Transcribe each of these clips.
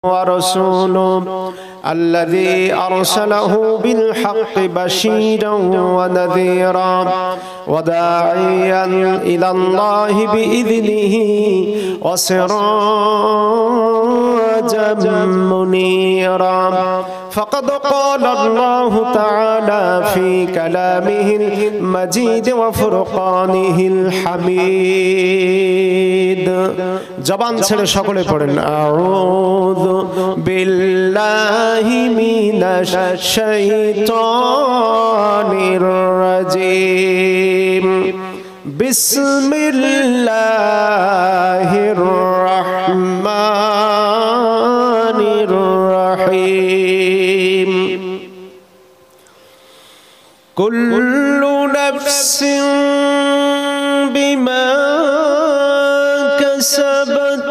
ورسوله الذي أرسله بالحق بشيرا ونذيرا وداعيا إلى الله بإذنه وسراجا منيرا فقد قال الله تعالى في كلامه المجيد وفرقانه الحميد জবান ছেড়ে সকলে পড়েন আউযু বিল্লাহি মিনাশ শাইতানির রাজীম বিসমিল্লাহির রাহমানির রাহিম কুল্লু নাফসিন বিমা كسبت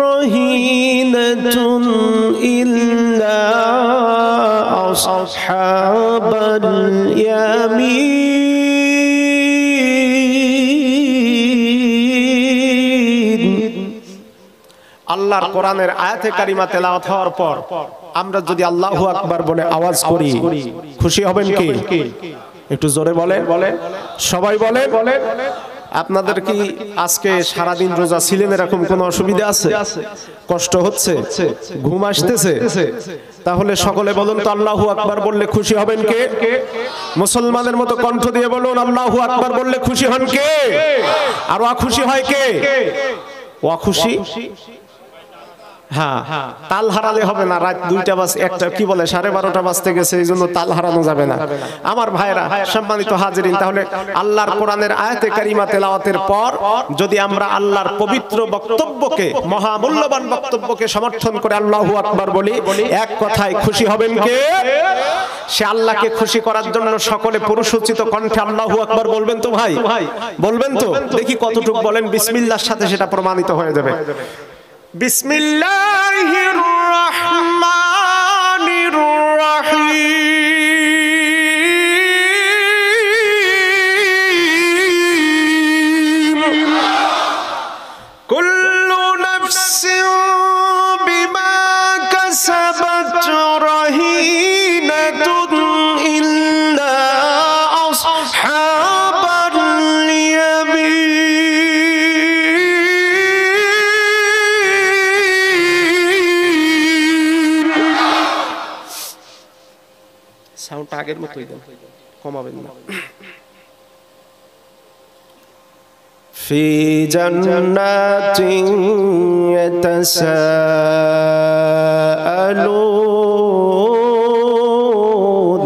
رهينة إلا أصحاب اليمين আল্লাহর কোরআনের আয়াতে কারিমা তেলাওয়াত হওয়ার পর আমরা যদি আল্লাহু আকবার বলে আওয়াজ করি খুশি হবেন কি? একটু জোরে বলেন, সবাই বলেন। আপনাদের কি আজকে সারা দিন রোজা ছিলেন এরকম কোনো অসুবিধা আছে? কষ্ট হচ্ছে? ঘুম আসতেছে? তাহলে সকলে বলুন তো আল্লাহু আকবার বললে খুশি হবেন কে? মুসলমানের মতো কণ্ঠ দিয়ে বলুন আল্লাহু আকবার বললে খুশি হন কে? আর অখুশি হয় কে? অখুশি হ্যাঁ, তাল হারালে হবে না। রাত 2টা বাজ একটা কি বলে 12:30 বাজতে গেছে, এই জন্য তাল হারানো যাবে না। আমার ভাইরা সম্মানিত হাজিরিন, তাহলে আল্লাহর কোরআনের আয়াতে কারিমা তেলাওয়াতের পর যদি আমরা আল্লাহর পবিত্র বক্তব্যকে, মহামূল্যবান বক্তব্যকে সমর্থন করে আল্লাহু আকবার বলি, এক কথায় খুশি হবেন কে? সে আল্লাহকে খুশি করার জন্য সকলে পুরুষোচিত কণ্ঠে আল্লাহু আকবার বলবেন তো ভাই? বলবেন তো? দেখি কতটুকু বলেন। বিসমিল্লাহর সাথে সেটা প্রমাণিত হয়ে যাবে। বিসমিল্লাহির রহমানির রহিম কুল্লু নাফসিন বিমা কাসাবাত রাহিনাতুন ইল্লা আসহাবাল ইয়ামিন সাউন্ডটা আগের মতোই দেন, কমাবেন না। ফি জান্নাতিন ইয়াতাসাআলুন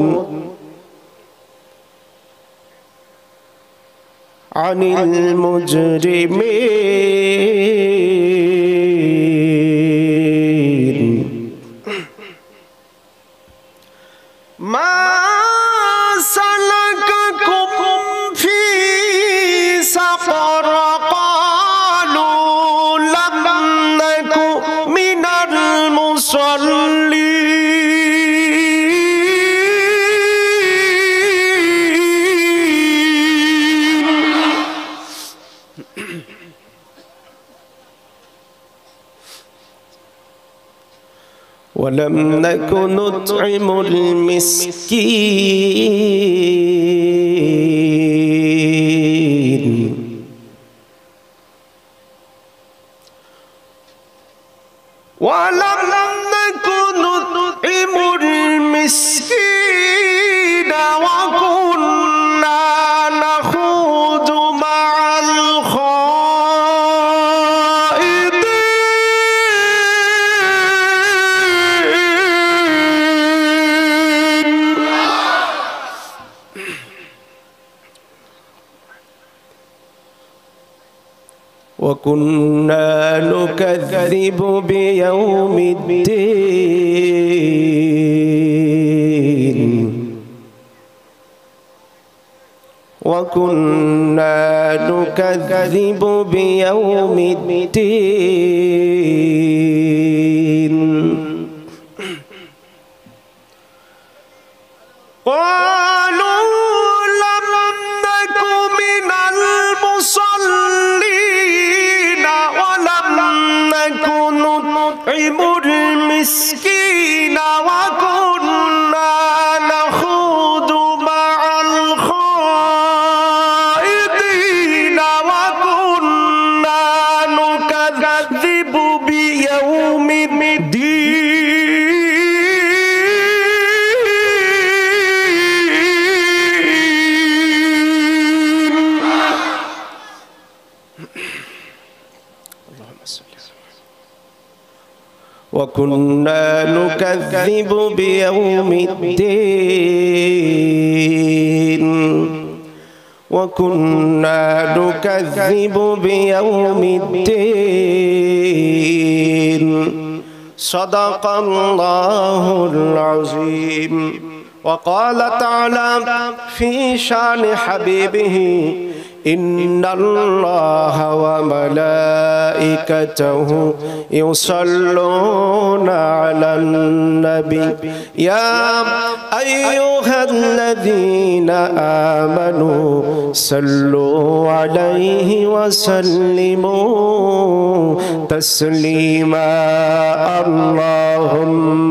আনিল মুজরিমিন মা সালাকাকুম ফি সাকর ক্বালু লাম নাকু মিনাল মুসাল্লিন ولم نكن نطعم المسكين ولم نكن نطعم المسكين وكنا نخوض مع وكنا نكذب بيوم الدين وكنا نكذب بيوم الدين قالوا لم نك من المصلين ولم نك نطعم المسكين المسكين وكنا نخوض مع الخائضين وكنا نكذب بيوم الدين. اللهم صل وكنا نكذب بيوم الدين وكنا نكذب بيوم الدين. صدق الله العظيم. وقال تعالى في شان حبيبه إن الله وملائكته يصلون على النبي يا أيها الذين آمنوا صلوا عليه وسلموا تسليما. اللهم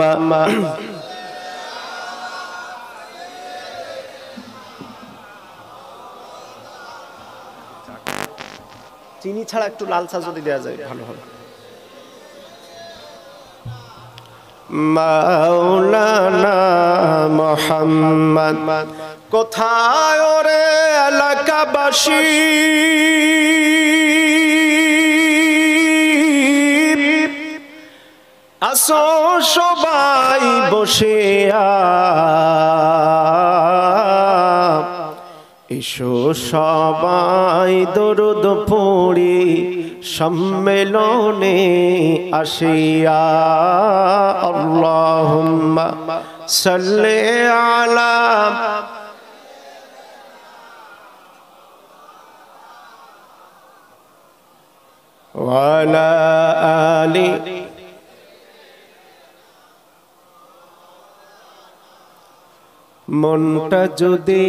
চিনি ছাড়া একটু লাল চা যদি দেওয়া যায় ভালো হবে। মাওলানা মুহাম্মদ কোথায় ওরে এলাকাবাসী, আসো সবাই বসে এসো সবাই দরুদ পড়ি সম্মেলনে আসিয়া। আল্লাহুম্মা সাল্লি আলা ওয়া আলা আলি মনটা যদি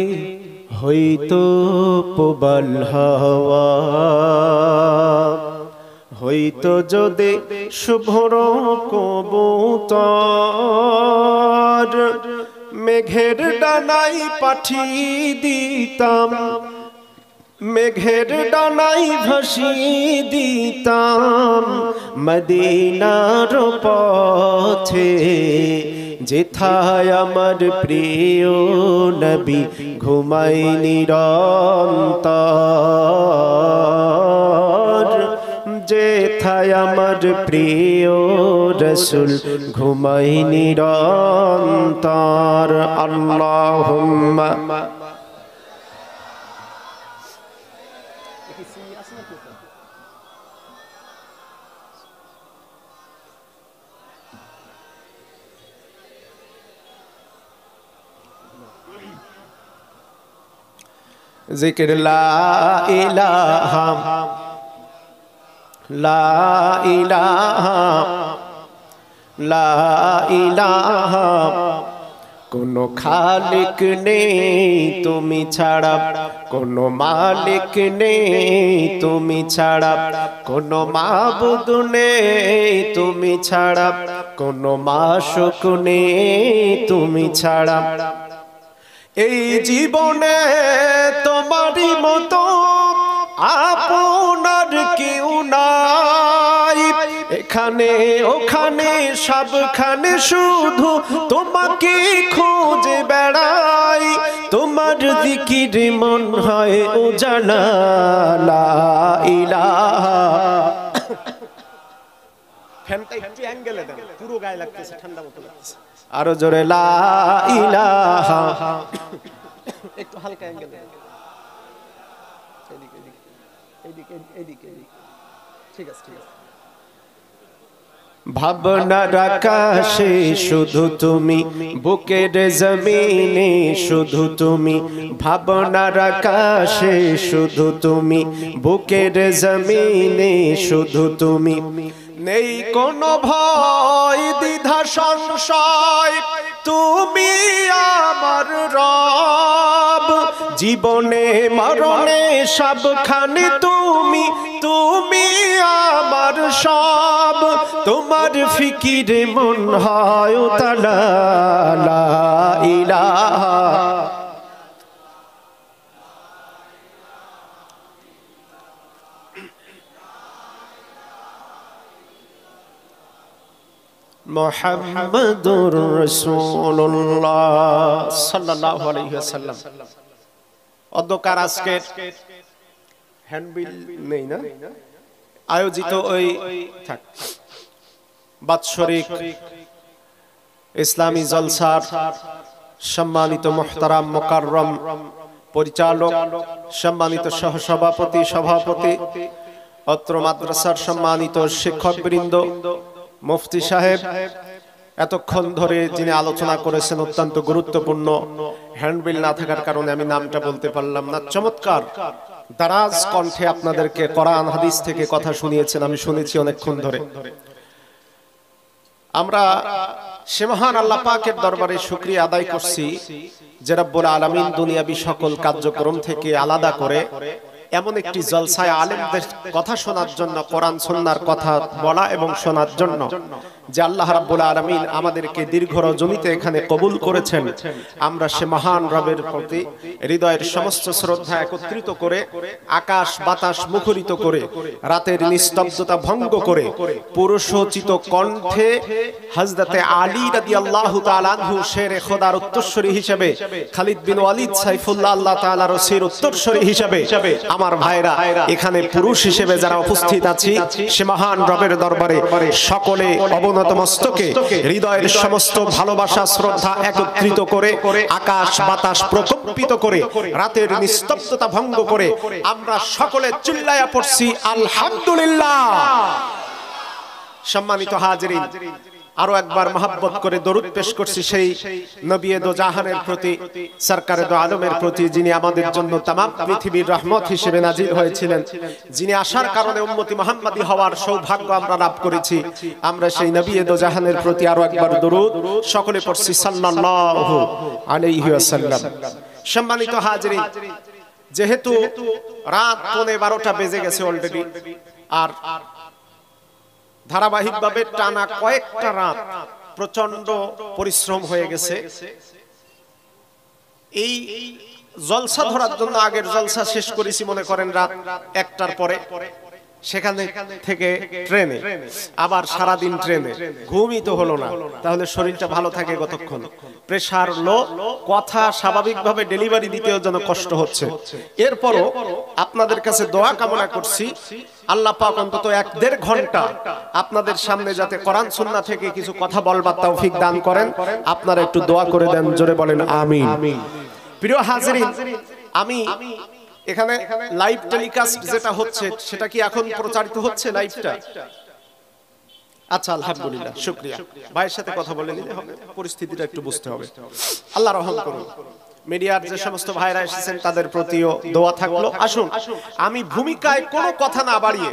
হইতো প্রবল হাওয়া, হইতো যদি শুভ্র কবুতর, মেঘের ডানাই পাঠিয়ে দিতাম, মেঘের ডানাই ভাসিয়ে দিতাম মদিনার পথে, যেথায় আমার প্রিয় নবী ঘুমাই নিরন্তর, যেথায় আমার প্রিয় রসুল ঘুমাই নিরন্তর। আল্লাহুম্মা জিকির লা ইলাহা লা ইলাহা লা ইলাহা, কোনো খালিক নেই তুমি ছাড়া, কোনো মালিক নেই তুমি ছাড়া, কোনো মাবুদ নেই তুমি ছাড়া, কোনো মাশুক নেই তুমি ছাড়া। এই জীবনে তোমারই মতো আপনার কেউ নাই, এখানে ওখানে সবখানে শুধু তোমাকে খুঁজে বেড়াই, তোমার জিকির মন হয় উজালা। লা ইলাহা, ফ্যানটা একটু অ্যাঙ্গেলে দেন, পুরো গায়ে লাগতেছে, ঠান্ডা মতো লাগতেছে। আরো জোরে লা ইলাহা, একটু হালকা অ্যাঙ্গেল দেন, এদিকে এদিকে এদিকে এদিকে, ঠিক আছে ঠিক আছে। ভাবনার আকাশে শুধু তুমি, বুকের জমিনে শুধু তুমি, ভাবনার আকাশে শুধু তুমি, বুকের জমিনে শুধু তুমি, নেই কোনো ভয় দ্বিধা সংশয় তুমি আমার রব, জীবনে মরণে সবখানে তুমি তুমি আমার সব, তোমার ফিকিরে মন হয় উতলা লা ইলাহা মুহাম্মাদুর রাসূলুল্লাহ সাল্লাল্লাহু আলাইহি ওয়াসাল্লাম। অধ্যকার আজকের হ্যান্ডবিল নেই না আয়োজিত ওই থাক বাৎসরিক ইসলামী জলসার সম্মানিত মুহতারাম মুকাররম পরিচালক, সম্মানিত সহসভাপতি, সভাপতি, অত্র মাদ্রাসার সম্মানিত শিক্ষকবৃন্দ, মুফতি সাহেব, এতক্ষণ ধরে যিনি আলোচনা করেছেন অত্যন্ত গুরুত্বপূর্ণ, হ্যান্ডবিল না থাকার কারণে আমি নামটা বলতে পারলাম না, চমৎকার দারাজ কণ্ঠে আপনাদেরকে কোরআন হাদিস থেকে কথা শুনিয়েছেন, আমি শুনেছি অনেকক্ষণ ধরে। আমরা সে মহান আল্লাহ পাকের দরবারে শুকরিয়া আদায় করছি যে রব্বুল আলামিন দুনিয়াবী সকল কার্যক্রম থেকে আলাদা করে এমন একটি জলসায় আলেমদের কথা শোনার জন্য, কোরআন সুন্নাহর কথা বলা এবং শোনার জন্য যে আল্লাহ রাব্বুল আলামিন আমাদেরকে দীর্ঘ রজনীতে এখানে কবুল করেছেন। আমরা সে মহান রবের প্রতি হৃদয়ের সমস্ত শ্রদ্ধা একত্রিত করে, আকাশ বাতাস মুখরিত করে, রাতের নিস্তব্ধতা ভঙ্গ করে, পুরুষোচিত কণ্ঠে হযরতে আলী রাদিয়াল্লাহু তাআলা আনহু শেরে খোদার উত্তরসূরি হিসেবে, খালিদ বিন ওয়ালিদ সাইফুল্লাহ আল্লাহ তাআলার ওসির উত্তরসূরি হিসেবে আমার ভাইরা এখানে পুরুষ হিসেবে যারা উপস্থিত আছি, সে মহান রবের দরবারে সকলে অবনত মস্তকে হৃদয়ের সমস্ত ভালোবাসা শ্রদ্ধা একত্রিত করে, আকাশ বাতাস প্রকম্পিত করে, রাতের নিস্তব্ধতা ভঙ্গ করে আমরা সকলে চিল্লায়া পড়ছি আলহামদুলিল্লাহ। সম্মানিত হাজিরিন, আরো একবার মহব্বত করে দরুদ পেশ করছি সেই নবী দো জাহানের প্রতি, সরকারে দো আলমের প্রতি, যিনি আমাদের জন্য তামাম পৃথিবীর রহমত হিসেবে নাজিল হয়েছিলেন, যিনি আসার কারণে উম্মতি মুহাম্মাদি হওয়ার সৌভাগ্য আমরা লাভ করেছি। আমরা সেই নবী দো জাহানের প্রতি আরো একবার দরুদ সকলে পড়ছি সাল্লাল্লাহু আলাইহি ওয়াসাল্লাম। সম্মানিত হাজিরিন, যেহেতু রাত 12:15 বেজে গেছে অলরেডি, আর ধারাবাহিকভাবে টানা কয়েকটা রাত প্রচন্ড পরিশ্রম হয়ে গেছে, এই জলসা ধরার জন্য আগের জলসা শেষ করেছি মনে করেন রাত 1টার পরে, সেখানে থেকে ট্রেনে, আবার সারাদিন ট্রেনে, ঘুমই তো হলো না, তাহলে শরীরটা ভালো থাকে কতক্ষণ? প্রেসার লো, কথা স্বাভাবিকভাবে ডেলিভারি দিতেও যেন কষ্ট হচ্ছে। এরপরও আপনাদের কাছে দোয়া কামনা করছি, আল্লাহ পাক অন্তত 1-1.5 ঘন্টা আপনাদের সামনে যাতে কোরআন সুন্নাহ থেকে কিছু কথা বলবার তৌফিক দান করেন। আপনারা একটু দোয়া করে দেন, জোরে বলেন আমিন। প্রিয় হাজিরিন, আমি এখানে লাইভ টেলিকাস্ট যেটা হচ্ছে সেটা কি এখন প্রচারিত হচ্ছে লাইভটা? আচ্ছা, আলহামদুলিল্লাহ, শুকরিয়া। ভাইয়ের সাথে কথা বলে নিলে হবে, পরিস্থিতিটা একটু বুঝতে হবে। আল্লাহ রহম করুন। মিডিয়ার যে সমস্ত ভাইরা এসেছেন তাদের প্রতিও দোয়া থাকলো। আসুন, আমি ভূমিকায় কোনো কথা না বাড়িয়ে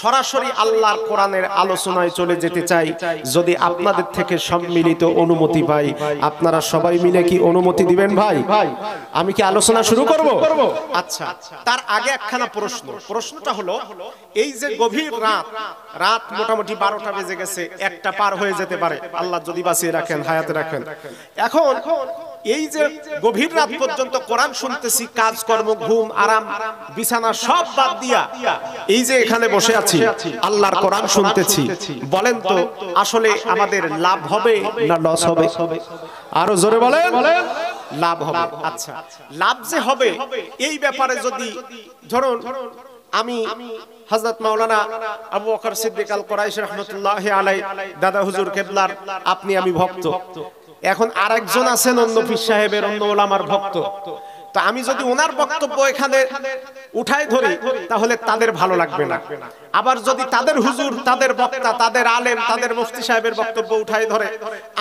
সরাসরি আল্লাহর কোরআনের আলোচনায় চলে যেতে চাই। যদি আপনাদের থেকে সম্মিলিত অনুমতি পাই, আপনারা সবাই মিলে কি অনুমতি দিবেন ভাই? আমি কি আলোচনা শুরু করব? আচ্ছা, তার আগে একখানা প্রশ্নটা হলো, এই যে গভীর রাত মোটামুটি 12টা বেজে গেছে, 1টা পার হয়ে যেতে পারে, আল্লাহ যদি বাঁচিয়ে রাখেন, হায়াতে রাখেন। এখন এই যে গভীর রাত পর্যন্ত কোরআন শুনতেছি, কাজকর্ম, ঘুম, আরাম, বিছানা সব বাদ দিয়া এই যে এখানে বসে আছি, আল্লাহর কোরআন শুনতেছি, বলেন তো আসলে আমাদের লাভ হবে না লস হবে? আরো জোরে বলেন। লাভ হবে। আচ্ছা, লাভ যে হবে এই ব্যাপারে যদি ধরুন আমি হযরত মাওলানা আবু বকর সিদ্দিক আল কুরাইশি রাহমাতুল্লাহি আলাইহি দাদা হুজুর কেবলার আপনি আমি ভক্ত, এখন আরেকজন আছেন অন্য পীর সাহেবের, অন্য ওলামার ভক্ত, তো তো আমি যদি ওনার বক্তব্য এখানে উঠাই ধরি তাহলে তাদের ভালো লাগবে না, আবার যদি তাদের হুজুর, তাদের বক্তা, তাদের আলেম, তাদের মুফতি সাহেবের বক্তব্য উঠাই ধরে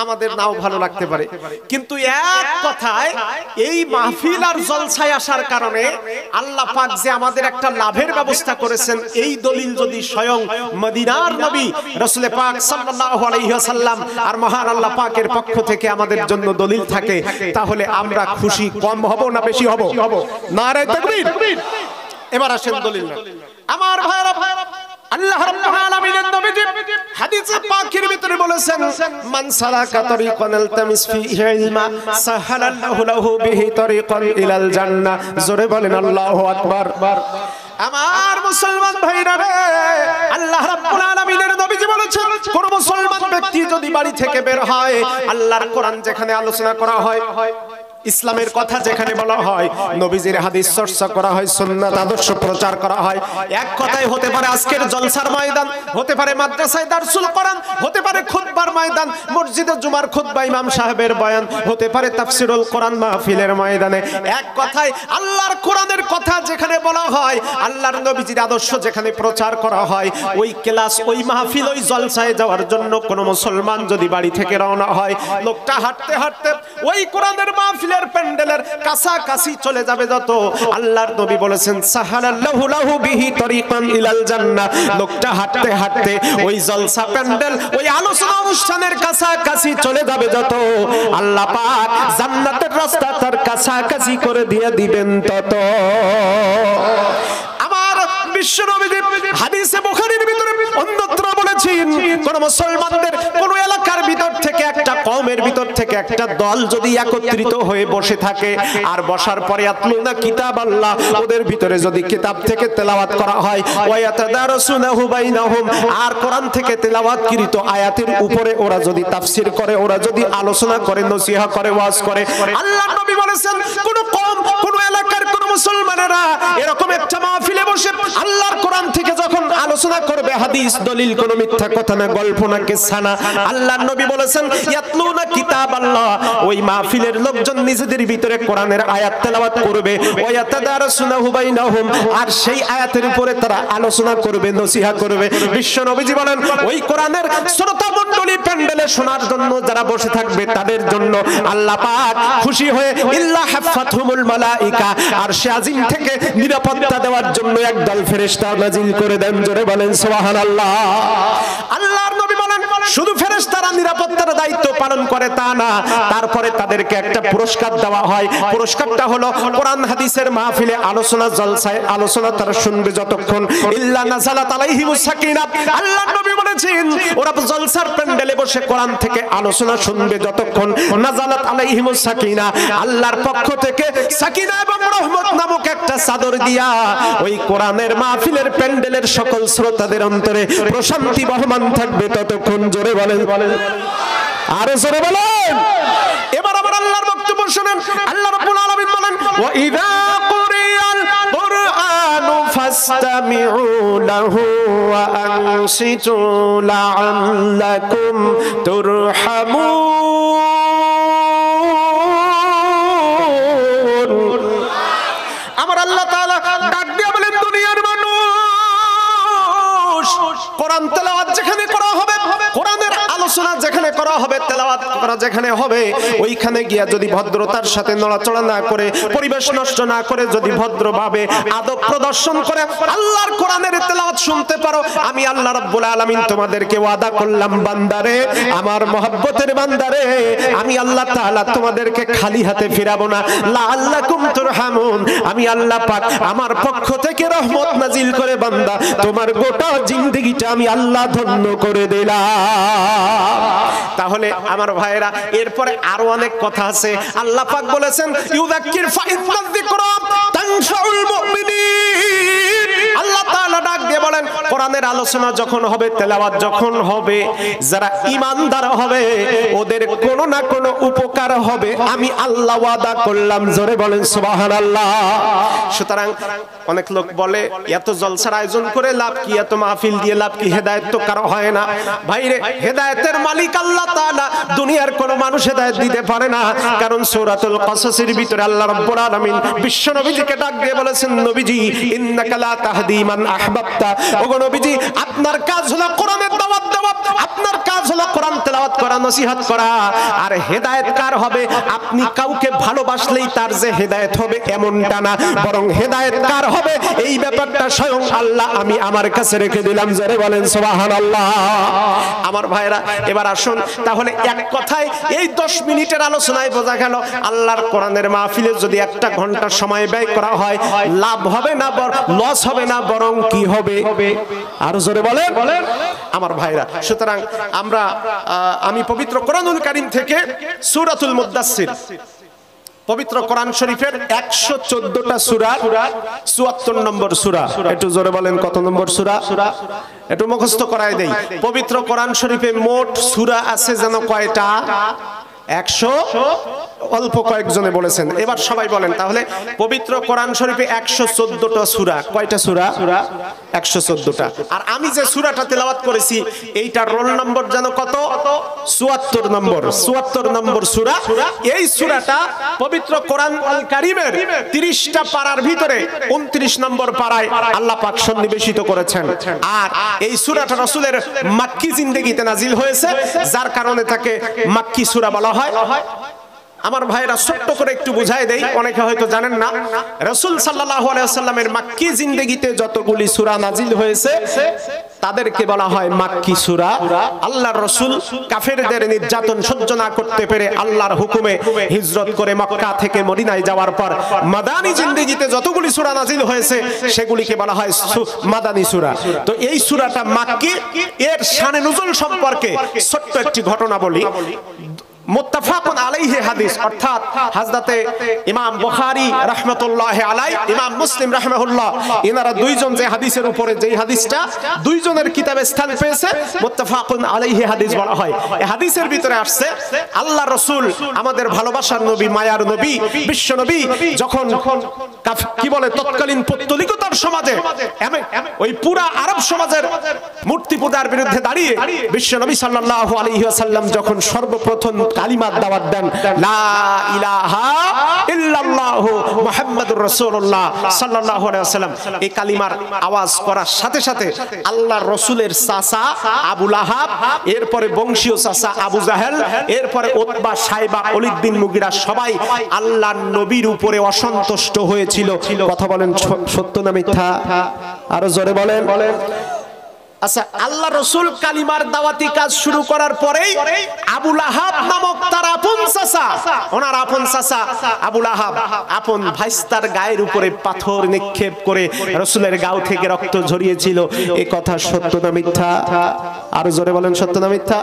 আমাদের নাও ভালো লাগতে পারে। কিন্তু এক কথায় এই মাহফিল আর জলসায় আসার কারণে আল্লাহ পাক যে আমাদের একটা লাভের ব্যবস্থা করেছেন, এই দলিল যদি স্বয়ং মদিনার নবী রাসূল পাক সাল্লাল্লাহু আলাইহি ওয়াসাল্লাম আর মহান আল্লাহ পাকের পক্ষ থেকে আমাদের জন্য দলিল থাকে, তাহলে আমরা খুশি কম হব না বেশি হব? নারে তাকবীর। এবার আসেন দলিল। আমার ভাইরা, আল্লাহ রাব্বুল আলামিনের নবীজি হাদিসে পাকের ভিতরে বলেছেন, মান সালাকা তরিকান আলতামিস ফিহি ইলমা সাহালাল্লাহু লাহু বিহি তরিকান ইলাল জান্নাহ। জোরে বলেন আল্লাহু আকবার। আমার মুসলমান ভাইরা রে, আল্লাহ রাব্বুল আলামিনের নবীজি বলেছেন, কোন মুসলমান ব্যক্তি যদি বাড়ি থেকে বের হয়, আল্লাহর কোরআন যেখানে আলোচনা করা হয়, ইসলামের কথা যেখানে বলা হয়, নবীজির হাদিস চর্চা করা হয়, সুন্নাত আদর্শ প্রচার করা হয়, এক কথায় হতে পারে আজকের জলসার ময়দান, হতে পারে মাদ্রাসায় দারসুল কোরআন, হতে পারে খুতবার ময়দান, মসজিদে জুমার খুতবা ইমাম সাহেবের বয়ান, হতে পারে তাফসীরুল কোরআন মাহফিলের ময়দানে, এক কথায় আল্লাহর কোরআনের কথা যেখানে বলা হয়, আল্লাহর নবীজির আদর্শ যেখানে প্রচার করা হয়, ওই ক্লাস, ওই মাহফিল, ওই জলসায় যাওয়ার জন্য কোন মুসলমান যদি বাড়ি থেকে রওনা হয়, লোকটা হাঁটতে হাঁটতে ওই কোরআনের মাহফিলের প্যান্ডেলের কাছাকাছি চলে যাবে যত, আল্লাহর নবী বলেছেন সাহালাল্লাহু লাহু বিহি তরিকান ইলাল জান্নাহ। লোকটা হাঁটতে হাঁটতে ওই জলসা প্যান্ডেল, ওই আলোচনা অনুষ্ঠানের কাছাকাছি চলে যাবে যত, আল্লাহ পাক জান্নাতের রাস্তা তার কাছাকাছি করে দিয়ে দিবেন তত। আমার বিশ্ব নবীজি হাদিসে বুখারীর ভিতরে অন্যত্র বলেছেন, কোন মুসলমানদের কোন এলাকার ভিতর থেকে, একটা কওমের ভিতর থেকে একটা দল যদি একত্রিত হয়ে বসে থাকে, আর বসার পরে আতলুনা কিতাবাল্লাহ, ওদের ভিতরে যদি কিতাব থেকে তেলাওয়াত করা হয়, ওয়া ইয়াতাদারাসুনাহু বাইনাহুম, আর কোরআন থেকে তেলাওয়াতকৃত আয়াতের উপরে ওরা যদি তাফসীর করে, ওরা যদি আলোচনা করে, নসিহত করে, ওয়াজ করে, আল্লাহর নবী বলেছেন কোন কওম, কোন এলাকার কোন মুসলমানেরা এরকম একটা মাহফিলে বসে আল্লাহর কোরআন থেকে যখন আলোচনা করবে, হাদিস দলিল, কোন মিথ্যা কথা না, গল্প না, কিসসা না, আল্লাহর নবী বলেছেন ইয়াতলুনা কিতাবাল্লাহ, ওই মাহফিলের লোকজন নিজেদের ভিতরে কোরআনের আয়াত তেলাওয়াত করবে, ওয়া ইয়াতাদারাসুনাহু বাইনাহুম, আর সেই আয়াতের উপরে তারা আলোচনা করবে, নসিহত করবে। বিশ্ব নবীজি বলেন, ওই কোরআনের শ্রোতা মণ্ডলী প্যান্ডেলে শোনার জন্য যারা বসে থাকবে, তাদের জন্য আল্লাহ পাক খুশি হয়ে ইল্লা হাফাতহুমুল মালাইকা, আর সে আজিম থেকে নিরাপত্তা দেওয়ার জন্য একদল ফেরেশতা নাজিল করে দেন। জোরে বলেন সুবহানাল্লাহ। আল্লাহর নবী বলেন, শুধু ফেরেশতারা নিরাপত্তার দায়িত্ব পালন করে তা না, তারপরে তাদেরকে একটা পুরস্কার দেওয়া হয়। পুরস্কারটা হলো কোরআন হাদিসের মাহফিলে আলোচনা, জলসায় আলোচনা তারা শুনবে যতক্ষণ, ইল্লা নাযালাত আলাইহিমুস সাকিনাহ, আল্লাহর নবী বলেছেন ওরা জলসার প্যান্ডেলে বসে কোরআন থেকে আলোচনা শুনবে যতক্ষণ, নাযালাত আলাইহিমুস সাকিনাহ, আল্লাহর পক্ষ থেকে সাকিনাহ এবং রহমত নামক একটা চাদর দিয়া ওই কোরআনের মাহফিলের প্যান্ডেলের সকল শ্রোতাদের অন্তরে প্রশান্তি বহমান থাকবে ততক্ষণ। জোরে বলেন, আরো জোরে বলেন। এবার আবার আল্লাহর বক্তব্য শুনেন। আল্লাহ রাব্বুল আলামিন বলেন, ওয়া ইযা কুরিয়াল কুরআনু ফাসতামিউ লাহু ওয়া আনসিতু লাআল্লাকুম তুরহামুন। আমার আল্লাহ তাআলা ডাক দিয়ে বলেন, দুনিয়ার মানুষ, কোরআন তেলাওয়াত যেখানে করা হবে, কোরআনের আলোচনা যেখানে করা হবে, তেলাওয়াত করা যেখানে হবে, ওইখানে গিয়া যদি ভদ্রতার সাথে নড়াচড়া না করে, পরিবেশ নষ্ট না করে, যদি ভদ্রভাবে আদব প্রদর্শন করে আল্লাহর কোরআনের তেলাওয়াত শুনতে পারো, আমি আল্লাহ রাব্বুল আলামিন তোমাদেরকে ওয়াদা করলাম, বান্দারে, আমার মহব্বতের বান্দারে, আমি আল্লাহ তাআলা তোমাদেরকে খালি হাতে ফিরাবো না। লাআল্লাকুম তুরহামুন, আমি আল্লাহ পাক আমার পক্ষ থেকে রহমত নাজিল করে বান্দা তোমার গোটা জিন্দেগিটা আমি আল্লাহ ধন্য করে দিলাম। তাহলে আমার ভাইরা, এরপরে আরো অনেক কথা আছে। আল্লাহ পাক বলেছেন, ইউযাক্কির ফাইন্নায যিকরা তানফাউল মুমিনিন। আল্লাহ তাআলা ডাক দিয়ে বলেন, কোরআনের আলোচনা যখন হবে, তেলাওয়াত যখন হবে, যারা ঈমানদার হবে ওদের কোন কোনো না কোনো উপকার হবে, আমি আল্লাহ ওয়াদা করলাম। জোরে বলেন সুবহানাল্লাহ। সুতরাং অনেক লোক বলে এত জলসার আয়োজন করে লাভ কি, এত মাহফিল দিয়ে লাভ কি, হেদায়েত তো কারো হয় না। ভাইরে, হেদায়েতের মালিক আল্লাহ তাআলা, দুনিয়ার কোনো মানুষ হেদায়েত দিতে পারে না। কারণ সূরাতুল কাসাসের ভিতরে আল্লাহ রাব্বুল আলামিন বিশ্ব নবীজিকে ডাক দিয়ে বলেছেন, নবীজি ইন্নাকা লা তাহদি মান আহবাবতা। ওগো নবীজি, আপনার কাজ হলো কোরআনের দাওয়াত দেওয়া, আপনার কাজ হলো কোরআন তেলাওয়াত করা, নসিহত করা। আর হেদায়েত কার হবে? আপনি কাউকে ভালোবাসলেই তার যে হেদায়েত হবে এমনটা না, বরং হেদায়েত কার হবে এই ব্যাপারটা স্বয়ং আল্লাহ আমি আমার কাছে রেখে দিলাম। জোরে বলেন সুবহানাল্লাহ। আমার ভাইরা, এবার আসুন তাহলে এক কথায় এই 10 মিনিটের আলোচনায় বোঝা গেল আল্লাহর কোরআনের মাহফিলে যদি 1 ঘন্টা সময় ব্যয় করা হয়, লাভ হবে না, লস হবে না, বরং কি হবে? আরো জোরে বলেন আমার ভাইরা। সুতরাং আমি পবিত্র কোরআনুল কারীম থেকে সূরাতুল মুদ্দাসসির, পবিত্র কোরআন শরীফের 114টা সূরা, 74 নম্বর সূরা। একটু জোরে বলেন কত নম্বর সূরা? একটু মুখস্থ করায় দেই। পবিত্র কোরআন শরীফে মোট সূরা আছে যেন কয়টা? 100, অল্প কয়েকজনে বলেছেন। এবার সবাই বলেন তাহলে, পবিত্র কোরআন শরীফে 114টা সূরা। কয়টা সূরা? 114টা। আর আমি যে সূরাটা তেলাওয়াত করেছি এইটার রোল নম্বর যেন কত? 74 নম্বর। 74 নম্বর সূরা। এই সূরাটা পবিত্র কোরআন কারীমের 30টা পারার ভিতরে 29 নম্বর পারায় আল্লাহ পাক সন্নিবেশিত করেছেন। আর এই সূরাটা রাসূলের মাক্কি জিন্দেগিতে নাজিল হয়েছে, যার কারণে তাকে মাক্কি সূরা বলা হয়। আমার ভাইরা, ছোট্ট করে একটু বুঝাই দেই, অনেকে হয়তো জানেন না। রাসূল সাল্লাল্লাহু আলাইহি ওয়াসাল্লামের মাক্কি জিন্দেগিতে যতগুলি সূরা নাজিল হয়েছে তাদেরকে বলা হয় মাক্কি সূরা। আল্লাহর রাসূল কাফেরদের নির্যাতন সহ্য না করতে পেরে আল্লাহর হুকুমে হিজরত করে মক্কা থেকে মদিনায় যাওয়ার পর মাদানী জিন্দেগিতে যতগুলি সূরা নাজিল হয়েছে সেগুলিকে বলা হয় মাদানী সূরা। তো এই সূরাটা মাক্কি। এর শানে নুজুল সম্পর্কে ছোট্ট একটি ঘটনা বলি। মুত্তাফাকুন আলাইহি হাদিস, অর্থাৎ হযরতে ইমাম বুখারী রাহমাতুল্লাহি আলাইহি, ইমাম মুসলিম রাহিমাহুল্লাহ, এনারা দুইজন যে হাদিসের উপরে যেই হাদিসটা দুইজনের কিতাবে স্থান পেয়েছে, মুত্তাফাকুন আলাইহি হাদিস বলা হয়। এই হাদিসের ভিতরে আসছে আল্লাহর রাসূল, আমাদের ভালোবাসার নবী, মায়ার নবী, বিশ্ব নবী, যখন কি বলে তৎকালীন পৌত্তলিকতার সমাজে ওই পুরা আরব সমাজের মূর্তি পূজার বিরুদ্ধে দাঁড়িয়ে বিশ্ব নবী সাল্লাল্লাহু আলাইহি ওয়াসাল্লাম যখন সর্বপ্রথম কালিমার দাওয়াত দেন, লা ইলাহা ইল্লাল্লাহু মুহাম্মাদুর রাসূলুল্লাহ সাল্লাল্লাহু আলাইহি ওয়াসাল্লাম, এই কালিমার আওয়াজ করার সাথে সাথে আল্লাহর রাসূলের চাচা আবু লাহাব, এরপরে বংশীয় চাচা আবু জাহেল, এরপরে উতবা, শাইবা, ওলীদ বিন মুগিরা সবাই আল্লাহর নবীর উপরে অসন্তুষ্ট হয়েছিল। কথা বলেন সত্য না মিথ্যা? আরো জোরে বলেন। আচ্ছা, আল্লাহ রাসূল কালিমার দাওয়াতি কাজ শুরু করার পরেই আবু লাহাব নামক তার আপন চাচা, ওনার আপন চাচা আবু লাহাব আপন ভাইস্তার গায়ের উপরে পাথর নিক্ষেপ করে রাসূলের গাও থেকে রক্ত ঝরিয়েছিল। এই কথা সত্য না মিথ্যা? আরো জোরে বলেন সত্য না মিথ্যা?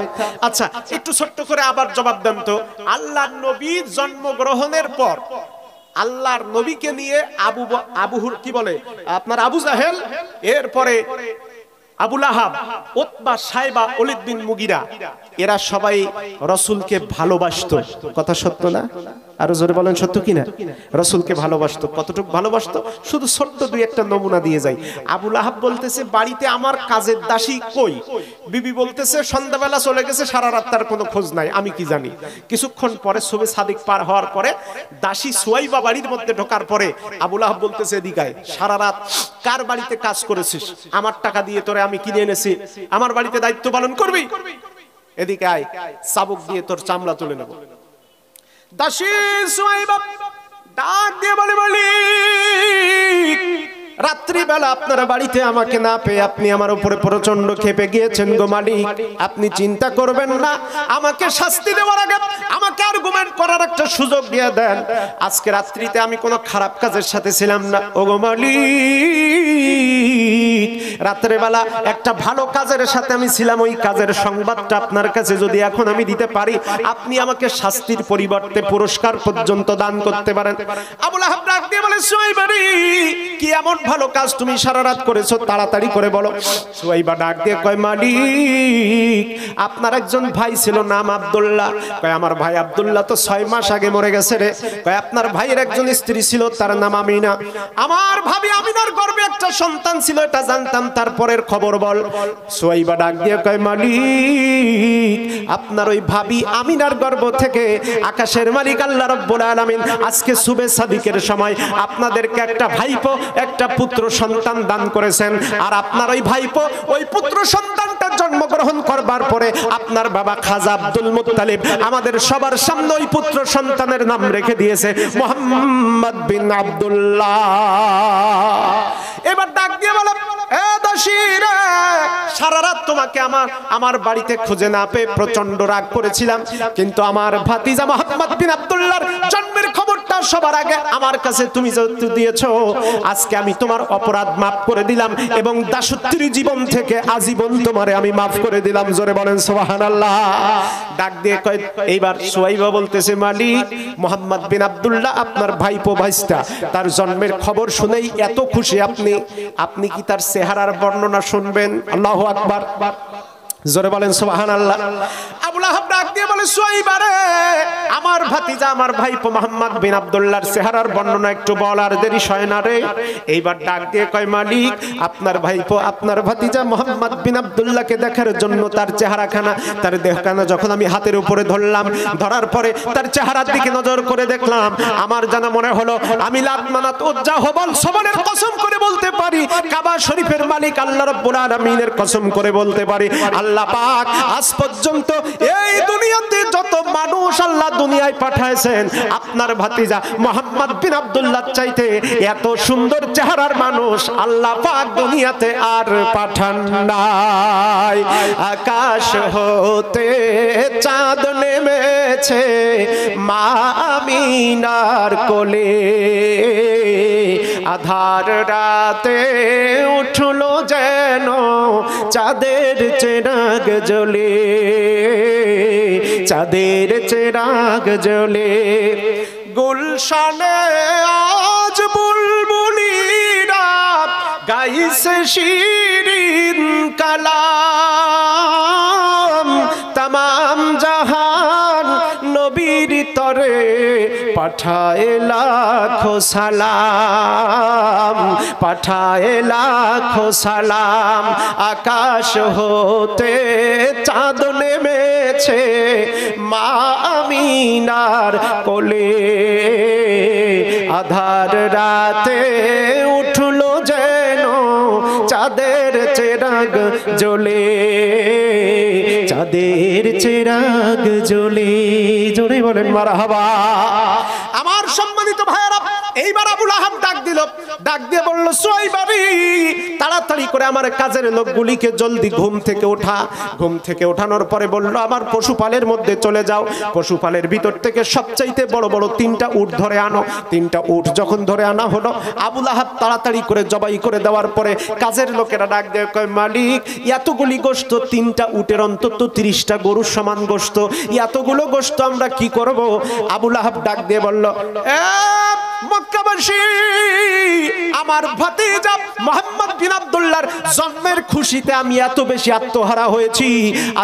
আচ্ছা, একটু ছোট্ট করে আবার জবাব দেন তো। আল্লাহর নবী জন্মগ্রহণের পর আল্লাহর নবীকে নিয়ে কি বলে আপনার আবু জাহেল, এরপরে আবু লাহাব, উতবা, শাইবা, ওলীদ বিন মুগিরা, এরা সবাই রাসূলকে ভালোবাসতো। কথা সত্য না? আরো জোরে বলেন সত্য কিনা? রাসূলকে ভালোবাসতো। কতটুকু ভালোবাসতো? শুধু ছোট্ট দুই একটা নমুনা দিয়ে যাই। আবু লাহাব বলতেছে, বাড়িতে আমার কাজের দাসী কই? বিবি বলতেছে, সন্ধ্যাবেলা চলে গেছে, সারা রাত তার কোনো খোঁজ নাই, আমি কি জানি। কিছুক্ষণ পরে সুবে সাদিক পার হওয়ার পরে দাসী সুয়াইবা বাড়ির মধ্যে ঢোকার পরে আবু লাহাব বলতেছে, এদিকে সারা রাত কার বাড়িতে কাজ করেছিস? আমার টাকা দিয়ে তোরে আমি কিনে এনেছি, আমার বাড়িতে দায়িত্ব পালন করবি? এদিকে আয়, চাবুক দিয়ে তোর চামড়া তুলে নেব। দাসী সুয়াইবা ডাক দিয়ে বলে, মালিক, রাত্রিবেলা আপনার বাড়িতে আমাকে না পেয়ে আপনি আমার উপরে প্রচন্ড ক্ষেপে গিয়েছেন গো মালিক। আপনি চিন্তা করবেন না, আমাকে শাস্তি দেওয়ার আগে আমাকে আর্গুমেন্ট করার একটা সুযোগ দিয়ে দেন। আজকে রাত্রিতে আমি কোনো খারাপ কাজের সাথে ছিলাম না ও গো মালিক, রাতের বেলা একটা ভালো কাজের সাথে আমি ছিলাম, ওই কাজের সংবাদটা আপনার কাছে যদি এখন আমি দিতে পারি, আপনি আমাকে শাস্তির পরিবর্তে পুরস্কার পর্যন্ত দান করতে পারেন। আবু লাহাব ডাক দিয়ে বলে, সুয়াইবা রে, কি এমন ভালো কাজ তুমি সারা রাত করেছো, তাড়াতাড়ি করে বলো। সুয়াইবা ডাক দিয়ে কয়, মালিক, আপনার একজন ভাই ছিল, নাম আব্দুল্লাহ। কয়, আমার ভাই আব্দুল্লাহ তো 6 মাস আগে মরে গেছে রে। কয়, আপনার ভাইয়ের একজন স্ত্রী ছিল, তার নাম আমিনা। আমার ভাবি আমিনার গর্ভে একটা সন্তান ছিল, এটা জানতাম, তারপরের খবর বল। সুয়াইবা ডাক দিয়ে কয়, মালিক, আপনার ওই ভাবি আমিনার গর্ভ থেকে আকাশের মালিক আল্লাহ রাব্বুল আলামিন আজকে সুবে সাদিকের সময় আপনাদেরকে একটা ভাইপো, একটা পুত্র সন্তান দান করেছেন। আর আপনার ওই ভাইপো ওই পুত্র সন্তানটা জন্মগ্রহণ করবার পরে আপনার বাবা খাজা আব্দুল মুত্তালিব আমাদের সবার সামনে ওই পুত্র সন্তানের নাম রেখে দিয়েছে মুহাম্মদ বিন আব্দুল্লাহ। এবার ডাক দিয়ে বলে, এ দাসীরা, সারা রাত তোমাকে আমার বাড়িতে খুঁজে না পেয়ে প্রচন্ড রাগ করেছিলাম, কিন্তু আমার ভাতিজা মুহাম্মদ বিন আব্দুল্লাহর জন্মের খবরটা সবার আগে আমার কাছে তুমি যেহেতু দিয়েছো, আজকে আমি তোমার অপরাধ মাফ করে দিলাম এবং দাসত্বের জীবন থেকে আজীবন তোমারে আমি মাফ করে দিলাম। জোরে বলেন সুবহানাল্লাহ। ডাক দিয়ে কয়, এইবার সুয়াইবা বলতেছে, মালিক, মুহাম্মদ বিন আব্দুল্লাহ আপনার ভাইপো ভাইস্তা, তার জন্মের খবর শুনেই এত খুশি আপনি কি তার চেহারার বর্ণনা শুনবেন? আল্লাহু আকবার। জোরে বলেন সুবহানাল্লাহ। আবু লাহাব ডাক দিয়ে বলে, সুয়াইবা রে, আমার ভাতিজা, আমার ভাইপো মুহাম্মদ বিন আব্দুল্লাহর চেহারার বর্ণনা একটু বল, আর দেরি হয় না রে। এইবার ডাক দিয়ে কয়, মালিক, আপনার ভাইপো, আপনার ভাতিজা মুহাম্মদ বিন আব্দুল্লাহকে দেখার জন্য তার চেহারাখানা, তার দেহখানা যখন আমি হাতের উপরে ধরলাম, ধরার পরে তার চেহারার দিকে নজর করে দেখলাম, আমার জানা মনে হলো আমি লাত মানাত উজ্জা হবল সবলের কসম করে বলতে পারি, কাবা শরীফের মালিক আল্লাহ রাব্বুল আলামিনের কসম করে বলতে পারি, আল্লাহ পাক আজ পর্যন্ত এই দুনিয়াতে যত মানুষ আল্লাহ দুনিয়ায় পাঠাইছেন, আপনার ভাতিজা মুহাম্মদ বিন আব্দুল্লাহ চাইতে এত সুন্দর চেহারার মানুষ আল্লাহ পাক দুনিয়াতে আর পাঠান নাই। আকাশ হতে চাঁদ নেমেছে মা আমিনার কোলে, আধার রাতে উঠলো যেন চাঁদের চেরাগ জ্বলে, চাঁদের চেরাগ জ্বলে। গুলশানে আজ বুলবুলিরা গাইছে শিরিন কালাম, তামাম জাহান নবীর তরে পাঠায় লাখো সালাম, পাঠায় লাখো সালাম। আকাশ হতে চাঁদ নেমেছে মা আমিনার কোলে, আধার রাতে উঠলো যেন চাঁদের চেরাগ জ্বলে, চাঁদের চেরাগ জ্বলে। জোরে বলেন মারহাবা। আমার সম্মানিত ভাইয়েরা, এইবার আবু লাহাব ডাক দিল, ডাক দিয়ে বলল, সুয়াইবা রে, তাড়াতাড়ি করে আমার কাজের লোকগুলিকে জলদি ঘুম থেকে ওঠা। ঘুম থেকে ওঠানোর পরে বলল, আমার পশুপালের মধ্যে চলে যাও, পশুপালের ভিতর থেকে সবচাইতে বড় বড় 3টা উট ধরে আনো। 3টা উট যখন ধরে আনা হলো, আবু লাহাব তাড়াতাড়ি করে জবাই করে দেওয়ার পরে কাজের লোকেরা ডাক দিয়ে কয়, মালিক, এতগুলি গোশত, 3টা উটের অন্তত 30টা গরুর সমান গোশত, এতগুলো গোশত আমরা কি করব? আবু লাহাব ডাক দিয়ে বলল, মক্কাবাসী, আমার ভাতিজা মুহাম্মদ বিন আব্দুল্লাহর জন্মের খুশিতে আমি এত বেশি আত্মহারা হয়েছি।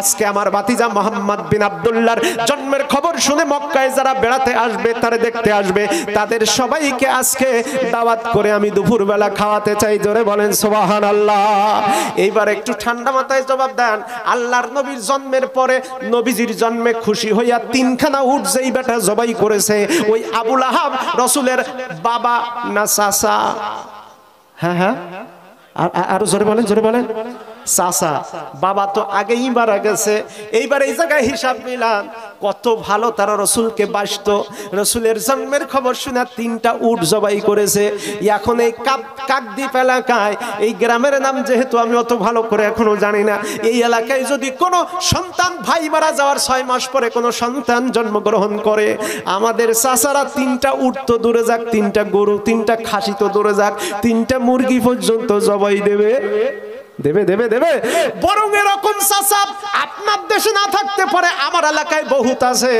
আজকে আমার ভাতিজা মুহাম্মদ বিন আব্দুল্লাহর জন্মের খবর শুনে মক্কায় যারা বেড়াতে আসবে, তারা দেখতে আসবে, তাদের সবাইকে আজকে দাওয়াত করে আমি দুপুরবেলা খাওয়াতে চাই। জোরে বলেন সুবহানাল্লাহ। এইবার একটু ঠান্ডা মাথায় জবাব দেন, আল্লাহর নবীর জন্মের পরে নবীজির জন্মে খুশি হইয়া 3খানা উট যেই বেটা জবাই করেছে, ওই আবু লাহাব রাসূলের বাবা না চাচা? হ্যাঁ হ্যাঁ, আরো জোরে বলেন, জোরে বলেন। চাচা, বাবা তো আগেই মারা গেছে। এইবার এই জায়গায় হিসাব মিলান, কত ভালো তারা রসুলকে বাসতো। রসুলের জন্মের খবর শুনে 3টা উট জবাই করেছে। এখন এই কাকদ্বীপ এলাকায়, এই গ্রামের নাম যেহেতু আমি অত ভালো করে এখনো জানি না, এই এলাকায় যদি কোনো সন্তান, ভাই মারা যাওয়ার 6 মাস পরে কোনো সন্তান জন্মগ্রহণ করে, আমাদের চাচারা 3টা উট তো দূরে যাক, 3টা গরু, 3টা খাসি তো দূরে যাক, 3টা মুরগি পর্যন্ত জবাই দেবে। দেবে দেবে দেবে। বরং এরকম চাচা আপনার দেশে না থাকতে পারে, আমার এলাকায় বহুত আছে।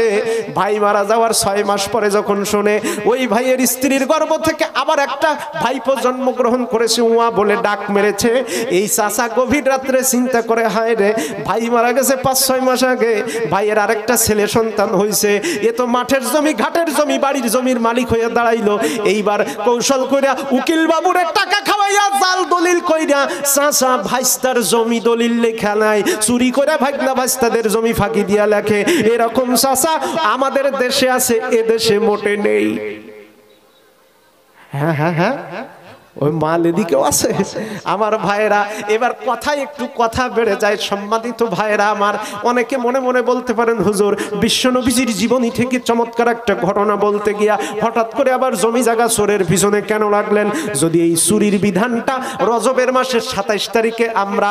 ভাই মারা যাওয়ার 6 মাস পরে যখন শুনে ওই ভাইয়ের স্ত্রীর গর্ভ থেকে আবার একটা ভাইপো জন্মগ্রহণ করেছে, উয়া বলে ডাক মেরেছে, এই চাচা গভীর রাত্রে চিন্তা করে, হায় রে, ভাই মারা গেছে 5-6 মাস আগে, ভাইয়ের আরেকটা ছেলে সন্তান হয়েছে, এ তো মাঠের জমি, ঘাটের জমি, বাড়ির জমির মালিক হয়ে দাঁড়াইলো। এইবার কৌশল কইরা উকিল বাবুরে টাকা খাওয়াইয়া জাল দলিল কইরা চাচা ভাইস্তার জমি দলিল লেখা নাই, চুরি করে ভাগনা ভাইস্তাদের জমি ফাঁকি দিয়া লেখে। এরকম চাচা আমাদের দেশে আছে, এ দেশে মোটে নেই। হ্যাঁ হ্যাঁ হ্যাঁ, ওই মাল এদিকেও আছে। আমার ভাইয়েরা, এবার কথা বেড়ে যায়। সম্মানিত ভাইয়েরা আমার, অনেকে মনে মনে বলতে পারেন, হুজুর বিশ্বনবীজির জীবনী থেকে চমৎকার একটা ঘটনা বলতে গিয়া হঠাৎ করে আবার জমি জায়গা চোরের পিছনে কেন লাগলেন? যদি এই চুরির বিধানটা রজবের মাসের 27 তারিখে আমরা,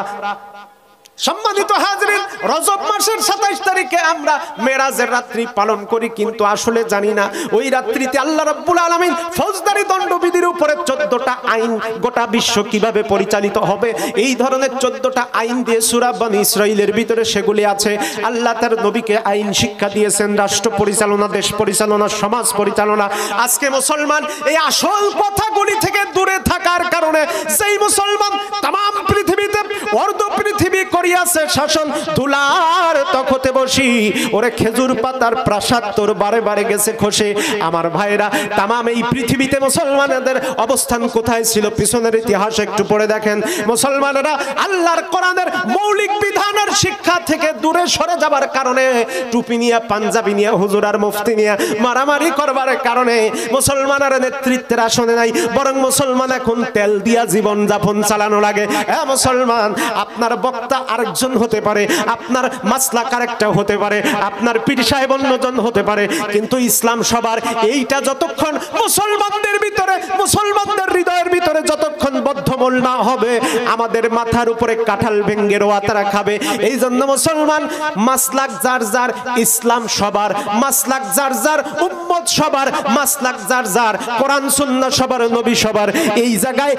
সম্মানিত হাজরিন, রজব মাসের 27 তারিখে আমরা মেরাজের রাত্রি পালন করি, কিন্তু আসলে জানি না ওই রাত্রিতে আল্লাহ রাব্বুল আলামিন ফৌজদারি দণ্ডবিধির উপরে 14টা আইন গোটা বিশ্ব কিভাবে পরিচালিত হবে, এই ধরনের 14টা আইন দিয়ে সূরা বনী ইসরাঈলের ভিতরে সেগুলি আছে। আল্লাহ তার নবীকে আইন শিক্ষা দিয়েছেন, রাষ্ট্র পরিচালনা, দেশ পরিচালনা, সমাজ পরিচালনা। আজকে মুসলমান এই আসল কথাগুলি থেকে দূরে থাকার কারণে সেই মুসলমান তাম পৃথিবীতে অর্ধ পৃথিবী করিয়াছে শাসন, দুলার তখতে বসি, ওরে খেজুর পাতার প্রাসাদ তোর বারে বারে গেছে খসে। আমার ভাইরা, তামাম এই পৃথিবীতে মুসলমানদের অবস্থান কোথায় ছিল? পিছনের ইতিহাস একটু পড়ে দেখেন। মুসলমানেরা আল্লাহর কোরআনের মৌলিক বিধানের শিক্ষা থেকে দূরে সরে যাবার কারণে, টুপি নিয়ে, পাঞ্জাবি নিয়ে, হুজুর আর মুফতি নিয়ে মারামারি করবার কারণে মুসলমানের নেতৃত্বের আসনে নাই, বরং মুসলমান এখন তেল দিয়া জীবন যাপন চালানো লাগে। মুসলমান, আপনার বক্তা আরেকজন হতে পারে, আপনার মাসলাক আরেকটা হতে পারে, আপনার পীর সাহেব অন্যজন হতে পারে, কিন্তু ইসলাম সবার। এইটা যতক্ষণ মুসলমানদের ভিতরে, মুসলমানদের হৃদয়ের ভিতরে যতক্ষণ বদ্ধমূল না হবে, আমাদের মাথার উপরে কাঁঠাল ভেঙ্গে রোয়াতারা খাবে। এই জন্য মুসলমান, মাসলাক যার যার, ইসলাম সবার, মাসলাক যার যার, উম্মত সবার, মাসলাক যার যার, কোরআন সুন্নাহ সবার, নবী সবার। এই জায়গায়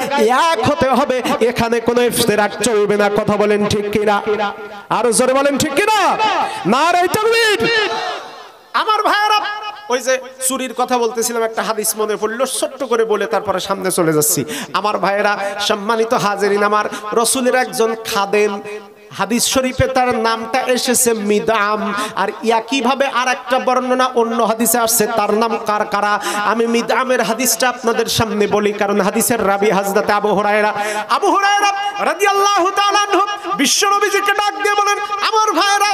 এক হতে হবে, এখানে কোনো ইফতিরাক চলবে না। কথা বলেন ঠিক কিনা? আরো জোরে বলেন ঠিক কিনা? নারে তাকবীর। আমার ভাইরা, ওই যে চুরির কথা বলতেছিলাম, একটা হাদিস মনে পড়লো, ছোট্ট করে বলে তারপরে সামনে চলে যাচ্ছি। আমার ভাইরা, সম্মানিত হাজিরিন, আমার রাসূলের একজন খাদেম, হাদিস শরীফে তার নামটা এসেছে মিদআম, আর একইভাবে আর একটা বর্ণনা অন্য হাদিসে আসছে, তার নাম কারকারা। আমি মিদআমের হাদিসটা আপনাদের সামনে বলি, কারণ হাদিসের রাবী হযরত আবু হুরায়রা রাদিয়াল্লাহু তাআলা আনহু বিশ্বনবীজিকে ডাক দিয়ে বলেন, আমার ভাইরা,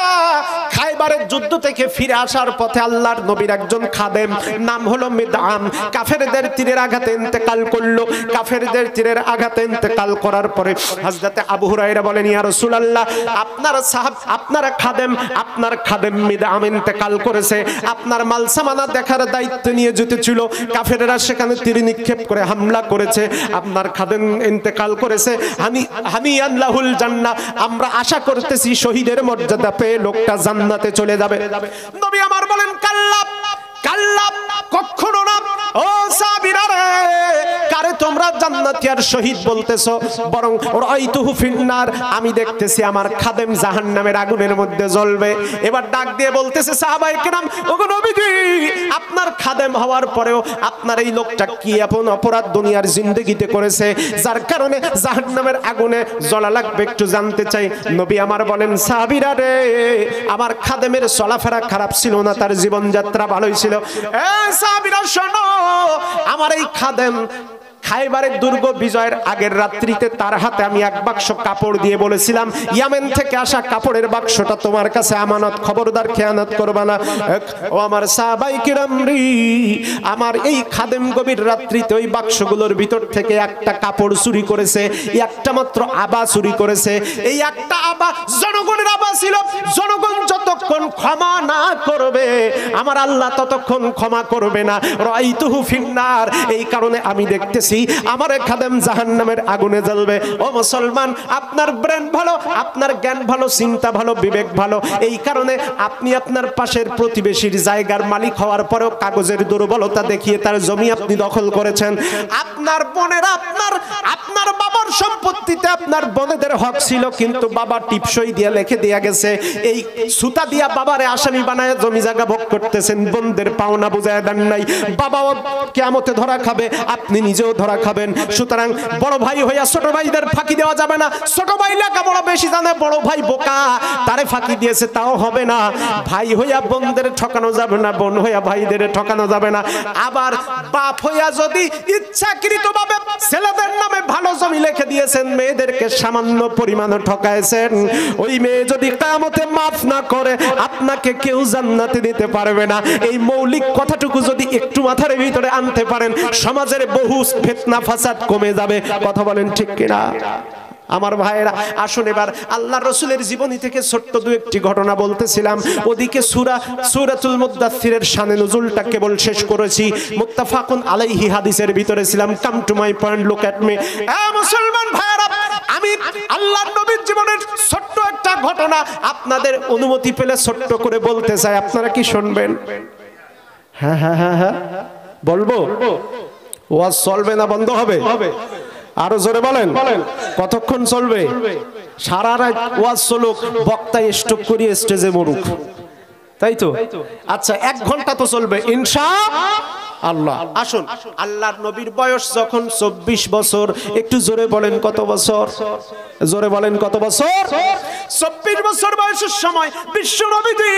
খায়বারের যুদ্ধ থেকে ফিরে আসার পথে আল্লাহর নবীর একজন খাদেম, নাম হলো মিদআম, কাফেরদের তীরের আঘাতে ইন্তেকাল করলো। কাফেরদের তীরের আঘাতে ইন্তেকাল করার পরে হযরত আবু হুরায়রা বলেন, ইয়া রাসূলুল্লাহ, আপনার সাহাব, আপনার খাদেম মিদআম ইন্তেকাল করেছে, আপনার মাল সামানা দেখার দায়িত্ব নিয়ে যেতেছিল, কাফেররা সেখানে তীর নিক্ষেপ করে হামলা করেছে, আপনার খাদেম ইন্তেকাল করেছে, হানিয়ান লাহুল জান্নাহ, আমরা আশা করতেছি শহীদের মর্যাদা পেয়ে লোকটা জান্নাতে চলে যাবে। নবী আমার বলেন, কাল্লা কাল্লা, কখনো না। ও সাহাবীরা রে, কারে তোমরা জান্নাতি আর শহীদ বলতেছো? বরং রাআইতুহু ফিন্নার, আমি দেখতেছি আমার খাদেম জাহান্নামের আগুনের মধ্যে জ্বলবে। এবার ডাক দিয়ে বলতেছে সাহাবায়ে কেরাম, ওগো নবীজি, আপনার খাদেম হওয়ার পরেও আপনার এই লোকটা কি এমন অপরাধ দুনিয়ার জিন্দেগিতে করেছে যার কারণে জাহান্নামের আগুনে জ্বলা লাগবে, একটু জানতে চাই। নবী আমার বলেন, সাহাবীরা রে, আমার খাদেমের চলাফেরা খারাপ ছিল না, তার জীবনযাত্রা ভালোই ছিল। এ সাহাবীরা শোনো, আমার এই খাদেম খায়বারের দুর্গ বিজয়ের আগের রাত্রিতে তার হাতে আমি এক বাক্স কাপড় দিয়ে বলেছিলাম, ইয়ামেন থেকে আসা কাপড়ের বাক্সটা তোমার কাছে আমানত, খবরদার খেয়ানত করবা না। ও আমার সাহাবায়ে কিরাম রে, আমার এই খাদেম গভীর রাত্রিতে ওই বাক্সগুলোর ভিতর থেকে একটা কাপড় চুরি করেছে, একটা মাত্র আবা চুরি করেছে। এই একটা আবা জনগণের আবা ছিল, জনগণ যতক্ষণ ক্ষমা না করবে আমার আল্লাহ ততক্ষণ ক্ষমা করবে না। রাআইতুহু ফিন্নার, এই কারণে আমি দেখতেছি দিছি, আমার খাদেম জাহান্নামের আগুনে জ্বলবে। ও মুসলমান, আপনার ব্রেন ভালো, আপনার জ্ঞান ভালো, চিন্তা ভালো, বিবেক ভালো, এই কারণে আপনি আপনার পাশের প্রতিবেশীর জায়গার মালিক হওয়ার পরেও কাগজের দুর্বলতা দেখিয়ে তার জমি আপনি দখল করেছেন। আপনার বোনেরা আপনার বাবার সম্পত্তিতে আপনার বোনেদের হক ছিল, কিন্তু বাবা টিপসই দিয়ে লিখে দিয়ে গেছে, এই সুতা দিয়া বাবারে আসামি বানায় জমি জায়গা ভোগ করতেছেন, বোনদের পাওনা বুঝায় দেন নাই। বাবাও কিয়ামতে ধরা খাবে, আপনি নিজেও ধরা খাবেন। সুতরাং বড় ভাই হইয়া ছোট ভাইদের ফাঁকি দেওয়া যাবে না। ছোট ভাই লেখাপড়া বেশি জানে, বড় ভাই বোকা, তারে ফাঁকি দিয়েছে, তাও হবে না। ভাই হইয়া বোনদের ঠকানো যাবে না, বোন হইয়া ভাইদের ঠকানো যাবে না। আবার বাপ হইয়া যদি ইচ্ছাকৃতভাবে ছেলেদের নামে ভালো জমি লিখে দিয়েছেন, মেয়েদেরকে সামান্য পরিমাণে ঠকাইছেন, ওই মেয়ে যদি কিয়ামতে মাফ না করে আপনাকে কেউ জান্নাতে দিতে পারবে না। এই মৌলিক কথাটুকু যদি একটু মাথার ভিতরে আনতে পারেন, সমাজের বহু ফিতনা ফাসাদ কমে যাবে। কথা বলেন ঠিক কিনা? আমার ভাইয়েরা, আসুন এবার আল্লাহ রসুলের জীবনী থেকে ছোট্ট দু একটি ঘটনা বলতেছিলাম। ওদিকে সূরাতুল মুদ্দাথিরের শানে নুজুলটা কেবল শেষ করেছি, মুত্তাফাকুন আলাইহি হাদিসের ভিতরে ছিলাম। Come to my point, look at me. মুসলমান ভাইয়েরা, আমি আল্লাহর নবীর জীবনের ছোট্ট একটা ঘটনা আপনাদের অনুমতি পেলে ছোট্ট করে বলতে চাই। আপনারা কি শুনবেন? হ্যাঁ হ্যাঁ হ্যাঁ হ্যাঁ বলবো। ওয়াজ চলবে না বন্ধ হবে? আরো জোরে বলেন। কতক্ষণ চলবে? সারা রাত ওয়াজ চলুক, বক্তা স্টপ করিয়ে স্টেজে মরুক, তাই তো? আচ্ছা, 1 ঘন্টা তো চলবে ইনশাআল্লাহ। আসুন, আল্লাহর নবীর বয়স যখন 24 বছর, একটু জোরে বলেন কত বছর? জোরে বলেন কত বছর? 24 বছর বয়সের সময় বিশ্ব নবীজি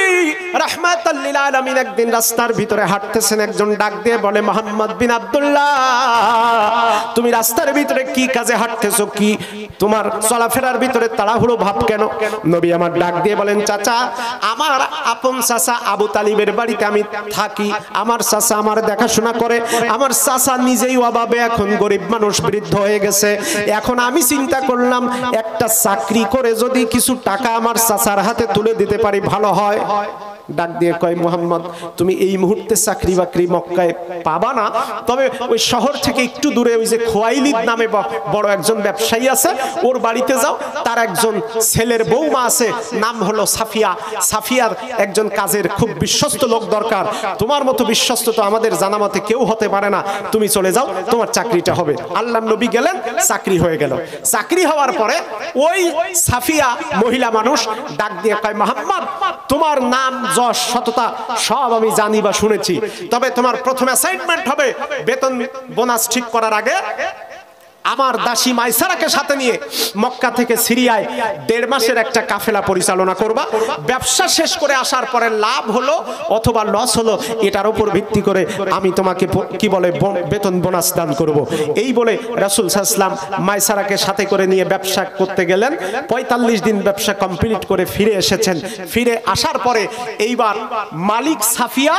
রাহমাতাল লিল আলামিন একদিন রাস্তার ভিতরে হাঁটতেছেন। একজন ডাক দিয়ে বলে, মুহাম্মদ বিন আব্দুল্লাহ, তুমি রাস্তার ভিতরে কি কাজে হাঁটতেছো? কি তোমার চলাফেরার ভিতরে তাড়াহুড়ো ভাব কেন? নবী আমার ডাক দিয়ে বলেন, চাচা, আমার আপন চাচা আবু তালিবের বাড়িতে আমি থাকি। আমার চাচা আমার দেখাশোনা করে। আমার চাচা নিজেই অভাবে, এখন গরিব মানুষ, বৃদ্ধ হয়ে গেছে। এখন আমি চিন্তা করলাম, একটা চাকরি করে যদি কিছু টাকা আমার চাচার হাতে তুলে দিতে পারি ভালো হয়। ডাক দিয়ে কয়, মুহাম্মদ, তুমি এই মুহূর্তে চাকরি বাকরি মক্কায় পাবা না, তবে ওই শহর থেকে একটু দূরে ওই যে খোয়াইলিদ নামে বড় একজন ব্যবসায়ী আছে, ওর বাড়িতে যাও। তার একজন ছেলের বৌমা আছে, নাম হলো সাফিয়া। সাফিয়ার একজন কাজের খুব বিশ্বস্ত লোক দরকার। তোমার মতো বিশ্বস্ত তো আমাদের জানা মতে কেউ হতে পারে না। তুমি চলে যাও, তোমার চাকরিটা হবে। আল্লাহর নবী গেলেন, চাকরি হয়ে গেল। চাকরি হওয়ার পরে ওই সাফিয়া মহিলা মানুষ ডাক দিয়ে কয়, মুহাম্মদ, তোমার নাম, যশ, সততা সব আমি জানি বা শুনেছি, তবে তোমার প্রথম অ্যাসাইনমেন্ট হবে বেতন বোনাস ঠিক করার আগে আমার দাসী মাইসারাকে সাথে নিয়ে মক্কা থেকে সিরিয়ায় 1.5 মাসের একটা কাফেলা পরিচালনা করবা। ব্যবসা শেষ করে আসার পরে লাভ হলো অথবা লস হলো, এটার উপর ভিত্তি করে আমি তোমাকে কি বলে বেতন বোনাস দান করব। এই বলে রাসূল সাল্লাল্লাহু আলাইহি ওয়াসাল্লাম মাইসারাকে সাথে করে নিয়ে ব্যবসা করতে গেলেন। 45 দিন ব্যবসা কমপ্লিট করে ফিরে এসেছেন। ফিরে আসার পরে এইবার মালিক সাফিয়া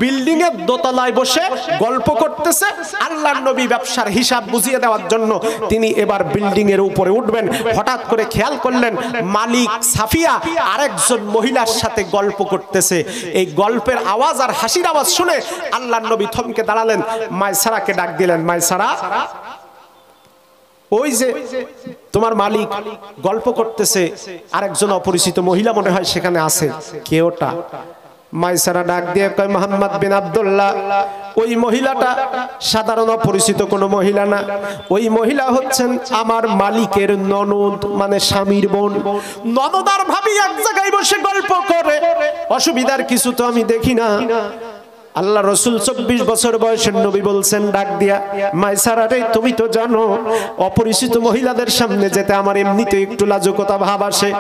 বিল্ডিং এর দোতলায় বসে গল্প করতেছে। আল্লাহর নবী ব্যবসার হিসাব বুঝিয়ে দেওয়ার জন্য তিনি এবার বিল্ডিং এর উপরে উঠবেন। হঠাৎ করে খেয়াল করলেন মালিক সাফিয়া আরেকজন মহিলার সাথে গল্প করতেছে। এই গল্পের আওয়াজ আর হাসির আওয়াজ শুনে আল্লাহর নবী থমকে দাঁড়ালেন। মাইসারাকে ডাক দিলেন, মাইসারা, ওই যে তোমার মালিক গল্প করতেছে, আরেকজন অপরিচিত মহিলা মনে হয় সেখানে আছে, কে ওটা? মাইসারা ডাক দিয়ে কয়, মুহাম্মদ বিন আব্দুল্লাহ, ওই মহিলাটা সাধারণ অপরিচিত কোনো মহিলা না। ওই মহিলা হচ্ছেন আমার মালিকের ননদ, মানে স্বামীর বোন। ননদ আর ভাবি এক জায়গায় বসে গল্প করে, অসুবিধার কিছু তো আমি দেখি না। আল্লাহ রসুল 24 বছর বয়সের নবী বলছেন ডাক দিয়া, মাইসারা রে, তুমি তো জানো অপরিচিত মহিলাদের সামনে যেতে আমার এমনিতে একটু লাজুকতা ভাব আসে।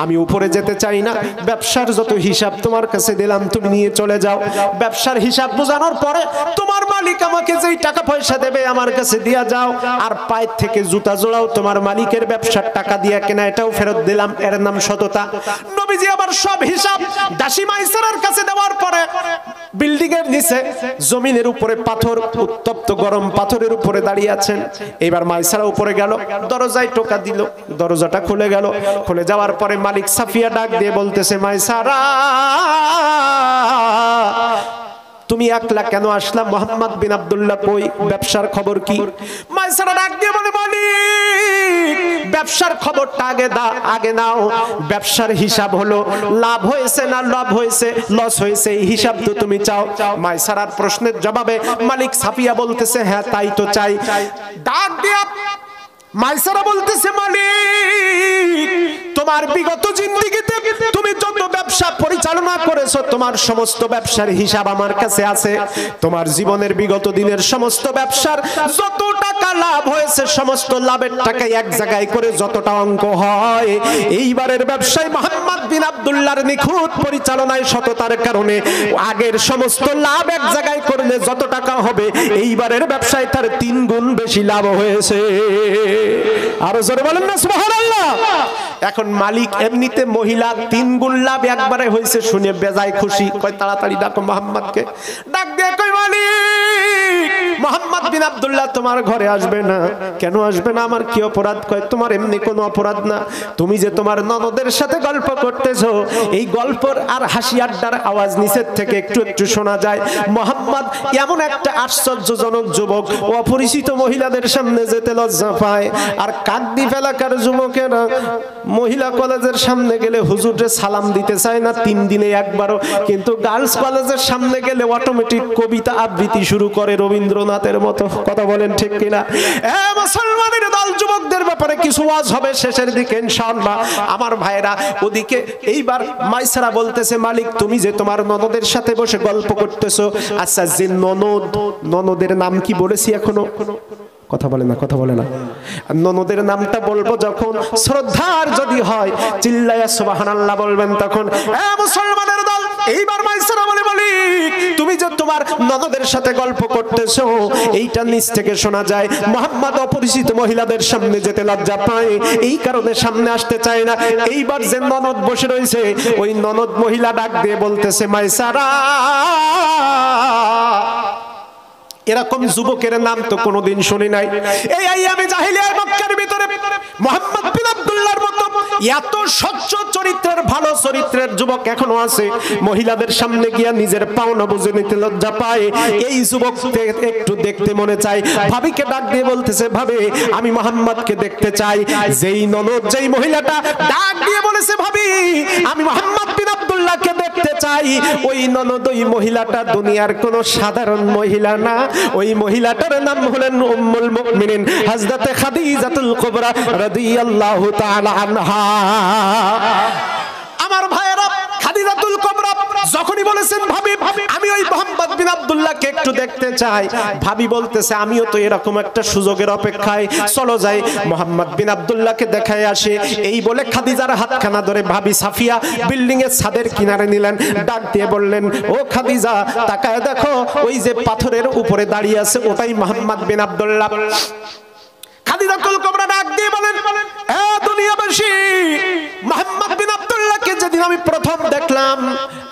আমি উপরে যেতে চাই না। ব্যবসার যত হিসাব তোমার কাছে দিলাম, তুমি নিয়ে চলে যাও। ব্যবসার হিসাব বোঝানোর পরে তোমার মালিক আমাকে যেই টাকা পয়সা দেবে আমার কাছে দিয়া যাও। আর পায়ের থেকে জুতা জোড়াও তোমার মালিকের ব্যবসার টাকা দিয়া কেনা, এটাও ফেরত দিলাম। এর নাম সততা। নবীজি আবার সব হিসাব দাসী মাইসারার কাছে দেওয়ার পরে বিল্ডিং এর নিচে জমিনের উপরে পাথর, উত্তপ্ত গরম পাথরের উপরে দাঁড়িয়ে আছেন। এবার মাইসারা উপরে গেল, দরজায় টোকা দিল, দরজাটা খুলে গেল। খুলে যাওয়ার পরে মালিক সাফিয়া ডাক দিয়ে বলতেছে, মাইসারা, তুমি একলা কেন আসলাম? মুহাম্মদ বিন আব্দুল্লাহ কই? ব্যবসার খবর কি? মাইসারা ডাক দিয়ে বলে, ব্যবসার খবরটা আগে নাও। ব্যবসার হিসাব হলো লাভ হয়েছে না লাভ হয়েছে, লস হয়েছে, এই হিসাব তো তুমি চাও। মাইসারার প্রশ্নের জবাবে মালিক সাফিয়া বলতেছে, হ্যাঁ তাই তো চাই। ডাক দিয়া মাইসারা বলতেছে, মালিক তোমার বিগত জিন্দেগিতে তুমি যত ব্যবসা পরিচালনা করেছো তোমার সমস্ত ব্যবসার হিসাব আমার কাছে আছে। তোমার জীবনের বিগত দিনের সমস্ত ব্যবসার যত টাকা লাভ হয়েছে সমস্ত লাভের টাকা এক জায়গায় করে যতটা অঙ্ক হয়, এইবারের ব্যবসায় মোহাম্মদ বিন আব্দুল্লাহর নিখুঁত পরিচালনায় সততার কারণে আগের সমস্ত লাভ এক জায়গায় করলে যত টাকা হবে এইবারের ব্যবসায় তার 3 গুণ বেশি লাভ হয়েছে। আরো জোরে বলেন না সুবহানাল্লাহ। এখন মালিক এমনিতে মহিলা 3 গুণ লাভ একবারে হয়েছে শুনে বেজায় খুশি। কয় তাড়াতাড়ি ডাকো মোহাম্মদকে। ডাক দিয়ে কয়, মালিক মোহাম্মদ বিন আব্দুল্লাহ তোমার ঘরে আসবে না। কেন আসবে না? আমার কি অপরাধ? কয় তোমার এমনি কোনো অপরাধ না, তুমি যে তোমার ননদের সাথে গল্প করতেছো এই গল্পর আর হাসি আড্ডার আওয়াজ নিচের থেকে একটু একটু শোনা যায়। মোহাম্মদ এমন একটা আশ্চর্যজনক যুবক, অপরিচিত মহিলাদের সামনে যেতে লজ্জা পায়। আর কাকদ্বীপ এলাকার যুবকেরা মহিলা কলেজের সামনে গেলে হুজুরে সালাম দিতে চায় না 3 দিনে একবারও, কিন্তু গার্লস কলেজের সামনে গেলে অটোমেটিক কবিতা আবৃত্তি শুরু করে রবীন্দ্রনাথের মতো। কথা বলেন ঠিক কিনা? মুসলমানের দল যুবকদের ব্যাপারে কিছু ওয়াজ হবে শেষের দিকে ইনশাআল্লাহ। আমার ভাইরা ওদিকে এইবার মাইসারা বলতেছে, মালিক তুমি যে তোমার ননদের সাথে বসে গল্প করতেছো, আচ্ছা যে ননদের নাম কি বলেছি এখনো? কথা বলে না, কথা বলে না। ননদের নামটা বলবো যখন শ্রদ্ধার যদি হয় চিল্লায়া সুবহানাল্লাহ বলবেন তখন। মুসলমানের দল এইবার মাইসারা বলে, মালিক তুমি যে তোমার ননদের সাথে গল্প করতেছো এইটা নিচ থেকে শোনা যায়। মোহাম্মদ অপরিচিত মহিলাদের সামনে যেতে লজ্জা পায়, এই কারণে সামনে আসতে চায় না। এইবার যে ননদ বসে রয়েছে ওই ননদ মহিলা ডাক দিয়ে বলতেছে, মাইসারা এরকম যুবকের নাম তো কোনোদিন শুনি নাই। এই আইয়ামে জাহেলিয়া মক্কার ভিতরে মুহাম্মদ বিন আব্দুল্লাহর মতো এত স্বচ্ছ চরিত্রের ভালো চরিত্রের যুবক এখনো আছে। মহিলাদের সামনে গিয়া নিজের পাওনা বুঝে নিতে লজ্জা পায়। এই যুবককে একটু দেখতে মনে চায়। ভাবিকে ডাক দিয়ে বলতেছে, ভাবি আমি মুহাম্মদকে দেখতে চাই। যেই ননদ যেই মহিলাটা ডাক দিয়ে বলেছে, ভাবি আমি মুহাম্মদ বিন আব্দুল্লাহকে দেখতে চাই, ওই ননদ ওই মহিলাটা দুনিয়ার কোনো সাধারণ মহিলা না। ওই মহিলাটার নাম হলেন উম্মুল মুমিনিন হযরতে খাদিজাতুল কুবরা রাদিয়াল্লাহু তাআলা আনহা। আমার ভাইরা খাদিজাতুল কুবরা যখনই বলেছেন, ভাবি আমি ওই মুহাম্মদ বিন আব্দুল্লাহকে একটু দেখতে চাই, ভাবি বলতেছে আমিও তো এরকম একটা সুযোগের অপেক্ষায়, চলো যাই মুহাম্মদ বিন আব্দুল্লাহকে দেখায় আসে। এই বলে খাদিজার হাতখানা ধরে ভাবি সাফিয়া বিল্ডিং এর ছাদের কিনারে নিলেন। ডাক দিয়ে বললেন, ও খাদিজা তাকায় দেখো ওই যে পাথরের উপরে দাঁড়িয়ে আছে ওটাই মুহাম্মদ বিন আব্দুল্লাহ। খাদিজাতুল কুবরা ডাক দিয়ে বলেন, এ দুনিয়াবাসী মুহাম্মদ বিন আব্দুল্লাহকে যেদিন আমি প্রথম দেখলাম,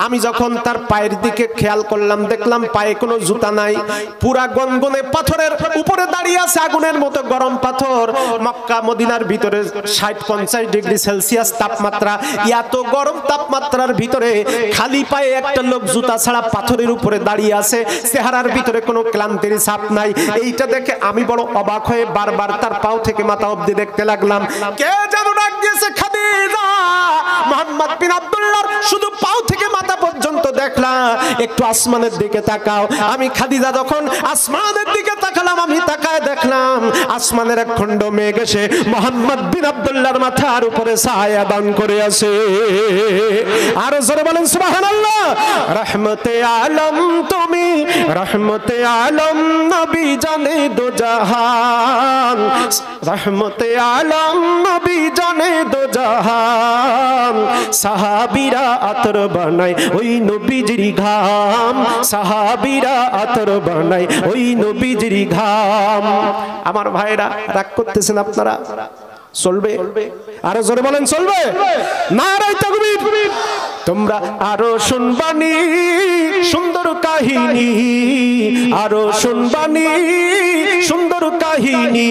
আমি যখন তার পায়ের দিকে খেয়াল করলাম দেখলাম পায়ে কোনো জুতা নাই, পুরা গনগনে পাথরের উপরে দাঁড়িয়ে আছে, আগুনের মতো গরম পাথর। মক্কা মদিনার ভিতরে 60-50 ডিগ্রি সেলসিয়াস তাপমাত্রা। এত গরম তাপমাত্রার ভিতরে খালি পায়ে একটা লোক জুতা ছাড়া পাথরের উপরে দাঁড়িয়ে আছে, চেহারার ভিতরে কোনো ক্লান্তির ছাপ নাই। এইটা দেখে আমি বড় অবাক হয়ে বারবার তার পাও থেকে মাথা অবধি দেখতে লাগলাম। কে যেন ডাক দিয়েছে, খাদিজা মুহাম্মদ বিন আব্দুল্লাহর শুধু পাও থেকে মাথা পর্যন্ত দেখলাম, একটু আসমানের দিকে তাকাও। আমি খাদিজা যখন আসমানের দিকে তাকালাম, আমি তাকায় দেখলাম আসমানের এক খণ্ড মেঘ এসে মুহাম্মদ বিন আব্দুল্লাহর মাথার উপরে ছায়া দান করে আছে। আর জোরে বলেন সুবহানাল্লাহ। রহমতে আলম তুমি, রহমতে আলম নবী জানে দো জাহান, রহমতে আলম নবী জানে দো জাহান। সাহাবীরা আতর বানায় ওই নবীজির ঘাম, সাহাবীরা আতর বানায় ওই নবীজির ঘাম। আমার ভাইরা রাগ করতেছেন আপনারা? চলবে? আরো জোরে বলেন চলবে? নারায়ে তাকবীর। তোমরা আরো শুনবানি সুন্দর কাহিনী, আরো শুনবানি সুন্দর কাহিনী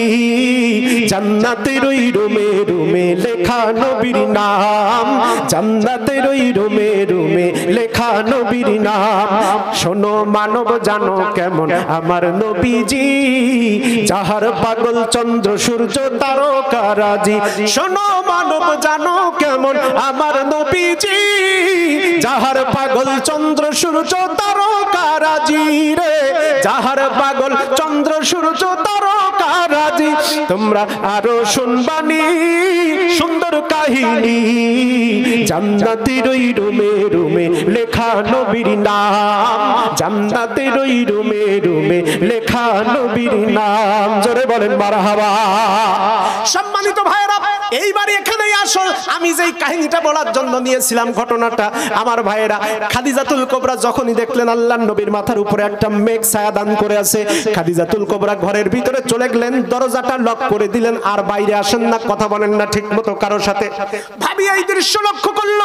জান্নাতের ওই রুমে রুমে লেখা নবীর নাম জান্নাতের ওই রুমে রুমে লেখা নবীর নাম শোনো মানব জানো কেমন আমার নবীজি যাহার পাগল চন্দ্র সূর্য তারকারাজি শোনো মানব জানো কেমন আমার নবীজি যাহার পাগল চন্দ্র সূর্য তারকারাজি রে যাহার পাগল চন্দ্র সূর্য তারকারাজি তোমরা আরো শুনবানি সুন্দর কাহিনী জান্নাতের ওই রুমে রুমে লেখা নবীর নাম জান্নাতের ওই রুমে রুমে লেখা নবীর নাম জোরে বলেন মারহাবা। সম্মানিত ভাইরা এইবারে এখানেই আসল আমি যেই কাহিনীটা বলার জন্য নিয়েছিলাম ঘটনাটা আমার ভাইরা খাদিজাতুল কুবরা যখনই দেখলেন আল্লাহর নবীর মাথার উপরে একটা মেঘ ছায়া দান করে আছে খাদিজাতুল কুবরা ঘরের ভিতরে চলে গেলেন দরজাটা লক করে দিলেন আর বাইরে আসেন না কথা বলেন না ঠিকমতো কারোর সাথে ভাবি এই দৃশ্য লক্ষ্য করলো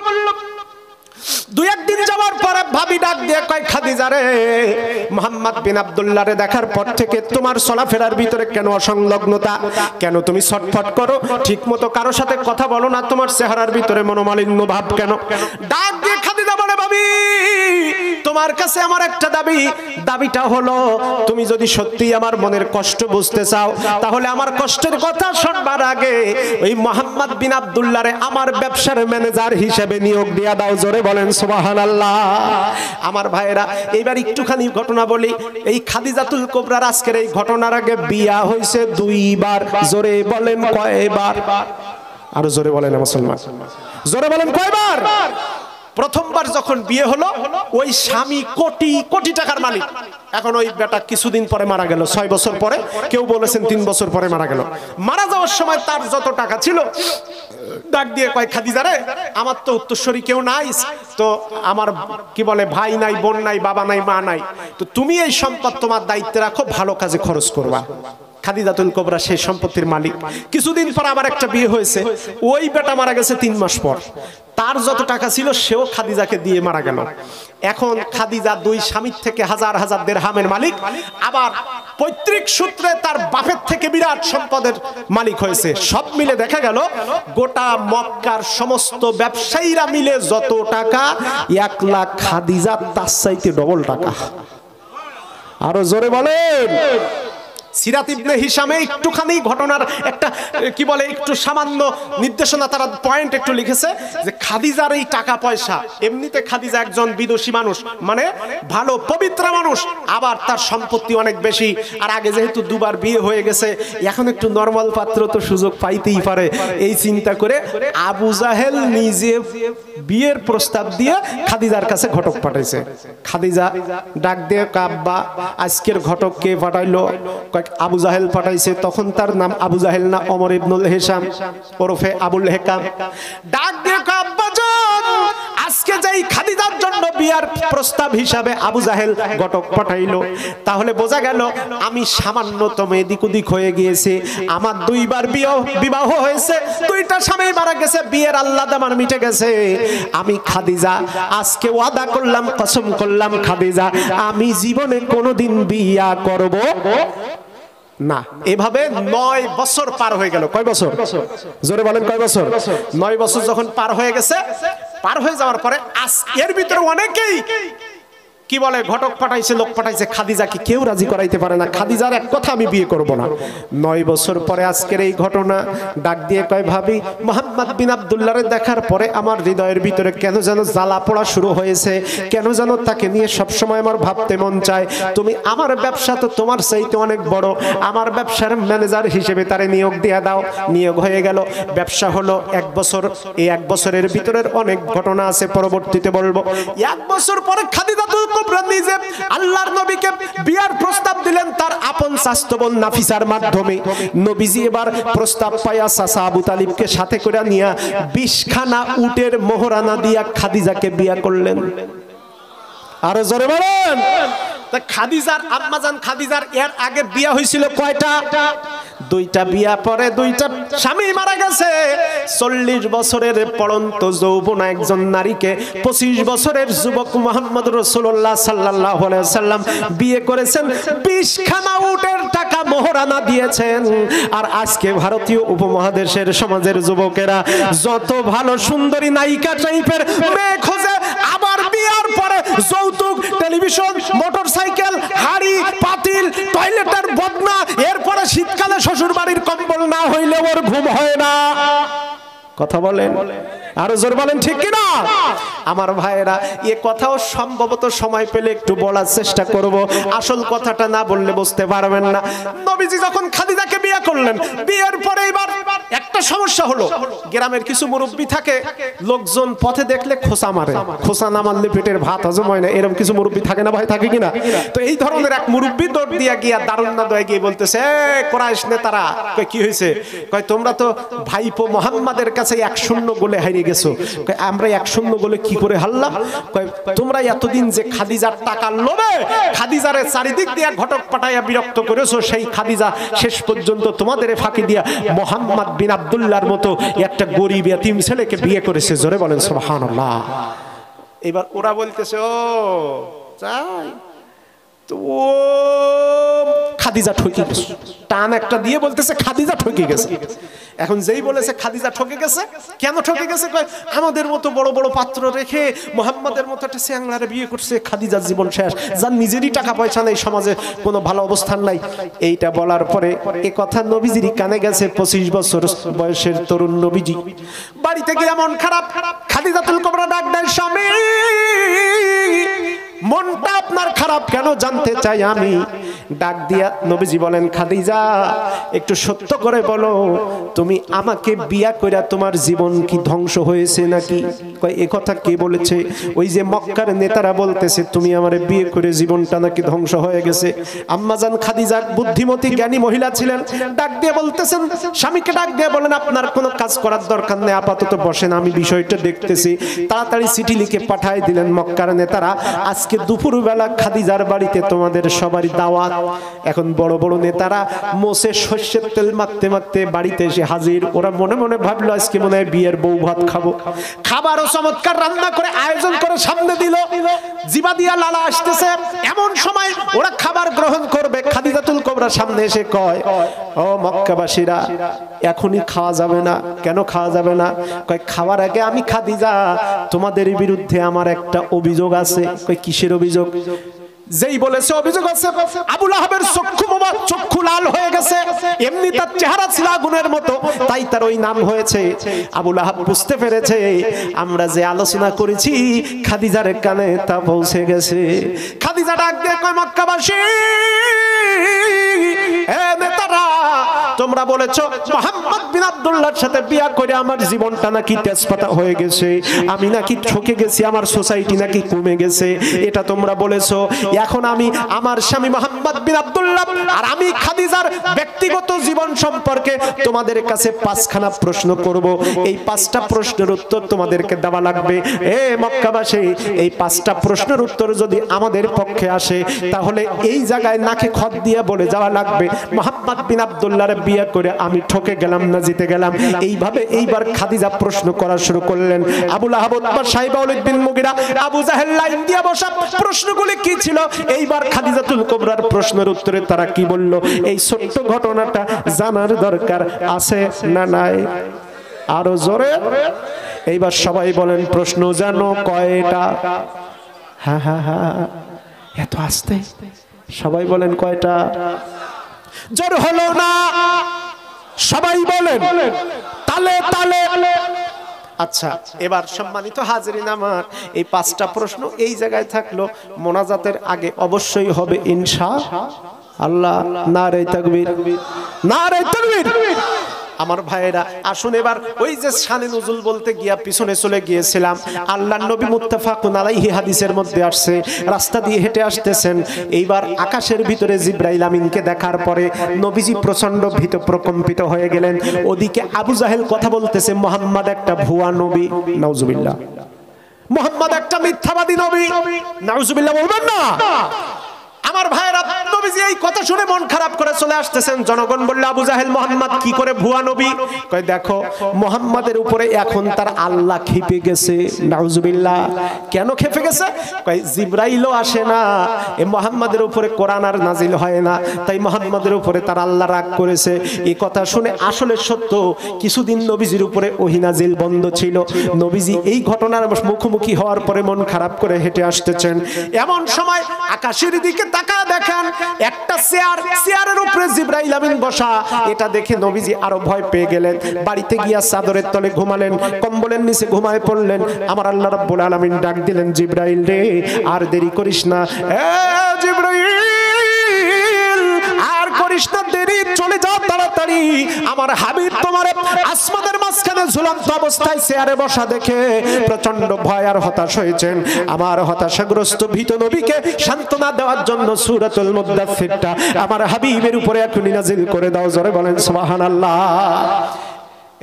দুই একদিন যাওয়ার পরে ভাবি ডাক দিয়ে কয় খাদিজা রে মুহাম্মদ বিন আব্দুল্লাহ রে দেখার পর থেকে তোমার চলাফেরার ভিতরে কেন অসংলগ্নতা কেন তুমি ছটফট করো ঠিকমতো কারোর সাথে কথা বলো না তোমার চেহারার ভিতরে মনোমালিন্য ভাব কেন ডাক দিয়ে খাদিজা বলে ভাবি তোমার কাছে আমার একটা দাবিটা হলো তুমি যদি সত্যি আমার মনের কষ্ট বুঝতে চাও তাহলে আমার কষ্টের কথা শুনবার আগে ওই মুহাম্মদ বিন আব্দুল্লাহ রে আমার ব্যবসার ম্যানেজার হিসেবে নিয়োগ দিয়া দাও জোরে বলেন সুবহানাল্লাহ। আমার ভাইরা এইবার একটুখানি ঘটনা বলি এই খাদিজাতুল কুবরার আজকের এই ঘটনার আগে বিয়া হয়েছে দুইবার জোরে বলেন কয়বার আরো জোরে বলেন মুসলমান জোরে বলেন কয়বার প্রথমবার যখন বিয়ে হলো ওই স্বামী কোটি কোটি টাকার মালিক এখন ওই বেটা কিছুদিন পরে মারা গেল 6 বছর পরে কেউ বলেছেন 3 বছর পরে মারা গেল মারা যাওয়ার সময় তার যত টাকা ছিল ডাক দিয়ে কয় খাদিজা রে আমার তো উত্তরসূরি কেউ নাই তো আমার কি বলে ভাই নাই বোন নাই বাবা নাই মা নাই তো তুমি এই সম্পদ তোমার দায়িত্বে রাখো ভালো কাজে খরচ করবা খাদিজাতুল কুবরা সেই সম্পত্তির মালিক কিছুদিন পর আবার একটা বিয়ে হয়েছে ওই বেটা মারা গেছে 3 মাস পর তার যত টাকা ছিল সেও খাদিজাকে দিয়ে মারা গেল এখন খাদিজা দুই স্বামীর থেকে হাজার হাজার দিরহামের মালিক আবার পৈতৃক সূত্রে তার বাপের থেকে বিরাট সম্পদের মালিক হয়েছে সব মিলে দেখা গেল গোটা মক্কার সমস্ত ব্যবসায়ীরা মিলে যত টাকা 1 লাখ খাদিজা তার চাইতে ডবল টাকা আরো জোরে বলেন সিরাত ইবনে হিশামে একটুখানি ঘটনার একটা কি বলে একটু সামান্য নির্দেশনা তারা পয়েন্ট একটু লিখেছে যে খাদিজার এই টাকা পয়সা এমনিতে খাদিজা একজন বিদেশী মানুষ মানে ভালো পবিত্র মানুষ আবার তার সম্পত্তি অনেক বেশি আর আগে যেহেতু দুবার বিয়ে হয়ে গেছে এখন একটু নরমাল পাত্র তো সুযোগ পাইতেই পারে এই চিন্তা করে আবু জাহেল নিজে বিয়ের প্রস্তাব দিয়ে খাদিজার কাছে ঘটক পাঠাইছে খাদিজা ডাক দিয়ে আব্বা আজকের ঘটক কে পাঠাইলো আবু জাহেল পাঠাইছে তখন তার নাম আবু জাহেল না ওমর ইবনুল হিশাম ওরফে আবুল হেকাম ডাক দিয়ে আব্বাজান আজকে যেই খাদিজার জন্য বিয়ার প্রস্তাব হিসাবে আবু জাহেল ঘটক পাঠাইলো তাহলে বোঝা গেল আমি সামান্যতম এদিক ওদিক হয়ে গিয়েছে আমার দুইবার বিবাহ হয়েছে দুইটা স্বামী মারা গেছে বিয়ের আল্লাহ আমার মিটে গেছে আমি খাদিজা আজকে ওয়াদা করলাম কসম করলাম খাদিজা আমি জীবনে কোনোদিন বিয়া করব না এভাবে 9 বছর পার হয়ে গেল কয় বছর জোরে বলেন কয় বছর 9 বছর যখন পার হয়ে গেছে পার হয়ে যাওয়ার পরে এর ভিতরে অনেকেই কি বলে ঘটক পাঠাইছে লোক পাঠাইছে খাদিজাকে কেউ রাজি করাইতে পারে না খাদিজার এক কথা আমি বিয়ে করব না 9 বছর পরে আজকের এই ঘটনা ডাক দিয়ে কয় ভাবি মুহাম্মদ বিন আব্দুল্লাহরে দেখার পরে আমার হৃদয়ের ভিতরে কেন যেন জ্বালা পোড়া শুরু হয়েছে কেন যেন তাকে নিয়ে সব সময় আমার ভাবতে মন চায় তুমি আমার ব্যবসা তো তোমার চাইতে অনেক বড় আমার ব্যবসার ম্যানেজার হিসেবে তারে নিয়োগ দিয়ে দাও নিয়োগ হয়ে গেল ব্যবসা হলো 1 বছর এই 1 বছরের ভিতরের অনেক ঘটনা আছে পরবর্তীতে বলবো 1 বছর পরে খাদিজাতুল কুবরা নিজে আল্লাহর নবীকে বিয়ার প্রস্তাব দিলেন তার আপন চাচতো বোন নাফিসার মাধ্যমে নবীজি এবার প্রস্তাব পায়া চাচা আবু তালিবকে সাথে করে নিয়া 20 খানা উটের মোহরানা দিয়া খাদিজাকে বিয়া করলেন আরো জোরে বলেন তা খাদিজার আম্মাজান খাদিজার এর আগে বিয়া হয়েছিল কয়টা দুইটা বিয়া পরে দুইটা স্বামী মারা গেছে। 40 বছরের পড়ন্ত যৌবন একজন নারীকে 25 বছরের যুবক মুহাম্মদ রাসূলুল্লাহ সাল্লাল্লাহু আলাইহি ওয়াসাল্লাম বিয়ে করেছেন। 20 খানা উটের টাকা মোহরানা দিয়েছেন। আর আজকে ভারতীয় উপমহাদেশের সমাজের যুবকেরা যত ভালো সুন্দরী নায়িকা টাইপের মেয়ে খোঁজে, আবার বিয়ার পরে যৌতুক, টেলিভিশন, মোটরসাইকেল, হাড়ি পাতিল, টয়লেটের বদনা, এরপরে শীতকালে শ্বশুর বাড়ির কম্বল না হইলে ওর ঘুম হয় না। কথা বলেন, আরো জোর বলেন, ঠিক কিনা? আমার ভাইয়েরা, এ কথাও সম্ভবত সময় পেলে একটু বলার চেষ্টা করব। আসল কথাটা না বললে বুঝতে পারবেন না। নবীজি যখন খাদিজাকে বিয়ে করলেন, বিয়ের পরে এবার একটা সমস্যা হলো। গ্রামের কিছু মুরব্বি থাকে, লোকজন পথে দেখলে খোসা মারে, খোসা না মারলে পেটের ভাত হজম হয় না, এরকম কিছু মুরব্বি থাকে না ভাই, থাকে কিনা? তো এই ধরনের এক মুরব্বি দৌড় দিয়া গিয়া দারুন্না দয়ে গিয়ে বলতেছে, কোরাইশ নেতারা, কি হয়েছে? কয় তোমরা তো ভাইপো মুহাম্মাদের কাছে 1-0 গোলে হারিয়ে গেছো। আমরা 1-0 গোলে কি করে হারলাম? তোমরা এতদিন যে খাদিজার টাকার লোভে খাদিজারে চারিদিক দিয়ে ঘটক পাঠাইয়া বিরক্ত করেছো, সেই খাদিজা শেষ পর্যন্ত তোমাদের ফাঁকি দিয়া মুহাম্মদ বিন আব্দুল্লাহর মতো একটা গরিব এতিম ছেলেকে বিয়ে করেছে। জোরে বলেন সুবহানাল্লাহ। এবার ওরা বলতেছে, ও তাই তো, ও খাদিজা ঠকে গেছে। টান একটা দিয়ে বলতেছে খাদিজা ঠকে গেছে। এখন যেই বলেছে খাদিজা ঠকে গেছে, কেন ঠকে গেছে? কয় আমাদের মতো বড় বড় পাত্র রেখে মুহাম্মাদের মতো একটা স্যাংলারে বিয়ে করছে, খাদিজার জীবন শেষ, যার নিজেরই টাকা পয়সা নেই, সমাজে কোনো ভালো অবস্থান নাই। এইটা বলার পরে এ কথা নবীজির কানে গেছে। 25 বছর বয়সের তরুণ নবীজি বাড়িতে গিয়ে মন খারাপ। খাদিজাতুল কুবরা ডাক দেয়, স্বামী মনটা আপনার খারাপ কেন জানতে চাই আমি। ডাক দিয়া নবীজি বলেন, খাদিজা একটু সত্য করে বলো, তুমি আমাকে বিয়া কইরা তোমার জীবন কি ধ্বংস হয়েছে নাকি? কয় এ কথা কে বলেছে? ওই যে মক্কার নেতারা বলতেছে তুমি আমারে বিয়ে করে জীবনটা নাকি ধ্বংস হয়ে গেছে। আম্মাজান খাদিজা বুদ্ধিমতী জ্ঞানী মহিলা ছিলেন, ডাক দিয়ে বলতেছেন, স্বামীকে ডাক দিয়ে বলেন, আপনার কোনো কাজ করার দরকার নেই, আপাতত বসেন, আমি বিষয়টা দেখতেছি। তাড়াতাড়ি চিঠি লিখে পাঠায় দিলেন মক্কার নেতারা, আজকে দুপুরবেলা খাদিজার বাড়িতে তোমাদের সবারই দাওয়াত। এখন বড় বড় নেতারা মোসে সর্ষের তেল মাখতে মাখতে বাড়িতে এসে হাজির। ওরা মনে মনে ভাবলো আজকে মনে হয় বিয়ের বউ ভাত খাবো। খাবারও চমৎকার রান্না করে আয়োজন করে সামনে দিল, জিবা দিয়া লালা আসতেছে। এমন সময় ওরা খাবার গ্রহণ করবে, খাদিজাতুল কুবরা সামনে এসে কয়, ও মক্কাবাসীরা, এখনই খাওয়া যাবে না। কেন খাওয়া যাবে না? কয় খাওয়ার আগে আমি খাদিজা তোমাদের বিরুদ্ধে আমার একটা অভিযোগ আছে। কয় কিসের অভিযোগ? যেই বলেছে অভিযোগ আছে, আবু লাহাবের চক্ষু লাল হয়ে গেছে, এমনি তার চেহারা ছিল আগুনের মতো, তাই তার ওই নাম হয়েছে। আবু লাহাব বুঝতে পেরেছে আমরা যে আলোচনা করেছি খাদিজার কানে তা পৌঁছে গেছে। খাদিজা ডাক দিয়ে কয়, মক্কাবাসী, এ নেতারা, তোমরা বলেছো মুহাম্মদ বিন আব্দুল্লাহর সাথে বিয়া করে আমার জীবনটা নাকি তেজপাতা হয়ে গেছে, আমি নাকি ঠকে গেছি, আমার সোসাইটি নাকি কমে গেছে, এটা তোমরা বলেছো। এখন আমি আমার স্বামী মুহাম্মদ বিন আব্দুল্লাহ আর আমি খাদিজার ব্যক্তিগত জীবন সম্পর্কে তোমাদের কাছে 5খানা প্রশ্ন করব। এই 5টা প্রশ্নের উত্তর তোমাদেরকে দেওয়া লাগবে। এ মক্কাবাসী, এই 5টা প্রশ্নের উত্তর যদি আমাদের পক্ষে আসে, তাহলে এই জায়গায় নাকে খত দিয়ে বলে যাওয়া লাগবে মুহাম্মদ বিন আব্দুল্লাহর বিয়ে করে আমি ঠকে গেলাম না জিতে গেলাম। এইভাবে এইবার খাদিজা প্রশ্ন করা শুরু করলেন। আবু লাহাব, উতবা, সাইবা, ওয়ালিদ বিন মুগিরা, আবু জাহেল লাইন দিয়ে বসা। প্রশ্নগুলি কি ছিল? এইবার খাদিজাতুল কুবরার প্রশ্নের উত্তরে তারা কি বলল, এই ছোট্ট ঘটনাটা জানার দরকার আছে না নাই? আরো জোরে। এইবার সবাই বলেন, প্রশ্ন জানো কয়টা? হ্যাঁ হ্যাঁ হ্যাঁ, এত আস্তে সবাই বলেন কয়টা? জোর হলো না, সবাই বলেন তালে তালে। আচ্ছা, এবার সম্মানিত হাজিরিন আমার, এই 5টা প্রশ্ন এই জায়গায় থাকলো। মোনাজাতের আগে অবশ্যই হবে ইনশাআল্লাহ। নারে তাকবীর, নারে তাকবীর। আমার ভাইয়েরা, আসুন এবার ওই যে শানে নুজুল বলতে গিয়া পিছনে চলে গিয়েছিলাম। আল্লাহর নবী মুত্তাফাকুন আলাইহি হাদিসের মধ্যে আসছে, রাস্তা দিয়ে হেঁটে আসতেছেন। এইবার আকাশের ভিতরে জিবরাইল আমিনকে দেখার পরে নবীজি প্রচন্ড ভীত প্রকম্পিত হয়ে গেলেন। ওদিকে আবু জাহেল কথা বলতেছে, মুহাম্মদ একটা ভুয়া নবী, নাউজুবিল্লাহ, মুহাম্মদ একটা মিথ্যাবাদী নবী, নাউজুবিল্লাহ বলবেন না। আমার ভাইয়েরা, নবীজি নবীজি এই কথা শুনে মন খারাপ করে চলে আসতেছেন। জনগণ বলল, আবু জাহেল মুহাম্মদ কি করে ভুয়া নবী? কয় দেখো, মুহাম্মাদের উপরে এখন তার আল্লাহ ক্ষেপে গেছে। নাউজুবিল্লাহ। কেন ক্ষেপে গেছে? কয় জিবরাইলও আসে না, এ মুহাম্মাদের উপরে কোরআন আর নাজিল হয় না, তাই মুহাম্মাদের উপরে তার আল্লাহ রাগ করেছে। এই কথা শুনে আসলে সত্য, কিছুদিন নবীজির উপরে ওহী নাজিল বন্ধ ছিল। নবীজি এই ঘটনার মুখোমুখি হওয়ার পরে মন খারাপ করে হেঁটে আসতেছেন। এমন সময় আকাশের দিকে তাকা দেখেন একটা চেয়ারের উপরে জিবরাইল আমিন বসা। এটা দেখে নবীজি আরো ভয় পেয়ে গেলেন। বাড়িতে গিয়া চাদরের তলে ঘুমালেন, কম্বলের নিচে ঘুমায় পড়লেন। আমার আল্লাহ রাব্বুল আলামিন ডাক দিলেন, জিবরাইল রে, আর দেরি করিস না। জিবরাইল, আর করিস না দেরি, চলে যাও তাড়াতাড়ি। আমার হাবিব তোমার আসমানের মাঝখানে ঝুলন্ত অবস্থায় চেয়ারে বসা দেখে প্রচন্ড ভয় আর হতাশ হয়েছেন। আমার হতাশাগ্রস্ত ভীত নবীকে সান্ত্বনা দেওয়ার জন্য সূরাতুল মুদাথ্থিরটা আমার হাবিবের উপরে এখনই নাজিল করে দাও। জোরে বলেন সুবহানাল্লাহ।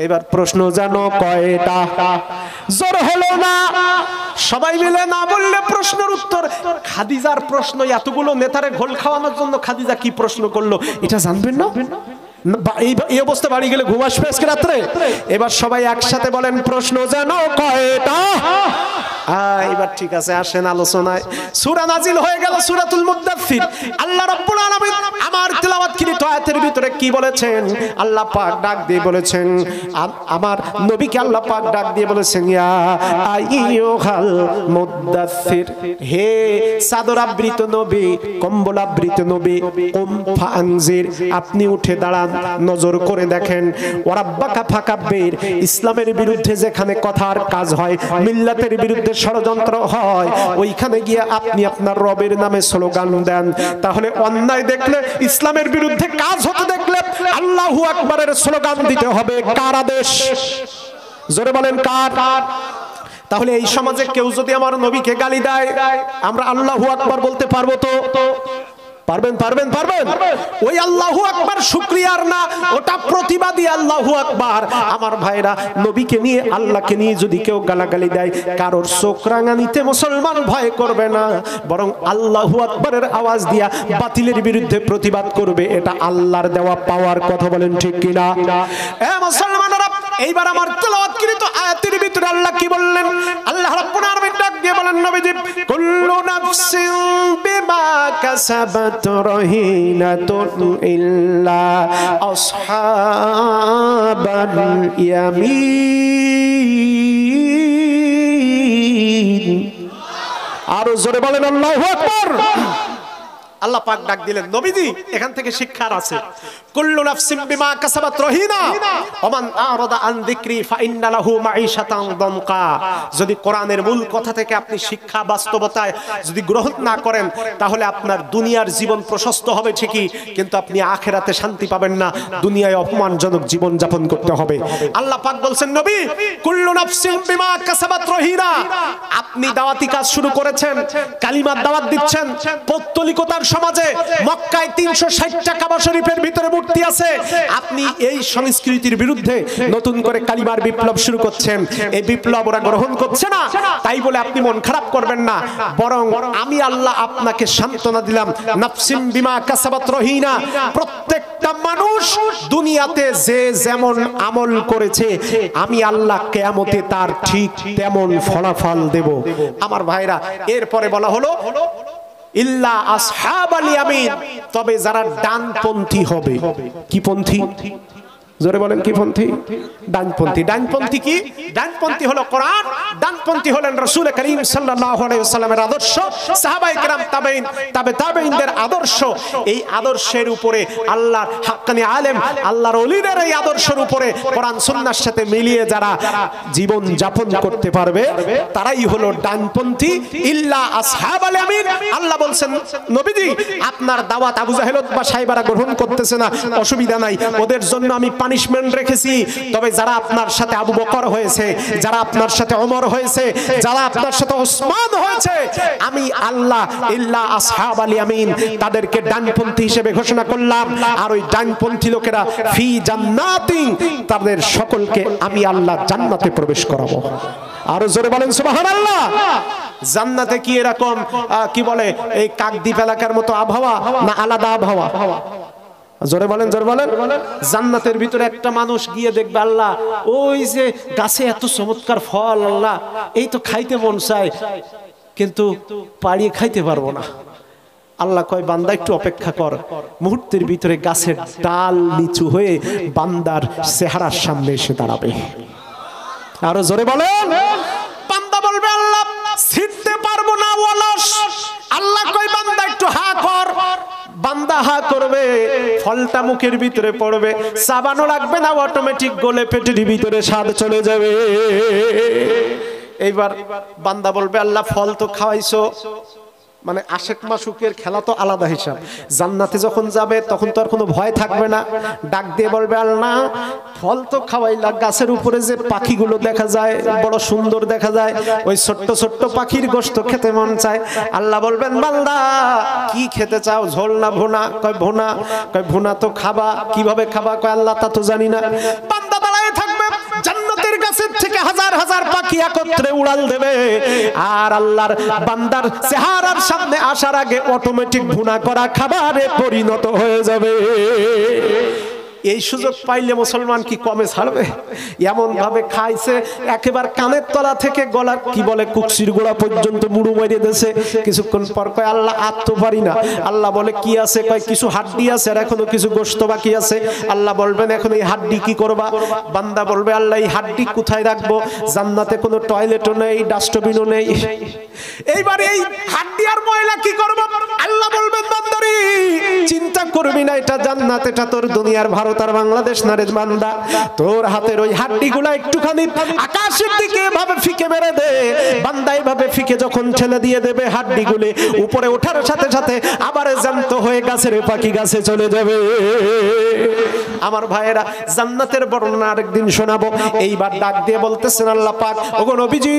এবার প্রশ্ন জানো কয়টা? জোর হলো না, সবাই মিলে না বললে প্রশ্নের উত্তর। খাদিজার প্রশ্ন, এতগুলো নেতারে ঘোল খাওয়ানোর জন্য খাদিজা কি প্রশ্ন করলো এটা জানবেন না? এই অবস্থা বাড়ি গেলে ঘুম আসবে আজকে রাত্রে? এবার সবাই একসাথে বলেন, প্রশ্ন জানো কয়টা? এবার ঠিক আছে, আসেন আলোচনায়। সূরা নাজিল হয়ে গেল, সূরাতুল মুদাথ্থির। আল্লাহ রাব্বুল আলামিন আমার তেলাওয়াতকৃত আয়াতের ভিতরে কি বলেছেন? আল্লাহ পাক ডাক দিয়ে বলেছেন, আমার নবীকে আল্লাহ পাক ডাক দিয়ে বলেছেন, ইয়া আইয়ুহাল মুদাথ্থির, হে চাদর আবৃত নবী, কম্বল আবৃত নবী, কুম ফাআনজির, আপনি উঠে দাঁড়ান, নজর করে দেখেন। ওয়ারাব্বাকা ফাকাব্বির, ইসলামের বিরুদ্ধে যেখানে কথার কাজ হয়, মিল্লাতের বিরুদ্ধে ষড়যন্ত্র হয়, ওইখানে গিয়ে আপনি আপনার রবের নামে স্লোগান দেন। তাহলে অন্যায় দেখলে, ইসলামের বিরুদ্ধে কাজ হতে দেখলে আল্লাহু আকবারের স্লোগান দিতে হবে। কার আদেশ? জোরে বলেন কার? তাহলে এই সমাজে কেউ যদি আমার নবীকে গালি দেয়, আমরা আল্লাহু আকবার বলতে পারবো তো? পারবেন পারবেন পারবেন? ওই আল্লাহু আকবার শুকরিয়ার না, ওটা প্রতিবাদী আল্লাহু আকবার। আমার ভাইরা, নবীকে নিয়ে, আল্লাহকে নিয়ে যদি কেউ গালাগালি দেয়, কারোর চোখ রাঙানিতে মুসলমান ভয় করবে না, বরং আল্লাহু আকবারের আওয়াজ দিয়া বাতিলের বিরুদ্ধে প্রতিবাদ করবে। এটা আল্লাহর দেওয়া পাওয়ার। কথা বলেন ঠিক কিনা? মুসলমানেরা, এইবার আমার তেলাওয়াতকৃত আয়াতের ভিতরে আল্লাহ কি বললেন? আল্লাহ রাব্বুল আলামিন ডাক দিয়ে বলেন, নবীজি, কুল্লু নাফসিন বিমা কাসাবাত রহিনাতুন ইল্লা আসহাবাল ইয়ামিন। আর জোরে বলেন আল্লাহু আকবার। আল্লাহ পাক ডাক দিলেন, নবীজি, এখান থেকে শিক্ষার আছে। কুল্লু নাফসিন বিমা কাসাবাত রহিনা ওমান আরাদা আন যিকরি ফাইন্না লাহু মাঈশাতান দানকা। যদি কোরআনের মূল কথা থেকে আপনি শিক্ষা বাস্তবতায় যদি গ্রহণ না করেন, তাহলে আপনার দুনিয়ার জীবন প্রশস্ত হবে ঠিকই, কিন্তু আপনি আখিরাতে শান্তি পাবেন না, দুনিয়ায় অপমানজনক জীবন যাপন করতে হবে। আল্লাহ পাক বলছেন, নবী, কুল্লু নাফসিন বিমা কাসাবাত রহিনা। আপনি দাওয়াতি কাজ শুরু করেছেন, কালিমার দাওয়াত দিচ্ছেন। পৌত্তলিকতার সমাজে মক্কায় ৩৬০টা কাবা শরীফের ভিতরে মূর্তি আছে। আপনি এই সংস্কৃতির বিরুদ্ধে নতুন করে কালিমার বিপ্লব শুরু করছেন। এই বিপ্লব ওরা গ্রহণ করছে না, তাই বলে আপনি মন খারাপ করবেন না, বরং আমি আল্লাহ আপনাকে সান্ত্বনা দিলাম। নাফসিম বিমা কাসাবাত রহিনা। প্রত্যেকটা মানুষ দুনিয়াতে যে যেমন আমল করেছে, আমি আল্লাহ কিয়ামতে তার ঠিক তেমন ফলাফল দেব। আমার ভাইরা, এরপরে বলা হলো ইল্লা আসহাবাল ইয়ামিন, তবে যারা ডানপন্থী হবে। কি পন্থী? জোরে বলেন, কি পন্থী? ডানপন্থী। ডানপন্থী কি? ডানপন্থী হলো কোরআন, ডানপন্থী হলেন রাসূল করিম সাল্লাল্লাহু আলাইহি ওয়াসাল্লামের আদর্শ, সাহাবায়ে কেরাম, তাবেঈন, তাবেঈনদের আদর্শ। এই আদর্শের উপরে আল্লাহর হাক্কানি আলেম, আল্লাহর ওলিদের এই আদর্শের উপরে কোরআন সুন্নাহর সাথে মিলিয়ে যারা জীবন যাপন করতে পারবে, তারাই হলো ডানপন্থী। ইল্লা আসহাবাল ইয়ামিন। আল্লাহ বলছেন, নবীজি, আপনার দাওয়াত আবু জাহেল বা সাহেবারা গ্রহণ করতেছে না, অসুবিধা নাই, ওদের জন্য আমি পানিশমেন্ট রেখেছি। তবে যারা আপনার সাথে আবু বকর হয়েছে, যারা আপনার সাথে ওমর হয়েছে, যারা আপনার সাথে ওসমান হয়েছে, আমি আল্লাহ ইল্লা আসহাবাল ইয়ামিন, তাদেরকে ডানপন্থী হিসেবে ঘোষণা করলাম। আর ওই ডানপন্থী লোকেরা ফি জান্নাতিন, তাদের সকলকে আমি আল্লাহ জান্নাতে প্রবেশ করাবো। আরো জোরে বলেন সুবহানাল্লাহ। জান্নাতে কি এরকম কি বলে এই কাকদ্বীপ এলাকার মতো আবহাওয়া না আলাদা আবহাওয়া? জোরে বলেন, জোরে বলেন। জান্নাতের ভিতরে একটা মানুষ গিয়ে দেখবে আল্লাহ ওই যে গাছে এত চমৎকার ফল, আল্লাহ এই তো খাইতে মন চায় কিন্তু পাড়িয়ে খাইতে পারবো না। আল্লাহ কয় বান্দা একটু অপেক্ষা কর, মুহূর্তের ভিতরে গাছের ডাল নিচু হয়ে বান্দার চেহারার সামনে এসে দাঁড়াবে। আরো জোরে বলেন। বান্দা বলবে আল্লাহ ছিটতে পারবো না অলস। আল্লাহ কয় বান্দা একটু হা কর। বান্দা হা করবে, ফলটা মুখের ভিতরে পড়বে, চাবানো লাগবে না, অটোমেটিক গলে পেটের ভিতরে স্বাদ চলে যাবে। এইবার বান্দা বলবে আল্লাহ ফল তো খাওয়াইছো, মানে আশেক মাসুকের খেলা তো আলাদা হিসাব। জান্নাতে যখন যাবে তখন তো আর কোনো ভয় থাকবে না। ডাক দিয়ে বলবে আল্লাহ ফল তো খাওয়াইলা, গাছের উপরে যে পাখিগুলো দেখা যায় বড় সুন্দর দেখা যায়, ওই ছোট্ট ছোট্ট পাখির গোশত খেতে মন চায়। আল্লাহ বলবেন বান্দা কি খেতে চাও, ঝোল না ভুনা? কয় ভুনা। কয় ভুনা তো খাবা, কিভাবে খাবা? কয় আল্লাহ তা তো জানি না। বান্দা দাঁড়ায় থাকবে, জান্নাতের গাছের থেকে হাজার হাজার পাখি একত্রে উড়াল দেবে, আর আল্লাহর বান্দার চেহারার সামনে আসার আগে অটোমেটিক ভুনা করা খাবারে পরিণত হয়ে যাবে। এই সুযোগ পাইলে মুসলমান কি কমে ছাড়বে? এমন ভাবে খাইছে একেবারে কানের তলা থেকে গলার কি বলে কুকসির গোড়া পর্যন্ত মুড়ু মেরে দিয়েছে। কিছুক্ষণ পর কয় আল্লাহ আর তো পারি না। আল্লাহ বলে কি আছে? কয় কিছু হাড্ডি আছে আর এখনো কিছু গোশত বাকি আছে। আল্লাহ বলবেন এখন এই হাড্ডি কি করবা? বান্দা বলবে আল্লাহ এই হাড্ডি কোথায় রাখবো? জান্নাতে কোনো টয়লেটও নেই, ডাস্টবিনও নেই। এইবার এই হাড্ডি আর ময়লা কি করব? আল্লাহ বলবেন বান্দারি চিন্তা করবি না, এটা জান্নাত, এটা তোর দুনিয়ার ভারত আর বাংলাদেশ না রে বান্দা। তোর হাতের ওই হাড্ডিগুলা একটুখানি আকাশের দিকে এভাবে ফিকে মেরে দে। বান্দা এভাবে ফিকে যখন ছেলে দিয়ে দেবে, হাড্ডিগুলি উপরে ওঠার সাথে সাথে আবার জ্যান্ত হয়ে গাছের পাখি গাছে চলে যাবে। আমার ভাইয়েরা জান্নাতের বর্ণনা আরেকদিন শোনাবো। এইবার ডাক দিয়ে বলতেছেন আল্লাহ পাক ওগো নবীজি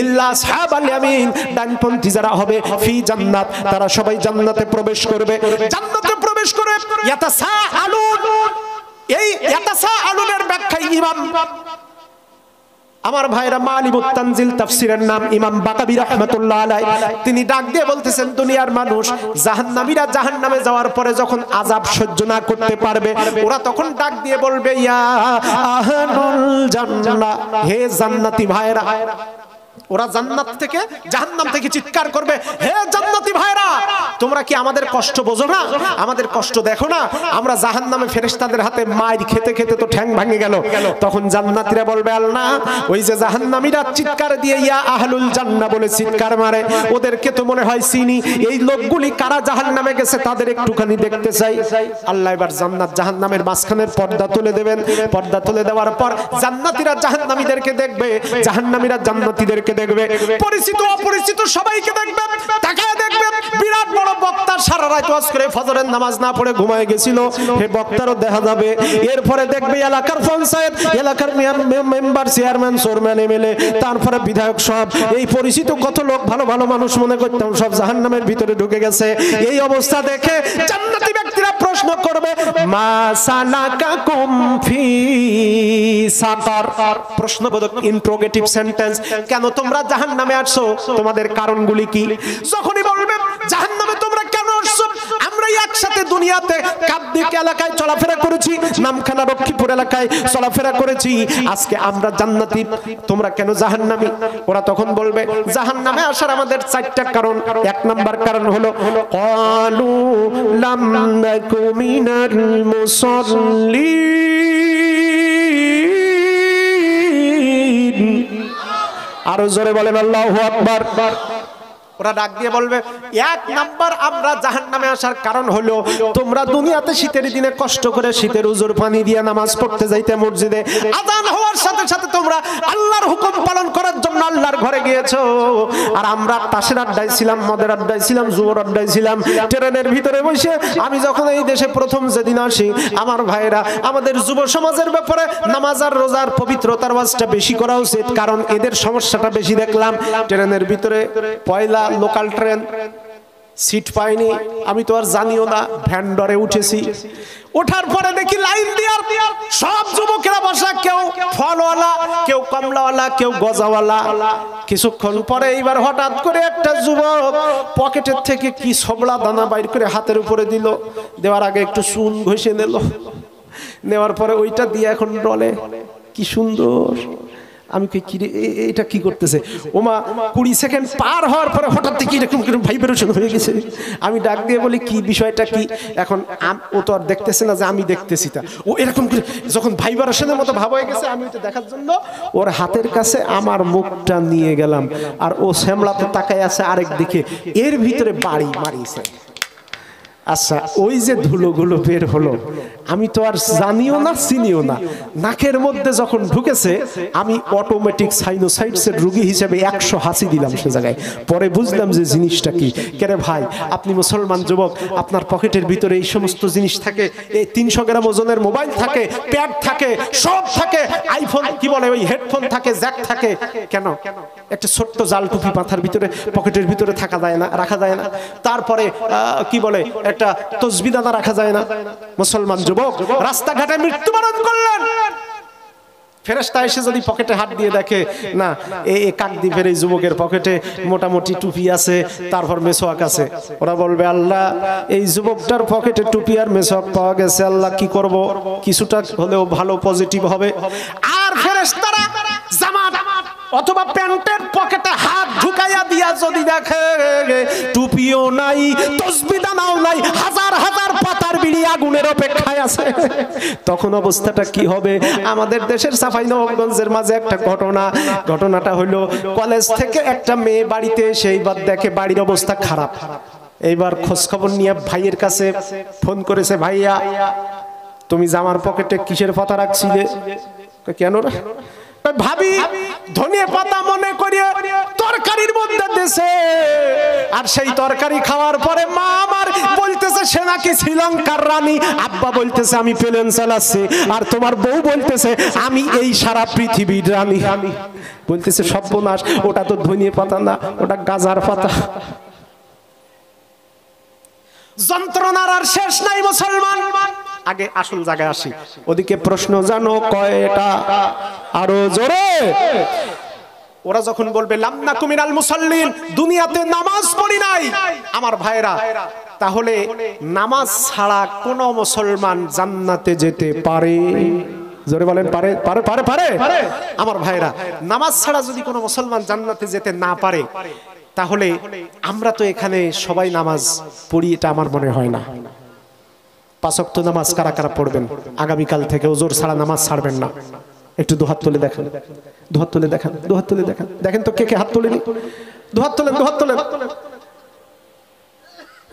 ইল্লা আসহাবাল ইয়ামিন, ডানপন্থী যারা হবে ফি জান্নাত, তারা সবাই জান্নাতে প্রবেশ করবে। জান্নাতে প্রবেশ করে ইয়াতাসাআলুন, এই ইয়াতাসাআলুনের ব্যাখ্যা ইমাম আমার ভাইরা মালিমুত তানজিল তাফসীরের নাম ইমাম বাকাবী রাহমাতুল্লাহ আলাইহি, তিনি ডাক দিয়ে বলতেছেন দুনিয়ার মানুষ জাহান্নামীরা জাহান্নামে যাওয়ার পরে যখন আযাব সহ্য না করতে পারবে, ওরা তখন ডাক দিয়ে বলবে ইয়া আহলুল জান্নাহ, হে জান্নাতি ভাইরা। ওরা জান্নাত থেকে জাহান্নাম থেকে চিৎকার করবে, হে জান্নাতি ভাইরা তোমরা কি আমাদের কষ্ট বোঝো না? আমাদের কষ্ট দেখো না? আমরা জাহান্নামে ফেরেশতাদের হাতে মাইর খেতে খেতে তো ঠ্যাং ভেঙে গেল। তখন জান্নাতীরা বলবে আল্লাহ ওই যে জাহান্নামীরা চিৎকার দিয়ে ইয়া আহলুল জান্নাহ বলে চিৎকার মারে, ওদেরকে তো মনে হয় চিনি, এই লোকগুলি কারা জাহান্নামে গেছে তাদের একটুখানি দেখতে চাই। আল্লাহ এবার জান্নাত জাহান্নামের মাঝখানের পর্দা তুলে দেবেন। পর্দা তুলে দেওয়ার পর জান্নাতীরা জাহান্নামীদেরকে দেখবে, জাহান্নামীরা জান্নাতীদেরকে দেখবে, পরিচিত অপরিচিত সবাইকে দেখবে। তাকায় দেখবে বিরাট বড় বক্তা সারা রাত ওয়াজ করে ফজরের নামাজ না পড়ে ঘুমায় গেছিল, হে বক্তারও দেখা যাবে। এরপরে দেখবে এলাকার পঞ্চায়েত, এলাকার মেম্বার, চেয়ারম্যান, চেয়ারম্যান, এমএলএ, তারপরে বিধায়ক, সব এই পরিচিত কত লোক ভালো ভালো মানুষ মনে করতাম সব জাহান্নামের ভিতরে ঢুকে গেছে। এই অবস্থা দেখে জান্নাতি ব্যক্তিরা প্রশ্ন করবে মা সালাকাকুম ফি সাকার, প্রশ্নবোধক ইন্টারোগেটিভ সেন্টেন্স, কেন তোমরা জাহান্নামে আসছো, তোমাদের কারণগুলি কি? যখনই বলবে জাহান্নামে তোমরা কেন আসছো, আমরা একসাথে দুনিয়াতে কাকদ্বীপ এলাকায় চলাফেরা করেছি, নামখানা রক্ষীপুর এলাকায় চলাফেরা করেছি, আজকে আমরা জান্নাতি, তোমরা কেন জাহান্নামী? ওরা তখন বলবে জাহান্নামে আসার আমাদের 4টা কারণ। 1 নাম্বার কারণ হলো ক্বালু লাম নাকু মিনাল মুসাল্লিন, আরো জোরে বলেন আল্লাহু আকবার। ওরা ডাক দিয়ে বলবে 1 নাম্বার আমরা জাহান্নামে আসার কারণ হলো তোমরা দুনিয়াতে শীতের দিনে কষ্ট করে শীতের উজুর পানি দিয়ে নামাজ পড়তে যাইতে মসজিদে, আযান হওয়ার সাথে সাথে তোমরা আল্লাহর হুকুম পালন করার জন্য আল্লাহর ঘরে গিয়েছো, আর আমরা তাসের আড্ডায় ছিলাম, মদের আড্ডায় ছিলাম, জুয়ার আড্ডায় ছিলাম, ট্রেনের ভিতরে বসে। আমি যখন এই দেশে প্রথম যেদিন আসি, আমার ভাইরা আমাদের যুব সমাজের ব্যাপারে নামাজ আর রোজার পবিত্রতার ওয়াজটা বেশি করা উচিত, কারণ এদের সমস্যাটা বেশি দেখলাম। ট্রেনের ভিতরে পয়লা লোকাল ট্রেন, সিট পাইনি, আমি তো আর জানিও না, ভ্যান্ডরে উঠেছি। ওঠার পরে দেখি লাইন দেওয়ার সব যুবকেরা বসা, কেউ ফলওয়ালা, কেউ কমলাওয়ালা, কেউ গজাওয়ালা, কিছুক্ষণ পরে এইবার হঠাৎ করে একটা যুবক পকেটের থেকে কি সবলা দানা বাইর করে হাতের উপরে দিল, দেওয়ার আগে একটু চুন ঘষে নিল, নেওয়ার পরে ওইটা দিয়ে এখন ডলে। কি সুন্দর। আমি কি এটা কি করতেছে? ওমা 20 সেকেন্ড পার হওয়ার পরে হঠাৎ থেকে এরকম কিরকম ভাইব্রেশন হয়ে গেছে। আমি ডাক দিয়ে বলি কি বিষয়টা কি? এখন ও তো আর দেখতেছে না যে আমি দেখতেছি, তা ও এরকম করে যখন ভাইব্রেশনের মতো ভাব হয়ে গেছে, আমি ওটা দেখার জন্য ওর হাতের কাছে আমার মুখটা নিয়ে গেলাম, আর ও শ্যামলাতে তাকায় আছে আরেক দিকে, এর ভিতরে বাড়ি মারিছে। আচ্ছা, ওই যে ধুলোগুলো বের হলো, আমি তো আর জানিও না চিনিও না, নাকের মধ্যে যখন ঢুকেছে আমি অটোমেটিক সাইনোসাইটিসের রোগী হিসেবে 100 হাসি দিলাম সে জায়গায়। পরে বুঝলাম যে জিনিসটা কি। কেরে ভাই, আপনি মুসলমান যুবক, আপনার পকেটের ভিতরে এই সমস্ত জিনিস থাকে, এই 300 গ্রাম ওজনের মোবাইল থাকে, প্যাড থাকে, সব থাকে, আইফোন কি বলে ওই হেডফোন থাকে, জ্যাক থাকে, কেন একটা ছোট্ট জাল টুপি মাথার ভিতরে পকেটের ভিতরে থাকা যায় না, রাখা যায় না? তারপরে কি বলে একটা তসবিহ দানা রাখা যায় না? মুসলমান যুবক রাস্তাঘাটে মৃত্যুবরণ করলেন, ফেরেশতা এসে যদি পকেটে হাত দিয়ে দেখে না এই কাকদ্বীপের এই যুবকের পকেটে মোটামুটি টুপি আছে, তারপর মেসওয়াক আছে, ওরা বলবে আল্লাহ এই যুবকটার পকেটে টুপি আর মেসওয়াক পাওয়া গেছে, আল্লাহ কি করব? কিছুটা হলেও ভালো পজিটিভ হবে। আর ফেরেশতারা জামাত অথবা প্যান্টের পকেটে হাত ঢুকাইয়া দিয়া যদি দেখে টুপিও নাই, তসবিহ দানাও নাই, হাজার হাজার পাতার বিড়ি আগুনের অপেক্ষায় আছে, তখন অবস্থাটা কি হবে? আমাদের দেশের চাঁপাইনবাবগঞ্জের মাঝে একটা ঘটনাটা হলো, কলেজ থেকে একটা মেয়ে বাড়িতে এসে এইবার দেখে বাড়ির অবস্থা খারাপ। এইবার খোঁজ খবর নিয়ে ভাইয়ের কাছে ফোন করেছে, ভাইয়া তুমি জামার পকেটে কিসের পাতা রাখছিলে? কেন রে? ভাবি ধনিয়া পাতা মনে করিয়ে তরকারির মধ্যে দেশে, আর সেই তরকারি খাওয়ার পরে মা আমার বলতেছে সে নাকি শ্রীলঙ্কার রানী, আব্বা বলতেছে আমি প্লেন চালাচ্ছি, আর তোমার বউ বলতেছে আমি এই সারা পৃথিবীর রানী। বলতেছে সর্বনাশ, ওটা তো ধনিয়া পাতা না, ওটা গাজার পাতা। যন্ত্রণার আর শেষ নাই মুসলমান। আগে আসল জায়গায় আসি। ওদিকে প্রশ্ন জানো কয়টা? আরো জোরে। ওরা যখন বলবে লামনাকু মিনাল মুসাল্লিন, দুনিয়াতে নামাজ পড়ি নাই, আমার ভাইরা, তাহলে নামাজ ছাড়া কোন মুসলমান জান্নাতে যেতে পারে? জোরে বলেন পারে? পারে পারে পারে আমার ভাইরা, নামাজ ছাড়া যদি কোনো মুসলমান জান্নাতে যেতে না পারে, তাহলে আমরা তো এখানে সবাই নামাজ পড়ি, এটা আমার মনে হয় না। 5 ওয়াক্ত নামাজ কারা কারা পড়বেন আগামীকাল থেকে? ওজোর ছাড়া নামাজ ছাড়বেন না? একটু দুহাত তুলে দেখেন, দুহাত তুলে দেখেন, দুহাত তুলে দেখেন, দেখেন তো কে কে হাত তোলেনি? দুহাত তোলেন, দুহাত তোলেন।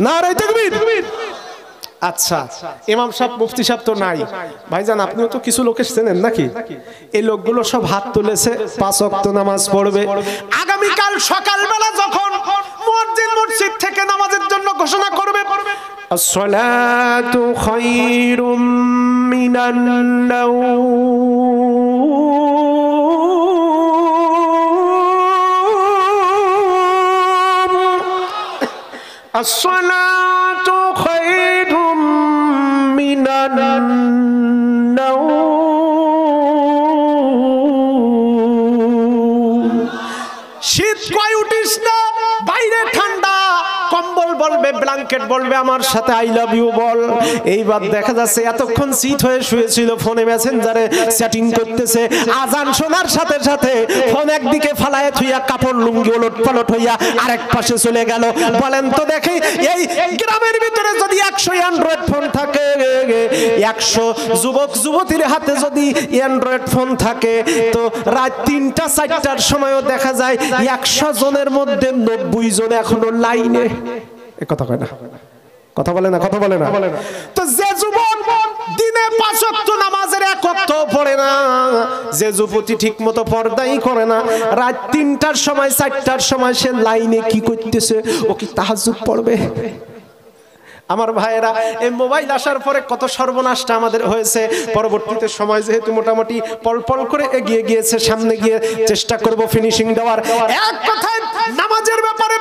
নারে তাকবীর। আচ্ছা, ইমাম সাহেব মুফতি সাহেব তো নাই, ভাইজান আপনিও তো কিছু লোকের চেনেন নাকি? এই লোকগুলো সব হাত তুলেছে, 5 ওয়াক্ত নামাজ পড়বে। আগামীকাল সকালবেলা যখন মুয়াজ্জিন মসজিদ থেকে নামাজের জন্য ঘোষণা করবে, আসসালাতু খায়রুম মিনান নাওম, আসসালাতু খায়রুম মিনান নাওম। শীত কয় উঠিস না, বাইরে ঠান্ডা, কম্বল বলবে, ব্ল্যাঙ্কেট বলবে, আমার সাথে আই লাভ ইউ বল। এইবার দেখা যাচ্ছে এতক্ষণ শীত হয়ে শুয়েছিল, ফোনে মেসেঞ্জারে চ্যাটিং করতেছে, আজান শোনার সাথে সাথে ফোন একদিকে ফালায় থুইয়া কাপড় লুঙ্গি ওলট পালট হইয়া আরেক পাশে চলে গেল। বলেন তো দেখি, এই গ্রামের ভিতরে যদি 100 অ্যান্ড্রয়েড ফোন থাকে, 100 যুবক যুবতীর হাতে যদি অ্যান্ড্রয়েড ফোন থাকে, তো রাত 3টা 4টার সময়ও দেখা যায় 100 জনের মধ্যে 90 জন এখনো লাইনে। কথা কয় না, কথা বলে না, কথা বলে না। তো যে যুবক দিনে 5 ওয়াক্ত নামাজের 1 ওয়াক্ত পড়ে না, যে যুবতী ঠিক মতো পর্দাই করে না, রাত 3টার সময় 4টার সময় সে লাইনে কি করতেছে? ও কি তাহাজ্জুদ পড়বে? আমার ভাইয়েরা, এই মোবাইল আসার পরে কত সর্বনাশটা আমাদের হয়েছে। পরবর্তীতে সময় যেহেতু মোটামুটি পল করে এগিয়ে গিয়েছে, সামনে গিয়ে চেষ্টা করব ফিনিশিং দেওয়ার। এক কথায় নামাজের ব্যাপারে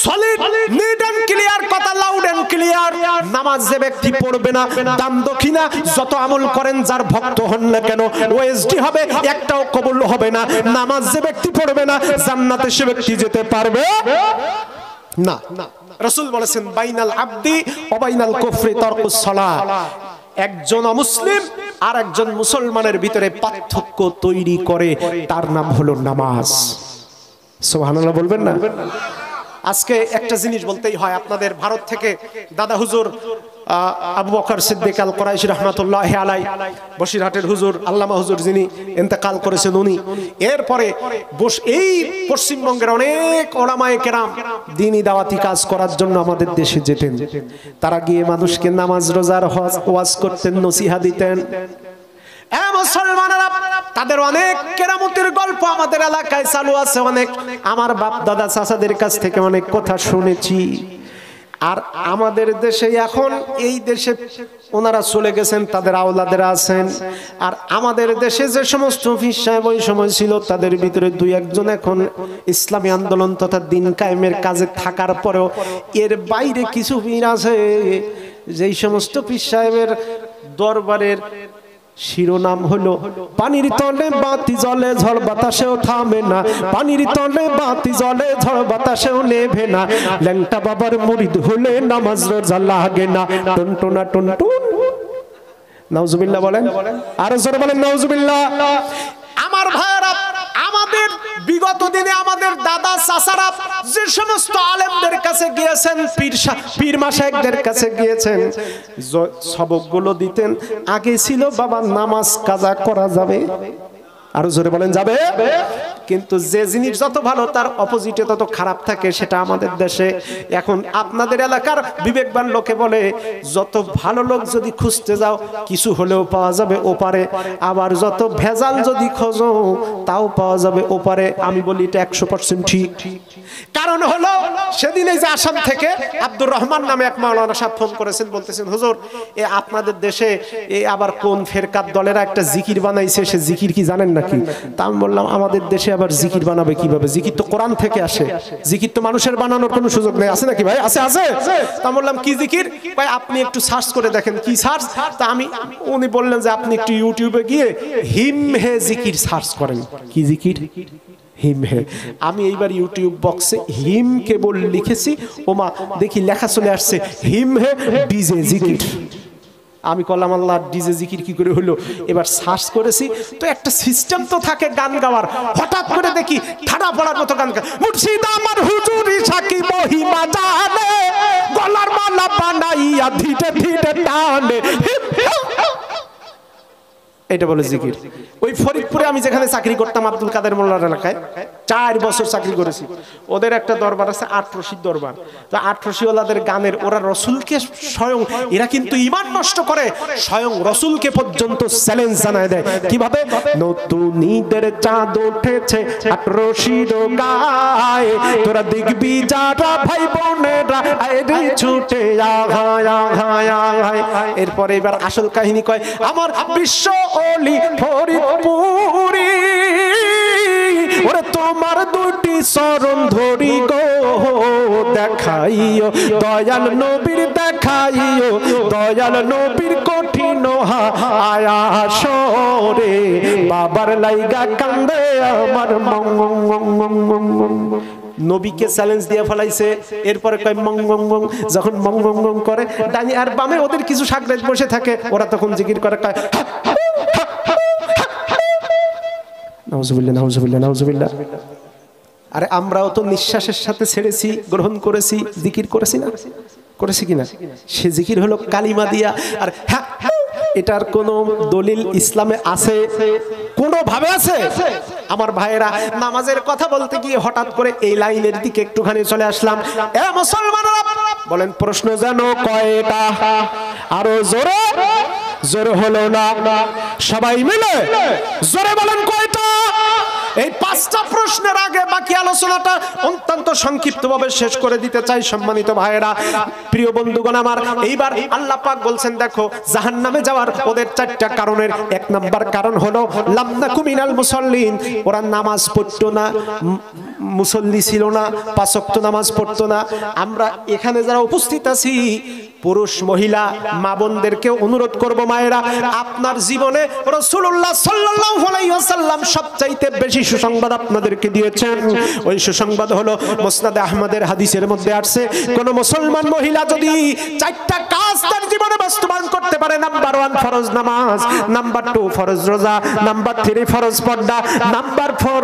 সলিড, নিট এন্ড ক্লিয়ার কথা, লাউড এন্ড ক্লিয়ার। নামাজ যে ব্যক্তি পড়বে না, দান দক্ষিণা যত আমল করেন যার ভক্ত হন না কেন ওএসডি হবে, একটাও কবুল হবে না। নামাজ যে ব্যক্তি পড়বে না জান্নাতে সে ব্যক্তি যেতে পারবে না। রাসূল বলেছেন বাইনাল আবদি ওয়া বাইনাল কুফরি তারকুস সালাহ। একজন অমুসলিম আর একজন মুসলমানের ভিতরে পার্থক্য তৈরি করে, তার নাম হলো নামাজ। সুবহানাল্লাহ বলবেন না? আজকে একটা জিনিস বলতেই হয়, আপনাদের ভারত থেকে দাদা হুজুর আবু বকর সিদ্দিক আল কুরাইশি রাহমাতুল্লাহি আলাইহি, বসিরহাটের হুজুর আল্লামা হুজুর যিনি ইন্তেকাল করেছেন উনি, এরপরে এই পশ্চিমবঙ্গের অনেক উলামায়ে কেরাম দ্বীনি দাওয়াতি কাজ করার জন্য আমাদের দেশে যেতেন। তারা গিয়ে মানুষকে নামাজ রোজার ওয়াজ করতেন, নসিহা দিতেন। মুসলমানেরা, তাদের অনেক কেরামতের গল্প আমাদের এলাকায় চালু আছে, অনেক আমার বাপ দাদা চাচাদের কাছ থেকে অনেক কথা শুনেছি। আর আমাদের দেশে এখন এই দেশে ওনারা চলে গেছেন, তাদের আওলাদেরা আছেন। আর আমাদের দেশে যে সমস্ত পীর সাহেব ওই সময় ছিল, তাদের ভিতরে দুই একজন এখন ইসলামী আন্দোলন তথা দিন কায়েমের কাজে থাকার পরেও এর বাইরে কিছু পীর আছে যেই সমস্ত পীর সাহেবের দরবারের শিরোনাম হলো পানির তলে বাতি জ্বলে ঝড় বাতাসেও থামে না, পানির তলে বাতি জ্বলে ঝড় বাতাসেও নেভে না, ল্যাংটা বাবার মুরিদ হলে নামাজ রোজা লাগে না, টুনটুনা টুনটুন। নাউজুবিল্লাহ বলেন, আরো জোরে বলেন নাউজুবিল্লাহ। আমার ভাইরা, আমাদের বিগত দিনে আমাদের দাদা চাচারা যে সমস্ত আলেমদের কাছে গিয়েছেন, পীর মাশায়েখদের কাছে গিয়েছেন, সবকগুলো দিতেন। আগে ছিল বাবা নামাজ কাজা করা যাবে, আরো জোরে বলেন যাবে। কিন্তু যে জিনিস যত ভালো তার অপোজিটে তত খারাপ থাকে, সেটা আমাদের দেশে এখন আপনাদের এলাকার বিবেকবান লোকে বলে যত ভালো লোক যদি খুঁজতে যাও কিছু হলেও পাওয়া যাবে ওপারে, আবার যত ভেজাল যদি খোঁজো তাও পাওয়া যাবে ওপারে। আমি বলি এটা 100% ঠিক। কারণ হলো সেদিন এই যে আসাম থেকে আব্দুর রহমান নামে এক মাওলানা সাহেব ফোন করেছেন, বলতেছেন হুজুর এ আপনাদের দেশে এ আবার কোন ফেরকাত দলেরা একটা জিকির বানাইছে, সে জিকির কি জানেন নাকি? তা আমি বললাম আমাদের দেশে আবার জিকির বানাবে কিভাবে? জিকির তো কোরআন থেকে আসে, জিকির তো মানুষের বানানোর কোনো সুযোগ নেই, আছে নাকি ভাই? আছে আছে। তা বললাম কি জিকির? ভাই আপনি একটু সার্চ করে দেখেন। কি সার্চ? তা উনি বললেন যে আপনি একটু ইউটিউবে গিয়ে হিম হে জিকির সার্চ করেন। কি জিকির? হিম হে। আমি এইবার ইউটিউব বক্সে হিম কেবল লিখেছি, ওমা দেখি লেখা চলে আসছে হিম হে ডিজে জিকির। আমি কলাম আল্লাহ ডিজে জিকির কি করে হলো? এবার সার্চ করেছি তো একটা সিস্টেম তো থাকে গান গাওয়ার, হঠাৎ করে দেখি ঠাড়া পড়ার মতো গান গায়, মুর্শিদ আমার হুজুরি সাকি মহিমা জানে, গলার মালা বানাইয়া ধীরে ধীরে টানে। এটা বলে জিকির। ওই ফরিদপুরে আমি যেখানে চাকরি করতাম আব্দুল কাদের মোল্লার এলাকায় 4 বছর চাকরি করেছি। ওদের একটা দরবার আছে আটরশির দরবার। তো আটরশিওয়ালাদের গানের ওরা রসুলকে স্বয়ং, এরা কিন্তু ঈমান নষ্ট করে, স্বয়ং রসুলকে পর্যন্ত চ্যালেঞ্জ জানায় দেয়। কিভাবে? নতুন ঈদের চাঁদ উঠেছে আটরশির গায়ে, তোরা দেখবি যারা ভাই বোনেরা আইরে ছুটে আয় আয় আয়। এরপরে এবার আসল কাহিনী কয়, আমার বিশ্ব ওলি ফরিদপুরি, ওরে তোমার দুটি চরণ ধরি গো, দেখাইও দয়াল নবীর, দেখাইও দয়াল নবীর কঠিন আয়াসরে, বাবার লাইগা কান্দে আমার মং মং মং মং মং। নবীকে চ্যালেঞ্জ দিয়ে ফেলাইছে। এরপরে কয় মং মং মং। যখন মং মং মং করে ডানি আর বামে ওদের কিছু সাকরেজ বসে থাকে, ওরা তখন জিকির করে কয় নাউজুবিল্লাহ নাউজুবিল্লাহ নাউজুবিল্লাহ। আরে আমরাও তো নিঃশ্বাসের সাথে ছেড়েছি, গ্রহণ করেছি, জিকির করেছি না? করেছি কিনা? সে জিকির হলো কালিমা দিয়া। আর হ্যাঁ, এটার কোন দলিল ইসলামে আছে? কোন ভাবে আছে? আমার ভাইয়েরা, নামাজের কথা বলতে গিয়ে হঠাৎ করে এই লাইনের দিকে একটুখানি চলে আসলাম। এ মুসলমানরা বলেন প্রশ্ন যেন কয়টা? আরো জোরে জোরে হলো না, সবাই মিলে জোরে বলেন কয়টা? এই 5টা প্রশ্নের আগে বাকি আলোচনাটা অত্যন্ত সংক্ষিপ্তভাবে শেষ করে দিতে চাই। সম্মানিত ভাইয়েরা, প্রিয় বন্ধুগণ আমার, এইবার আল্লাহ পাক বলছেন দেখো জাহান্নামে যাওয়ার ওদের 4টা কারণের 1 নাম্বার কারণ হলো লাম নাকু মিনাল মুসাল্লিন, ওরা নামাজ পড়তো না। মুসল্লি ছিল না, 5 ওয়াক্ত নামাজ পড়তো না। আমরা এখানে যারা উপস্থিত আছি পুরুষ মহিলা মা বোনদেরকে অনুরোধ করব, মায়েরা আপনার জীবনে রাসূলুল্লাহ সাল্লাল্লাহু আলাইহি ওয়াসাল্লাম সবচাইতে বেশি সুসংবাদ আপনাদেরকে দিয়েছেন। ওই সুসংবাদ হলো মুসনাদে আহমদের হাদিসের মধ্যে আসছে, কোন মুসলমান মহিলা যদি 4টা কাজ তার জীবনে বাস্তবায়ন করতে পারে, নাম্বার 1 ফরজ নামাজ, নাম্বার 2 ফরজ রোজা, নাম্বার 3 ফরজ পর্দা, নাম্বার 4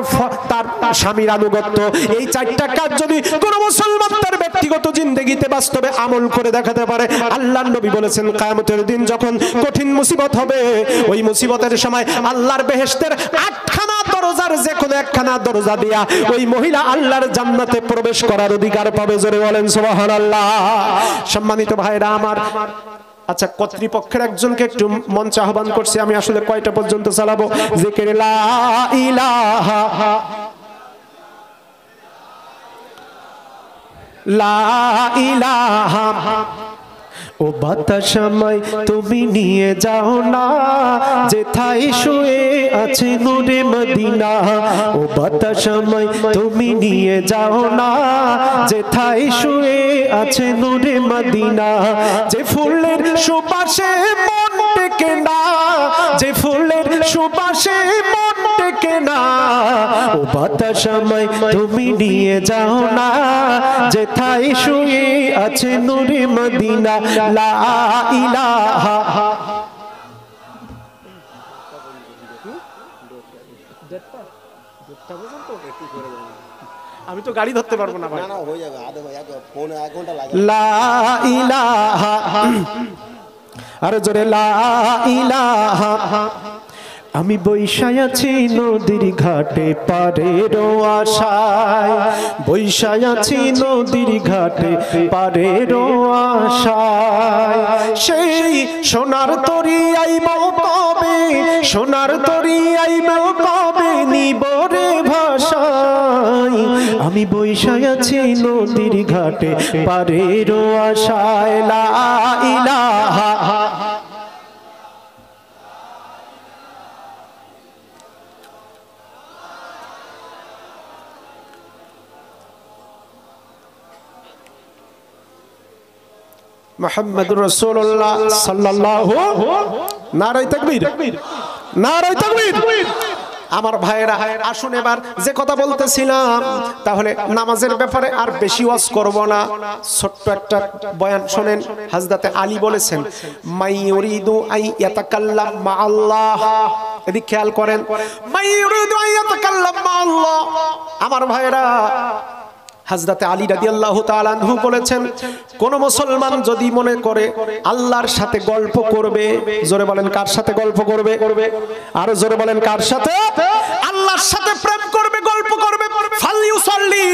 তার স্বামীর আনুগত্য, এই 4টা কাজ যদি কোন মুসলমান তার ব্যক্তিগত জিন্দেগিতে বাস্তবে আমল করে দেখাতে পারে, আল্লাহর নবী বলেছেন কিয়ামতের দিন যখন কঠিন মুসিবত হবে, ওই মুসিবতের সময় আল্লাহর বেহেশতের 8খানা দরজার যে কোনো একখানা দরজা দিয়া ওই মহিলা আল্লাহর জান্নাতে প্রবেশ করার অধিকার পাবে। জোরে বলেন সুবহানাল্লাহ। সম্মানিত ভাইরা আমার, আচ্ছা কর্তৃপক্ষের একজনকে একটু মঞ্চে আহ্বান করছি। আমি আসলে কয়টা পর্যন্ত চালাবো? জিকির লা ইলাহা লা ইলাহা, ও বাতাসময় তুমি নিয়ে যাও না যেথায় শুয়ে আছে নূরে মদিনা, ও বাতাসময় তুমি নিয়ে যাও না যেথায় শুয়ে আছে নূরে মদিনা, যে ফুলের সুবাসে মন টেকে না, যে ফুলের সুবাসে মন টেকে না, ও বাতাসময় তুমি নিয়ে যাও না যেথায় শুয়ে আছে নূরে মদিনা, লা ইলাহা। আমি তো গাড়ি ধরতে পারবো না ভাই। না হয়ে যাবে, আধা পৌনে 1 ঘন্টা লাগে। লা ইলাহা, আরে জোরে লা ইলাহা। আমি বৈশায় আছি নদীর ঘাটে পারের আশায়, বৈশায় আছি নদীর ঘাটে পারের আশায়, সেই সোনার তরি আইবো কবে, সোনার তরি আইবো কবে নিবরে ভাষায়, আমি বৈশায় আছি নদীর ঘাটে পারের আশায়, লা ইলাহা। মুহাম্মাদুর রাসূলুল্লাহ সাল্লাল্লাহু, নারায়ে তাকবীর, নারায়ে তাকবীর। আমার ভাইয়েরা আসুন এবার যে কথা বলতেছিলাম, তাহলে নামাজের ব্যাপারে আর বেশি ওয়াজ করব না, ছোট্ট একটা বয়ান শুনেন। হযরত আলী বলেছেন মাই ইউরিদু আই ইয়াতাকাল্লাম মা আল্লাহ, এদিকে খেয়াল করেন, মাই ইউরিদু আই ইয়াতাকাল্লাম মা আল্লাহ। আমার ভাইয়েরা হযরত আলী রাদিয়াল্লাহু তাআলা আনহু বলেছেন, কোন মুসলমান যদি মনে করে আল্লাহর সাথে গল্প করবে, জোরে বলেন কার সাথে গল্প করবে, আর জোরে বলেন কার সাথে, আল্লাহর সাথে প্রেম করবে, গল্প করবে, ফালইউসাল্লি,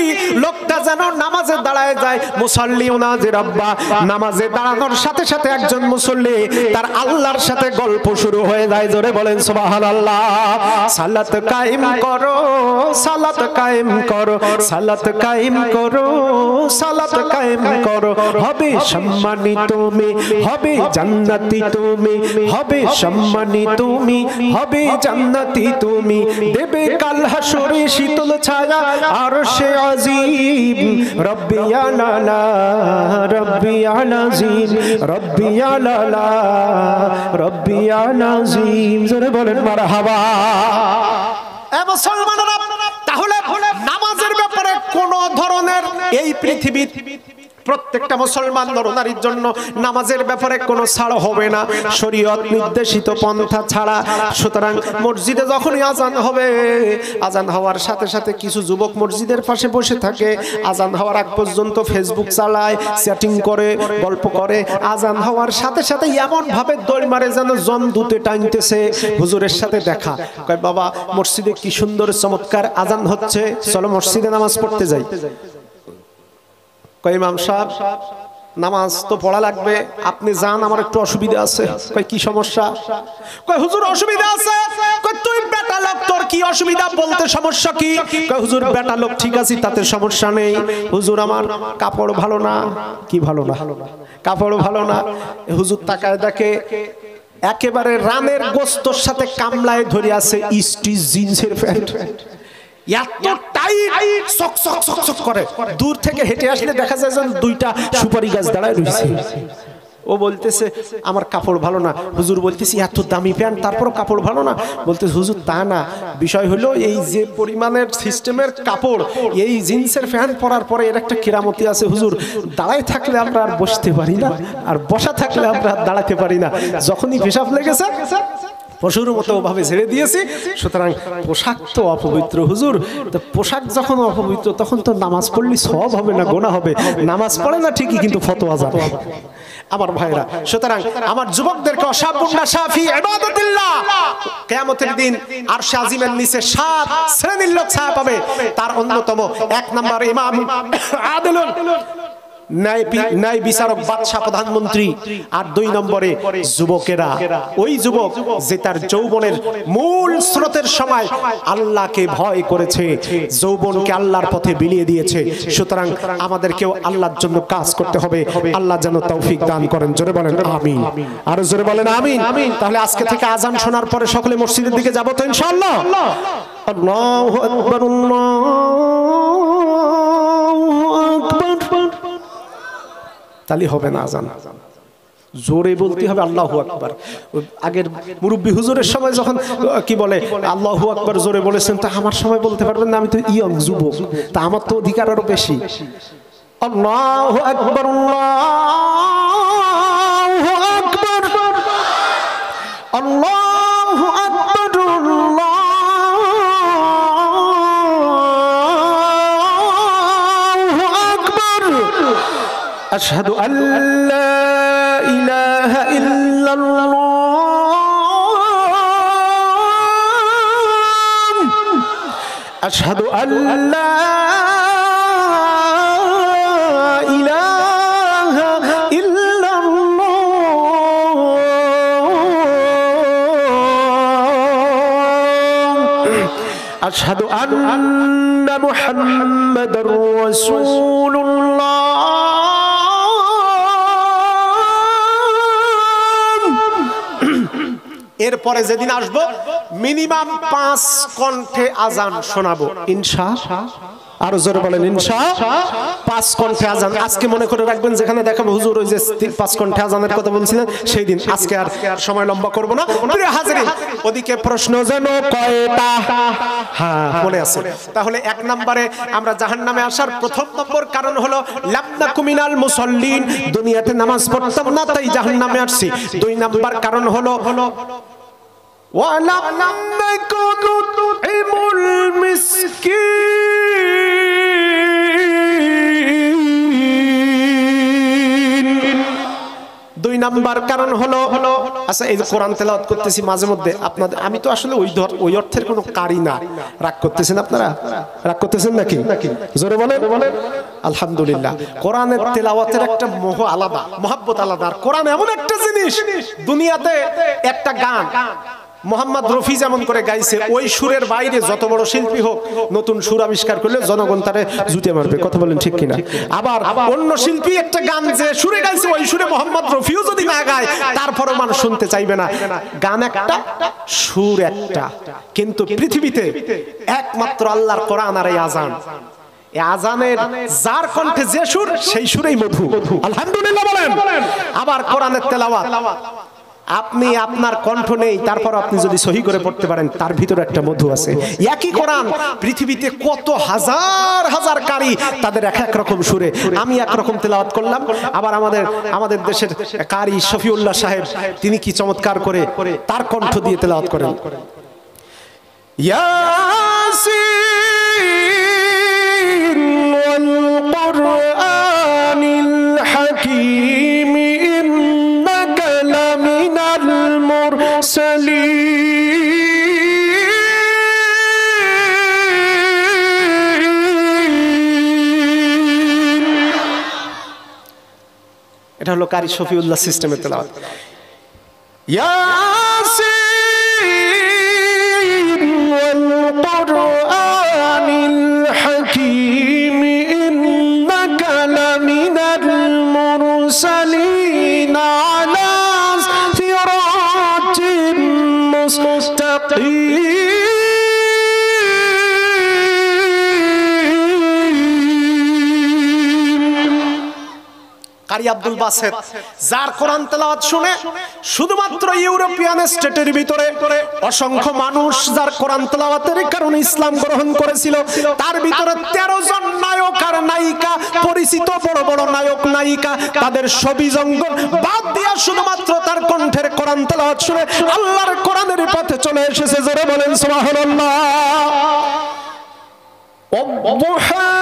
লোকটা যেন নামাজে দাঁড়ায় যায়, মুসাল্লি উনাজি রাব্বা, নামাজে দাঁড়ানোর সাথে সাথে একজন মুসল্লি তার আল্লাহর সাথে গল্প শুরু হয়ে যায়। জোরে বলেন সুবহানাল্লাহ। সালাত কায়েম করো, সালাত কায়েম করো, সালাত কায়েম করো, সালাত কায়েম করো, হবে সম্মানী তুমি, হবে জান্নাতি তুমি, হবে সম্মানী তুমি, হবে জান্নাতি তুমি, দেবে কাল হাসরে শীতল ছায়া আরশে আজিম, রব্বি আলালা, রব্বি আলাজিম, রব্বি আলালা, রব্বি আলাজিম। জোরে বলেন মারহাবা। এ মুসলমানরা, তাহলে নামাজের ব্যাপারে কোন ধরনের এই পৃথিবীর প্রত্যেকটা মুসলমান নরনারীর জন্য নামাজের ব্যাপারে কোনো ছাড় হবে না, শরীয়ত নির্দেশিত পন্থা ছাড়া। সুতরাং মসজিদে যখনই আজান হবে, আজান হওয়ার সাথে সাথে কিছু যুবক মসজিদের পাশে বসে থাকে, আজান হওয়ার আগ পর্যন্ত ফেসবুক চালায়, চ্যাটিং করে, গল্প করে, আজান হওয়ার সাথে সাথে এমন ভাবে দৌড় মারে যেন জমদূতে টানতেছে। হুজুরের সাথে দেখা, কয় বাবা মসজিদে কি সুন্দর চমৎকার আজান হচ্ছে, চলো মসজিদে নামাজ পড়তে যাই। কয় ইমাম সাহেব নামাজ তো পড়া লাগবে, আপনি যান, আমার একটু অসুবিধা আছে। কয় কি সমস্যা? কয় হুজুর অসুবিধা আছে। কয় তুই বেটা লোক, তোর কি অসুবিধা, বলতে সমস্যা কি? কয় হুজুর বেটা লোক ঠিক আছে, তাতে সমস্যা নেই। হুজুর আমার কাপড় ভালো না। কি ভালো না? কাপড় ভালো না। হুজুর তাকায় দেখে একেবারে রানের গোস্তর সাথে কামলায় ধরে আছে স্টিচ জিন্সের প্যান্ট, এত টাইট চক চক চক চক করে, দূর থেকে হেঁটে আসলে দেখা যায় যেন দুইটা সুপারি গাছ দাঁড়ায় রয়েছে। ও বলতেছে আমার কাপড় ভালো না। হুজুর বলতেছি এত দামি প্যান্ট তারপরও কাপড় ভালো না। বলতেছে হুজুর তা না, বিষয় হলো এই যে পরিমাণের সিস্টেমের কাপড়, এই জিন্সের প্যান্ট পরার পরে এর একটা কেরামতি আছে হুজুর, দাঁড়ায় থাকলে আমরা আর বসতে পারি না, আর বসা থাকলে আমরা আর দাঁড়াতে পারি না। যখনই পেশাব লেগেছে পশুর মতো ওভাবে ছেড়ে দিয়েছি। সুতরাং পোশাক তো অপবিত্র হুজুর, তো পোশাক যখন অপবিত্র তখন তো নামাজ পড়লে সওয়াব হবে না গোনা হবে? নামাজ পড়ে না ঠিকই, কিন্তু ফতোয়া জানে আমার ভাইরা। সুতরাং আমার যুবকদেরকে অসাবুন্না শাফি ইবাদাতিল্লাহ, কিয়ামতের দিন আরশে আজিমের নিচে 7 শ্রেণীর লোক ছায়া পাবে। তার অন্যতম 1 নম্বর ইমাম আদিলুন, ন্যায় বিচারক, বাদশা, প্রধানমন্ত্রী। আর 2 নম্বরে যুবকেরা, ওই যুবক যে তার যৌবনের মূল স্রোতের সময় আল্লাহকে ভয় করেছে, যৌবনকে আল্লাহর পথে বিলিয়ে দিয়েছে। সুতরাং আমাদেরকেও আল্লাহর জন্য কাজ করতে হবে। আল্লাহ যেন তৌফিক দান করেন। জোরে বলেন আমিন, আরো জোরে বলেন আমিন। তাহলে আজকে থেকে আজান শোনার পরে সকলে মসজিদের দিকে যাব তো ইনশাআল্লাহ। আল্লাহু আকবার, আল্লাহু আকবার। তালি হবে না আজান, জোরে বলতে হবে আল্লাহু আকবার। আগের মুরব্বী হুজুরের সময় যখন কি বলে আল্লাহু আকবার জোরে বলেছেন, তা আমার সময় বলতে পারবেন না, আমি তো ইয়ং যুবক, তা আমার তো অধিকার আরো বেশি। আল্লাহু আকবার, আল্লাহু আকবার, আল্লাহু আকবার, আল্লাহু আকবার। আশহাদু আল্লা ইলাহা ইল্লাল্লাহ, আশহাদু আল্লা ইলাহা ইল্লাল্লাহ, আশহাদু আন্না মুহাম্মাদার রাসূলুল্লাহ। এরপরে যেদিন আসবো মিনিমাম 5 কণ্ঠে আজান শোনাবো ইনশাআল্লাহ। আরো জোরে বলেন ইনশাআল্লাহ। 5 কণ্ঠে আজান। আজকে মনে করে রাখবেন, যেখানে দেখাবো হুজুর ওই যে 5 কণ্ঠে আজানের কথা বলছিলেন সেই দিন। আজকে আর সময় লম্বা করব না। প্রিয় হাজিরিন, ওদিকে প্রশ্ন যেন কয়টা? হ্যাঁ মনে আছে। তাহলে 1 নম্বরে আমরা জাহান্নামে আসার প্রথম নম্বর কারণ হলো লাম নাকু মিনাল মুসাল্লিন, দুনিয়াতে নামাজ পড়তাম না তাই জাহান্নামে আসছি। 2 নম্বর কারণ হলো ওয়ালাম নাকু নুতইমুল মিসকিন। 2 নম্বর কারণ হলো, আচ্ছা এই যে কোরআন তেলাওয়াত করতেছি মাঝে মধ্যে আপনাদের, আমি তো আসলে ওই অর্থের কোনো কারি না। রাগ করতেছেন আপনারা? রাগ করতেছেন নাকি? জোরে বলেন আলহামদুলিল্লাহ। কোরআনের তেলাওয়াতের একটা মোহ আলাদা, মহব্বত আলাদা। আর কোরআন এমন একটা জিনিস, দুনিয়াতে একটা গান মোহাম্মদ রফি যেমন করে গাইছে, ওই সুরের বাইরে যত বড় শিল্পী হোক নতুন সুর আবিষ্কার করলে জনগণ তারে জুতে মারবে। কথা বলেন ঠিক কিনা? আবার অন্য শিল্পী একটা গান যে সুরে গাইছে, ওই সুরে মোহাম্মদ রফিও যদি না গায় তারপরও মানুষ শুনতে চাইবে না। গান একটা, সুর একটা, কিন্তু পৃথিবীতে একমাত্র আল্লাহর কোরআন আর এই আজান। এই আজানের যার কণ্ঠে যে সুর, সেই সুরেই মধু। আলহামদুলিল্লাহ বলেন। আবার কোরআনের তেলাওয়াত, আপনি আপনার কণ্ঠ নেই, তারপর আপনি যদি সহি করে পড়তে পারেন, তার ভিতরে একটা মধু আছে। একই কোরআন পৃথিবীতে কত হাজার হাজার কারি, তাদের এক এক রকম সুরে। আমি একরকম তেলাওয়াত করলাম, আবার আমাদের দেশের কারি শফিউল্লাহ সাহেব, তিনি কি চমৎকার করে তার কণ্ঠ দিয়ে তেলাওয়াত করেন। ইয়াসিন ওয়াল কুরআনিল হাকীম ইন্নাকা লামিনাল মুরসালিন। এটা হলো কারি শফিউল্লাহ সিস্টেমের তেলাওয়াত। ইয়াসিন ওয়াল কুরআনিল হাকীম ইন্নাকা লামিনাল মুরসালিন আলা সিরাতিম মুস্তাকিম। কারি আব্দুল বাসেত, যার কোরআন তেলাওয়াত শুনে শুধুমাত্র ইউরোপিয়ান স্টেটের ভিতরে অসংখ্য মানুষ যার কোরআন তেলাওয়াতের কারণে ইসলাম গ্রহণ করেছিল, তার ভিতরে 13 জন নায়ক আর নায়িকা, পরিচিত বড় বড় নায়ক নায়িকা, তাদের ছবি জঙ্গল বাদ দিয়া শুধুমাত্র তার কণ্ঠের কোরআন তেলাওয়াত শুনে আল্লাহর কোরআনের পথে চলে এসেছে। জোরে বলেন সুবহানাল্লাহ। والضحى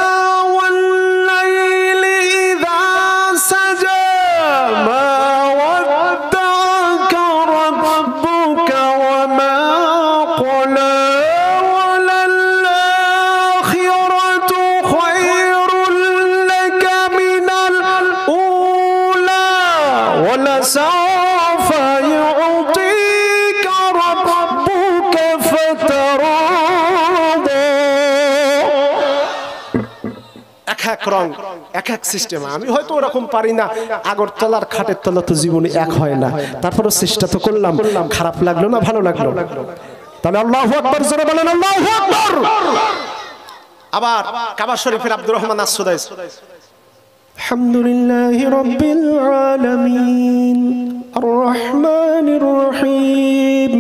والليل إذا سجى ما ودعك ربك وما قلى وللآخرة خير لك من الأولى ولسوف يعطيك ربك فترضى। এক রং এক এক সিস্টেম। আমি হয়তো ওরকম পারি না, আগরতলার খাটের তলা তো জীবনে এক হয় না, তারপরও চেষ্টা তো করলাম। খারাপ লাগলো না ভালো লাগলো? তাহলে আল্লাহু আকবার জোরে বলেন আল্লাহু আকবার। আবার কাবা শরীফের আব্দুর রহমান আস-সুদাইস, আলহামদুলিল্লাহি রাব্বিল আলামিন আর রহমানির রহিম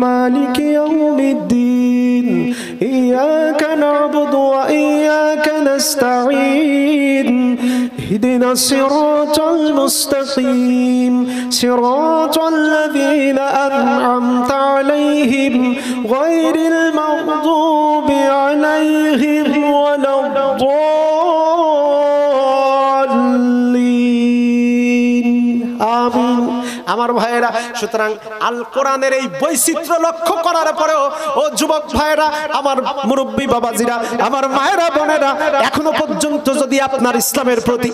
মালিকি ইয়াউমিদ্দিন ইয়াকা না'বুদু ওয়া ইয়াকা নাস্তাঈন ইহদিনাস সিরাতাল মুস্তাকিম সিরাতাল লাযীনা আন'আমতা আলাইহিম গায়রিল মাগদুবি আলাইহিম ওয়ালাদ-দাল্লিন। আমিন। আমার ভাইয়েরা, সুতরাং আল কোরআনের এই বৈচিত্র্য লক্ষ্য করার পরেও ও যুবক ভাইয়েরা, আমার মুরব্বী বাবাজিরা, আমার মায়েরা বোনেরা, এখনো পর্যন্ত যদি আপনার ইসলামের প্রতি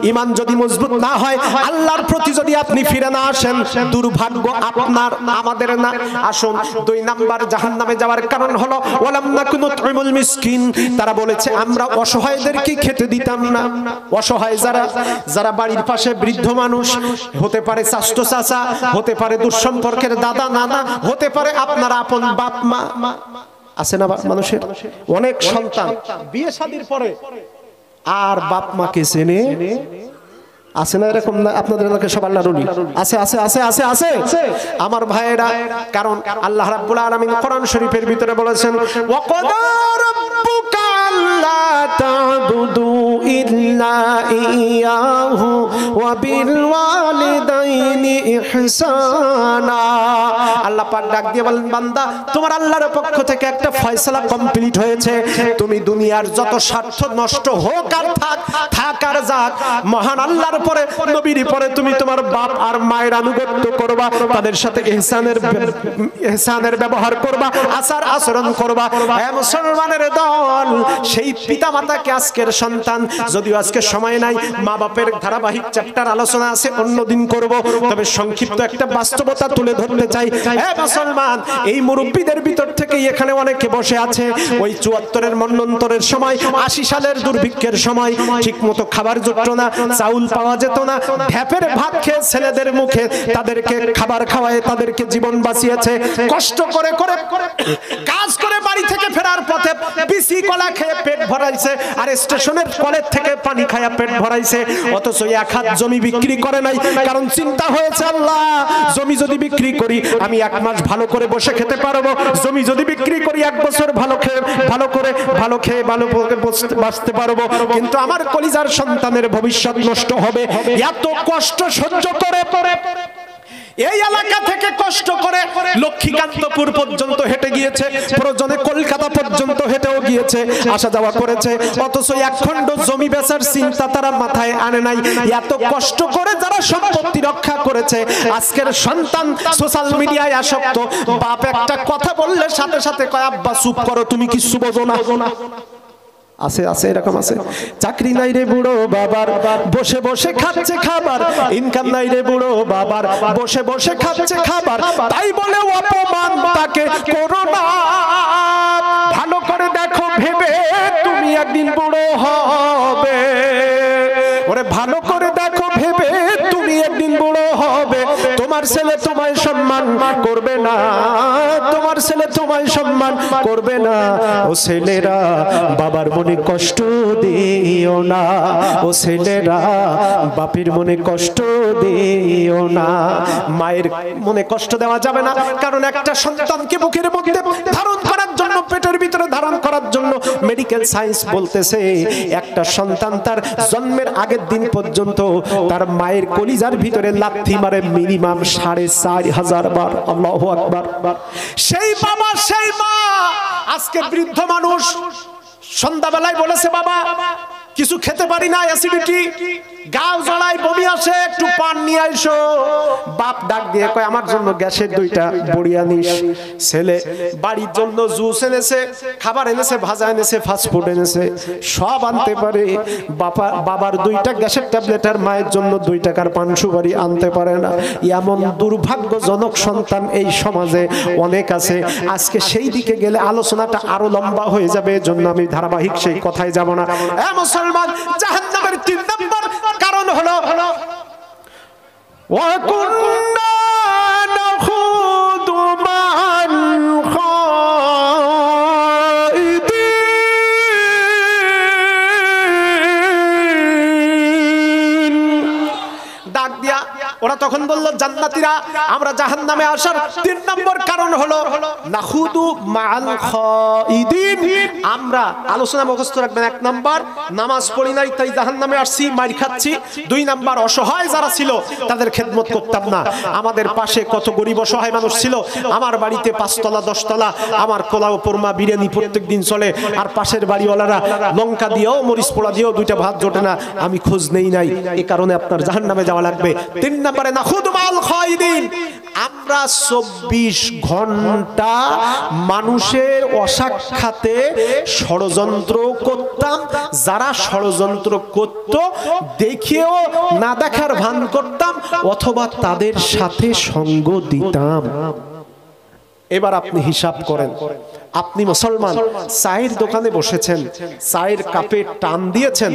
ঈমান যদি মজবুত না হয়, আল্লাহর প্রতি যদি আপনি ফিরে না আসেন, দুর্ভাগ্য আপনার আমাদের না। আসুন, 2 নাম্বার জাহান্নামে যাওয়ার কারণ হলো ওয়ালাম নাকুনু নুতইমুল মিসকিন। তারা বলেছে আমরা অসহায়দেরকে খেতে দিতাম না। অসহায় যারা বাড়ির পাশে বৃদ্ধ মানুষ, হতে পারে চাচা, হতে পারে দুঃসম্পর্কের দাদা নানা, হতে পারে আপনার আপন বাপ মা। আছে না মানুষের অনেক সন্তান বিয়ে শাদীর পরে আর বাপ মাকে চেনে? আছে না এরকম? না আপনাদের এলাকায় সব আল্লাহর ওলি আছে? আছে আছে আছে আছে আমার ভাইয়েরা। কারণ আল্লাহ রাব্বুল আলামিন কোরআন শরীফের ভিতরে বলেছেন ওয়াকাদা রাব্বুকা আল্লা তা'বুদু ইল্লা ইয়াহু ওয়া বিল ওয়ালিদাইনি ইহসানা। আল্লাহ পাক ডাক দিয়ে বলেন, বান্দা তোমার আল্লাহর পক্ষ থেকে একটা ফয়সালা কমপ্লিট হয়েছে। তুমি দুনিয়ার যত স্বার্থ নষ্ট হোক আর থাক আর যাক, মহান আল্লাহর পরে নবীর পরে তুমি তোমার বাপ আর মায়ের আনুগত্য করবা, তাদের সাথে ইহসানের ব্যবহার করবা, আচার আচরণ করবা। হে মুসলমানের দল, সেই পিতামাতাকে আজকের সন্তান, যদিও আজকে সময় নাই, মা বাপের ধারাবাহিক চ্যাপ্টার আলোচনা আছে, অন্যদিন করব, তবে সংক্ষিপ্ত একটা বাস্তবতা তুলে ধরতে চাই। হে মুসলমান, এই মুরব্বীদের ভিতর থেকে এখানে অনেকে বসে আছে ওই 74-এর মন্বন্তরের সময়, 80 সালের দুর্ভিক্ষের সময় ঠিকমতো খাবার জুটত না, চাউল পাওয়া যেত না, ঢ্যাপের ভাত খেয়ে ছেলেদের মুখে তাদেরকে খাবার খাওয়ায় তাদেরকে জীবন বাঁচিয়েছে। কষ্ট করে করে কাজ করে বাড়ি থেকে ফেরার পথে বিসি কলা খেয়ে পেট ভরাইছে, আর স্টেশনের কলের থেকে পানি খায়া পেট ভরাইছে। অথচ 1 হাত জমি বিক্রি করে নাই, কারণ চিন্তা হয়েছে আল্লাহ জমি যদি বিক্রি করি আমি 1 মাস ভালো করে বসে খেতে পারবো, জমি যদি বিক্রি করি 1 বছর ভালো খেয়ে ভালো বাঁচতে পারবো। কিন্তু আমার কলিজার সন্তানের ভবিষ্যৎ নষ্ট হবে। এত কষ্ট সহ্য করে এই এলাকা থেকে কষ্ট করে লক্ষ্মীকান্তপুর পর্যন্ত হেঁটে গিয়েছে, প্রয়োজনে কলকাতা পর্যন্ত হেঁটেও গিয়েছে, আসা যাওয়া করেছে। অথচ 1 খণ্ড জমি বেচার চিন্তা তারা মাথায় আনে নাই। এত কষ্ট করে যারা সম্পত্তি রক্ষা করেছে, আজকের সন্তান সোশ্যাল মিডিয়ায় আসক্ত। বাপ একটা কথা বললে সাথে সাথে কয় আব্বা চুপ করো, তুমি কিছু বোঝো না। আছে আছে এরকম আছে। চাকরি নাই রে বুড়ো বাবার, বসে বসে খাচ্ছে খাবার। ইনকাম নাই রে বুড়ো বাবার, বসে বসে খাচ্ছে খাবার। তাই বলে অপমান তাকে করো না। ভালো করে দেখো ভেবে, তুমি একদিন বুড়ো হবে। ওরে ভালো করে দেখো ভেবে, তুমি একদিন বুড়ো হবে। তোমার তোমার ছেলে তোমায় সম্মান করবে না, তোমার ছেলে তোমায় সম্মান করবে না। ও ছেলেরা বাবার মনে কষ্ট দিও না, ও ছেলেরা বাপের মনে কষ্ট দিও না। মায়ের মনে কষ্ট দেওয়া যাবে না, কারণ একটা সন্তানকে বুকের মধ্যে ধারণ করার জন্য, পেটের ভিতরে ধারণ করার জন্য মেডিকেল সায়েন্স বলতেছে একটা সন্তান তার জন্মের আগের দিন পর্যন্ত তার মায়ের কলিজার ভিতরে লাথি মারে মিনিমাম 4,500 বার। আল্লাহু আকবার। সেই বাবা সেই মা আজকে বৃদ্ধ মানুষ সন্ধ্যাবেলায় বলেছে বাবা কিছু খেতে পারি না, অ্যাসিডিটি, গাও জ্বালায়, বমি আসে, একটু পান নিয়ে আইসো। বাপ ডাক দিয়ে কয় আমার জন্য গ্যাসের 2টা বড়ি আনিস। ছেলে বাড়ির জন্য জুস এনেছে, খাবার এনেছে, ভাজা এনেছে, ফাস্ট ফুড এনেছে, সব আনতে পারে। বাবার 2টা গ্যাসের ট্যাবলেট আর মায়ের জন্য 2 টাকার পান সুপারি আনতে পারে না। এমন দুর্ভাগ্যজনক সন্তান এই সমাজে অনেক আছে। আজকে সেই দিকে গেলে আলোচনাটা আরো লম্বা হয়ে যাবে, এজন্য আমি ধারাবাহিক সেই কথায় যাব না। মুসলমান, জাহান্নামের 3 নম্বর কারণ হলো ওয়াকুন্না নাখুদু মা'আল খাইদিন। ডাক দিয়া ওরা তখন বলল জান্নাতীরা আমরা জাহান্নামে আসার 3 নম্বর কারণ হলো নাখুদু মা'আল খাইদিন। আমরা আলোচনা মুখস্থ রাখবেন। 1 নম্বর নামাজ পড়ি নাই তাই জাহান্নামে আসছি, মার খাচ্ছি। 2 নম্বর অসহায় যারা ছিল তাদের খেদমত করতাম না। আমাদের পাশে কত গরিব অসহায় মানুষ ছিল, আমার বাড়িতে 5 তলা 10 তলা আমার পোলাও পোরমা বিরিয়ানি প্রত্যেকদিন চলে, আর পাশের বাড়িওয়ালারা লঙ্কা দিয়েও মরিচ পোড়া দিয়েও 2টা ভাত জোটে না, আমি খোঁজ নেই নাই। এই কারণে আপনার জাহান্নামে যাওয়া লাগবে। 3 নম্বরে নাখুদু মা'আল খাইদিন। আমরা 24 ঘন্টা মানুষের অসাক্ষাতে ষড়যন্ত্র করতাম। যারা ষড়যন্ত্র করত দেখেও না দেখার ভান করতাম, অথবা তাদের সাথে সঙ্গ দিতাম। এবার আপনি হিসাব করেন, আপনি মুসলমান চায়ের দোকানে বসেছেন, চায়ের কাপে টান দিয়েছেন,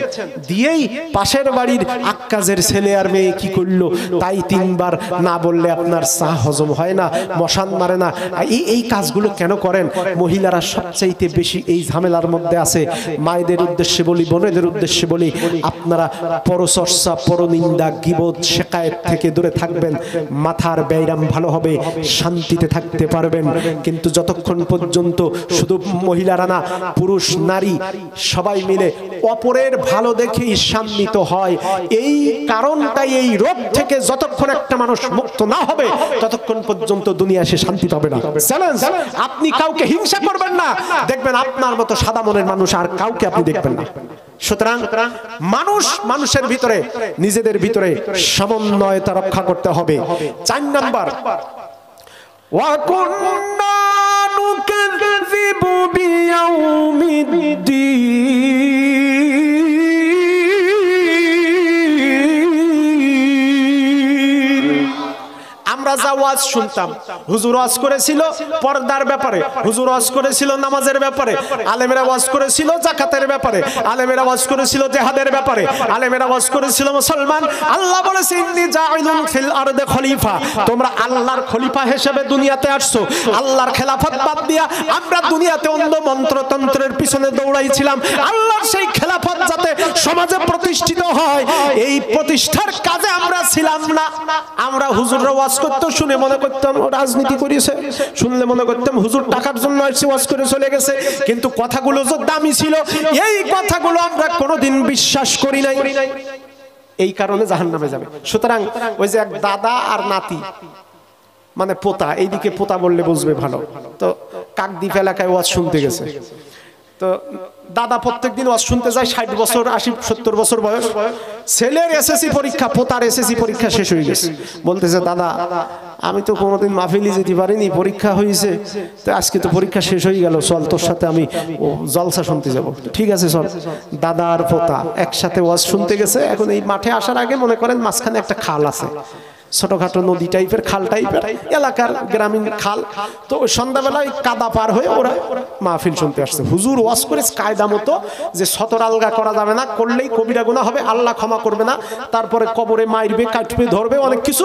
দিয়েই পাশের বাড়ির আক্কাজের ছেলে আর মেয়ে কি করলো তাই 3 বার না বললে আপনার চা হজম হয় না, মশান মারে না। এই কাজগুলো কেন করেন? মহিলারা সবচাইতে বেশি এই ঝামেলার মধ্যে আছে। মায়েদের উদ্দেশ্যে বলি, বোনেদের উদ্দেশ্যে বলি, আপনারা পরচর্চা, পরনিন্দা, গীবত, শিকায়েত থেকে দূরে থাকবেন। মাথার ব্যায়াম ভালো হবে, শান্তিতে থাকতে পারবেন। কিন্তু যতক্ষণ পর্যন্ত শুধু মহিলারা না, পুরুষ নারী সবাই মিলে অপরের ভালো দেখে ঈর্ষান্বিত হয়, এই কারণটাই, এই রোগ থেকে যতক্ষণ একটা মানুষ মুক্ত না হবে ততক্ষণ পর্যন্ত দুনিয়া সে শান্তি পাবে না। চ্যালেঞ্জ, আপনি কাউকে হিংসা করবেন না, দেখবেন আপনার মতো সাদা মনের মানুষ আর কাউকে আপনি দেখবেন না। সুতরাং মানুষ মানুষের ভিতরে, নিজেদের ভিতরে সমন্বয়তা রক্ষা করতে হবে। 4 নম্বর ওয়াকুন্না নুকাযযিবু বিয়াউমিদ্দিন। আমরা যা ওয়াজ শুনতাম, হুজুর ওয়াজ করেছিল পর্দার ব্যাপারে, হুজুর ওয়াজ করেছিল নামাজের ব্যাপারে, আলেমেরা ওয়াজ করেছিল যাকাতের ব্যাপারে, আলেমেরা ওয়াজ করেছিল জিহাদের ব্যাপারে, আলেমেরা ওয়াজ করেছিল মুসলমান আল্লাহ বলেছে ইন্নী জাইলুন ফিল আরদি খলিফা, তোমরা আল্লাহর খলিফা হিসেবে দুনিয়াতে আসছো। আল্লাহর খেলাফত বাদ দিয়া আমরা দুনিয়াতে অন্ধ মন্ত্রতন্ত্রের পিছনে দৌড়াইছিলাম। আল্লাহর সেই খেলাফত যাতে সমাজে প্রতিষ্ঠিত হয়, এই প্রতিষ্ঠার কাজে আমরা ছিলাম না। আমরা হুজুররা ওয়াজ করতে শুনে মনে করতাম রাজনীতি করেছে, শুনলে মনে করতাম হুজুর টাকার জন্য আসছে, ওয়াজ করে চলে গেছে। কিন্তু কথাগুলো যে দামি ছিল, এই কথাগুলো আমরা কোনোদিন বিশ্বাস করি নাই, এই কারণে জাহান্নামে যাবে। সুতরাং ওই যে এক দাদা আর নাতি, মানে পোতা, এইদিকে পোতা বললে বুঝবে ভালো, তো কাকদ্বীপ এলাকায় ওয়াজ শুনতে গেছে। তো দাদা প্রত্যেকদিন ওয়াজ শুনতে যায়, 60 বছর 80-70 বছর বয়স। ছেলের এসএসসি পরীক্ষা, পোতার এসএসসি পরীক্ষা শেষ হয়ে গেছে। বলতেছে দাদা আমি তো কোনোদিন মাহফিলে যেতে পারিনি, পরীক্ষা হয়েছে, তো আজকে তো পরীক্ষা শেষ হয়ে গেল, চল তোর সাথে আমি জলসা শুনতে যাব। ঠিক আছে চল। দাদা আর পোতা একসাথে ওয়াজ শুনতে গেছে। এখন এই মাঠে আসার আগে মনে করেন মাঝখানে একটা খাল আছে, ছোটখাটো নদী টাইপের, খাল টাইপের, এলাকার গ্রামীণ খাল। তো ওই সন্ধ্যাবেলায় কাদা পার হয়ে ওরা মাহফিল শুনতে আসছে। হুজুর ওয়াজ করে কায়দা মতো যে সতর আলগা করা যাবে না, করলেই কবিরা গুনাহ হবে, আল্লাহ ক্ষমা করবে না, তারপরে কবরে মারবে, কাটবে, ধরবে, অনেক কিছু।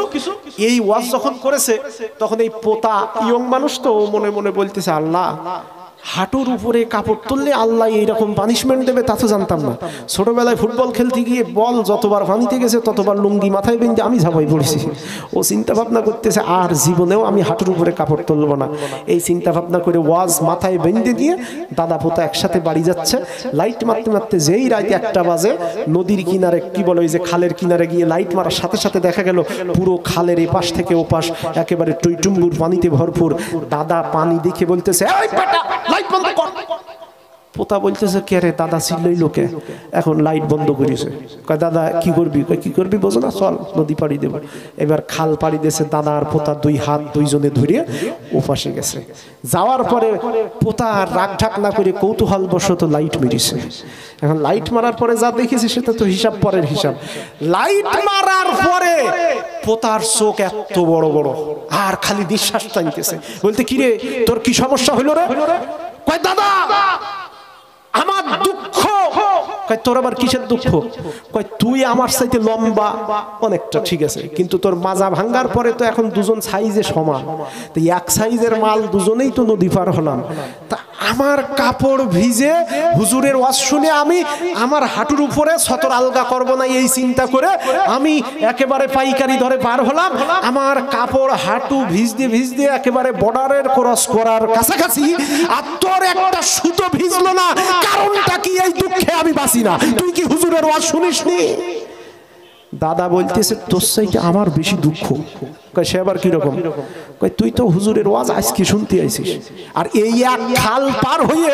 এই ওয়াজ যখন করেছে তখন এই পোতা ইয়ং মানুষ তো মনে মনে বলতেছে, আল্লাহ হাঁটুর উপরে কাপড় তুললে আল্লাহ এইরকম পানিশমেন্ট দেবে তা তো জানতাম না। ছোটবেলায় ফুটবল খেলতে গিয়ে বল যতবার পানিতে গেছে ততবার লুঙ্গি মাথায় বেঁধে আমি ঝাঁপাই পড়েছি। ও চিন্তা ভাবনা করতেছে আর জীবনেও আমি হাঁটুর উপরে কাপড় তুলবো না। এই চিন্তা ভাবনা করে ওয়াজ মাথায় বেঁধে দিয়ে দাদা পোতা একসাথে বাড়ি যাচ্ছে। লাইট মারতে মারতে যেই রাত 1টা বাজে নদীর কিনারে, কি বলে ওই যে খালের কিনারে গিয়ে লাইট মারার সাথে সাথে দেখা গেল পুরো খালের এই পাশ থেকে ও পাশ একেবারে টইটুম্বুর পানিতে ভরপুর। দাদা পানি দেখে বলতেছে, এই বেটা লাইট বন্ধ কর। পোতা বলতেছে, কে রে দাদা চিল্লাই লোকে, এখন লাইট বন্ধ করেছে। কয় দাদা কি করবি? কয় কি করবি বোঝো না, চল নদী পাড়ি দেব। এবার খাল পাড়ি দিয়েছে দাদা আর পোতা, 2 হাত দুইজনে ধরে ওপাশে গেছে। যাওয়ার পরে পোতা রাগ ঢাক না করে কৌতূহল বশত লাইট মেরেছে। এখন লাইট মারার পরে যা দেখেছে সেটা তো হিসাব পরের হিসাব। লাইট মারার পরে পোতার চোখ এত বড় বড় আর খালি নিঃশ্বাস টানতেছে, বলতে কি রে তোর কি সমস্যা হইল রে? কয় দাদা আমার দুঃখ। কয় তোর আবার কিসের দুঃখ? কয় তুই আমার চাইতে লম্বা অনেকটা, ঠিক আছে, কিন্তু তোর মাজা ভাঙ্গার পরে তো এখন দুজন সাইজে সমান, তো এক সাইজের মাল দুজনেই তো নদী পার হলাম। তা আমার কাপড় ভিজে হুজুরের ওয়াজ শুনে আমি আমার হাঁটুর উপরে সতর আলগা করব না এই চিন্তা করে আমি একেবারে পাইকারি ধরে পার হলাম। আমার কাপড় হাঁটু ভিজতে ভিজতে একেবারে বর্ডারের ক্রস করার কাছাকাছি, আর তোর একটা সুতো ভিজলো না। কারণটা কি? এই দুঃখে আমি বাঁচি না। তুই কি হুজুরের ওয়াজ শুনিসনি? দাদা বলতেছে, তোর চাইতে আমার বেশি দুঃখ। কয় সে আবার কিরকম? কয় তুই তো হুজুরের ওয়াজ আজকে শুনতে আইছিস, আর এই এক খাল পার হয়ে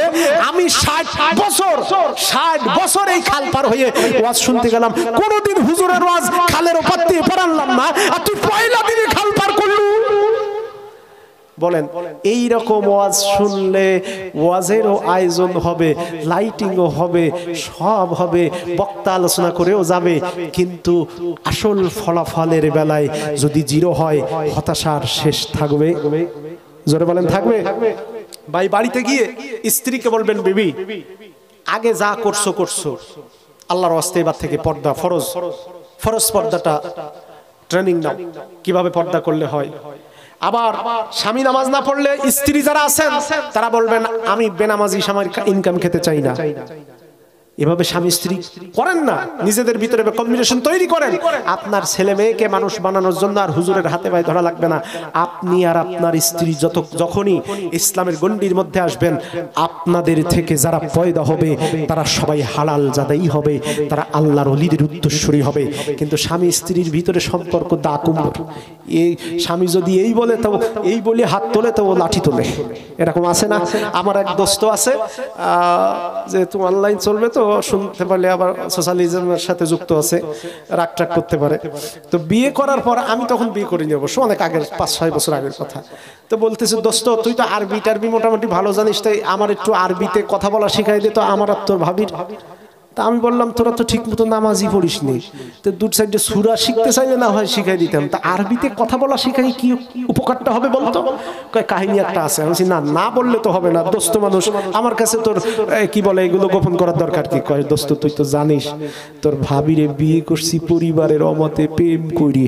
আমি 60 বছর এই খাল পার হয়ে ওয়াজ শুনতে গেলাম, কোনোদিন হুজুরের ওয়াজ খালের ওপার দিয়ে পারালাম না, আর তুই পয়লা দিনে খাল পার করলু। বলেন এই রকম ওয়াজ শুনলে ওয়াজেরও আয়োজন হবে, লাইটিংও হবে, সব হবে, বক্তা আলোচনা করেও যাবে, কিন্তু আসল ফলাফলের বেলায় যদি জিরো হয় হতাশার শেষ থাকবে। জোরে বলেন থাকবে? ভাই বাড়িতে গিয়ে স্ত্রীকে বলবেন, বিবি আগে যা করছো করছো, আল্লাহর ওয়াস্তে এবার থেকে পর্দা ফরজ পর্দাটা ট্রেনিং নাও, কিভাবে পর্দা করলে হয়। আবার স্বামী নামাজ না পড়লে স্ত্রী যারা আছেন তারা বলবেন, আমি বেনামাজি স্বামীর ইনকাম খেতে চাই না। এভাবে স্বামী স্ত্রী করেন না, নিজেদের ভিতরে কম্বিনেশন তৈরি করেন। আপনার ছেলে মেয়েকে মানুষ বানানোর জন্য আর হুজুরের হাতে পায়ে ধরা লাগবে না। আপনি আর আপনার স্ত্রী যখনই ইসলামের গণ্ডির মধ্যে আসবেন, আপনাদের থেকে যারা পয়দা হবে তারা সবাই হালাল জাদাই হবে, তারা আল্লাহর ওলিদের উত্তরসূরি হবে। কিন্তু স্বামী স্ত্রীর ভিতরে সম্পর্ক দা কুমড়োর। এই স্বামী যদি এই বলে তো এই বলে হাত তোলে তো ও লাঠি তোলে, এরকম আছে না? আমার এক দোস্ত আছে, যে তুমি অনলাইন চলবে তো শুনতে পারলে আবার সোশ্যালিজমের সাথে যুক্ত আছে, রাগ টাগ করতে পারে। তো বিয়ে করার পর, আমি তখন বিয়ে করিনি অবশ্য, অনেক আগের 5-6 বছর আগের কথা। তো বলতেছে, দোস্ত তুই তো আরবি টারবি মোটামুটি ভালো জানিস, তাই আমার একটু আরবিতে কথা বলা শিখাই দে তো আমার আর তোর ভাবির। তা আমি বললাম, তোরা তো ঠিক মতো নামাজই পড়িস নি, তো দূর সাইডে সূরা শিখতে চাইলে না হয় শিখাই দিতাম, তা আরবিতে কথা বলা শিখাই কি উপকারটা হবে বলতো? কয় কাহিনী একটা আছে। আমি বলছি, না বললে তো হবে না, দোস্ত মানুষ, আমার কাছে তোর কি বলে এগুলো গোপন করার দরকার কি? কয় দোস্ত তুই তো জানিস তোর ভাবিরে বিয়ে করছি পরিবারের অমতে প্রেম করি।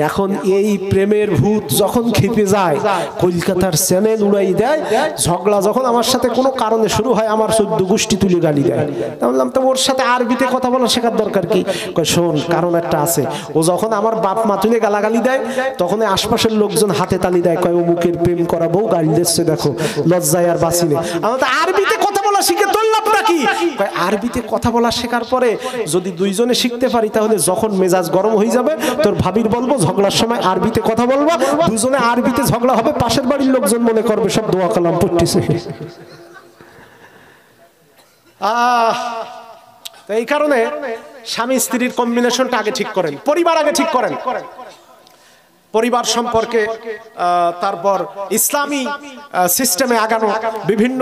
এখন এই প্রেমের ভূত যখন খেপে যায়, কলকাতার চ্যানেল উড়াই দেয়, ঝগড়া যখন আমার সাথে কোনো কারণে শুরু হয়, আমার 14 গোষ্ঠী তুলে গালি দেয়। বললাম, তো ওর সাথে আরবিতে কথা বলা শেখার দরকার কি? কয় শোন, কারণ একটা আছে, ও যখন আমার বাপ মা তুলে গালাগালি দেয় তখন আশপাশের লোকজন হাতে তালি দেয়, কয় ও মুখের প্রেম করা বউ গালি দিচ্ছে, দেখো লজ্জায় আর বাঁচি নেই। আমার তো আরবিতে কথা বলা শিখে তোর লাভ নাকি? কয় আরবিতে কথা বলা শেখার পরে যদি দুইজনে শিখতে পারি, তাহলে যখন মেজাজ গরম হয়ে যাবে তোর ভাবির বলবো ঝগড়ার সময় আরবিতে কথা বলবো, দুজনে আরবিতে ঝগড়া হবে, পাশের বাড়ির লোকজন মনে করবে সব দোয়া কালাম পড়তেছে। এই কারণে স্বামী স্ত্রীর কম্বিনেশনটা আগে ঠিক করেন, পরিবার আগে ঠিক করেন, পরিবার সম্পর্কে, তারপর ইসলামী সিস্টেমে আগানো, বিভিন্ন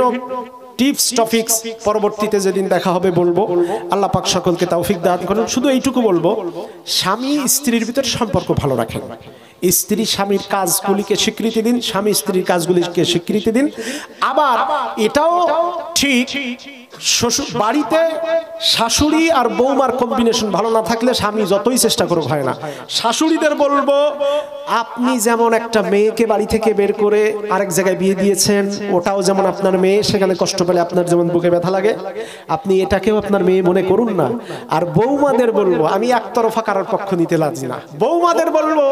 টিপস টপিকস পরবর্তীতে যেদিন দেখা হবে বলবো। আল্লাহ পাক সকলকে তৌফিক দান করুন। শুধু এইটুকু বলবো, স্বামী স্ত্রীর ভিতর সম্পর্ক ভালো রাখেন। স্ত্রী স্বামীর কাজগুলিকে স্বীকৃতি দিন, স্বামী স্ত্রীর কাজগুলিকে স্বীকৃতি দিন। আবার এটাও ঠিক, শ্বশুর বাড়িতে শাশুড়ি আর বৌমার কম্বিনেশন ভালো না থাকলে স্বামী যতই চেষ্টা করুক হয় না। শাশুড়িদের বলবো, আপনি যেমন একটা মেয়েকে বাড়ি থেকে বের করে আরেক জায়গায় বিয়ে দিয়েছেন, ওটাও যেমন আপনার মেয়ে, সেখানে কষ্ট পেলে আপনার যেমন বুকে ব্যথা লাগে, আপনি এটাকেও আপনার মেয়ে মনে করুন না। আর বৌমাদের বলবো, আমি একতরফা কারোর পক্ষ নিতে রাজি না, বৌমাদের বলবো,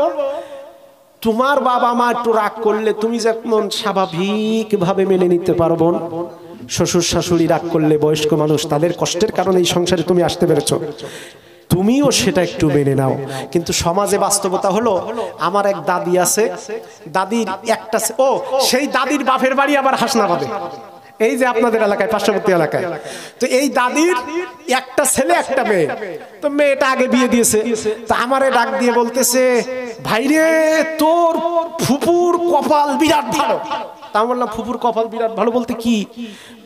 তোমার বাবা মা একটু রাগ করলে তুমি যেমন স্বাভাবিকভাবে মেনে নিতে পারো বোন, শ্বশুর শাশুড়ি রাগ করলে বয়স্ক মানুষ, তাদের কষ্টের কারণে এই সংসারে তুমি আসতে পেরেছো, তুমিও সেটা একটু মেনে নাও। কিন্তু সমাজে বাস্তবতা হলো, আমার এক দাদি আছে, দাদির একটা, ও সেই দাদির বাপের বাড়ি আবার হাসনাবাদে, এই যে আপনাদের এলাকায়, পার্শ্ববর্তী এলাকায়। তো এই দাদির একটা ছেলে একটা মেয়ে, তো মেয়েটা আগে বিয়ে দিয়েছে। তো আমারে ডাক দিয়ে বলতেছে, ভাইরে তোর ফুপুর কপাল বিরাট ভালো। তা বললাম, ফুপুর কপাল বিরাট ভালো বলতে কি?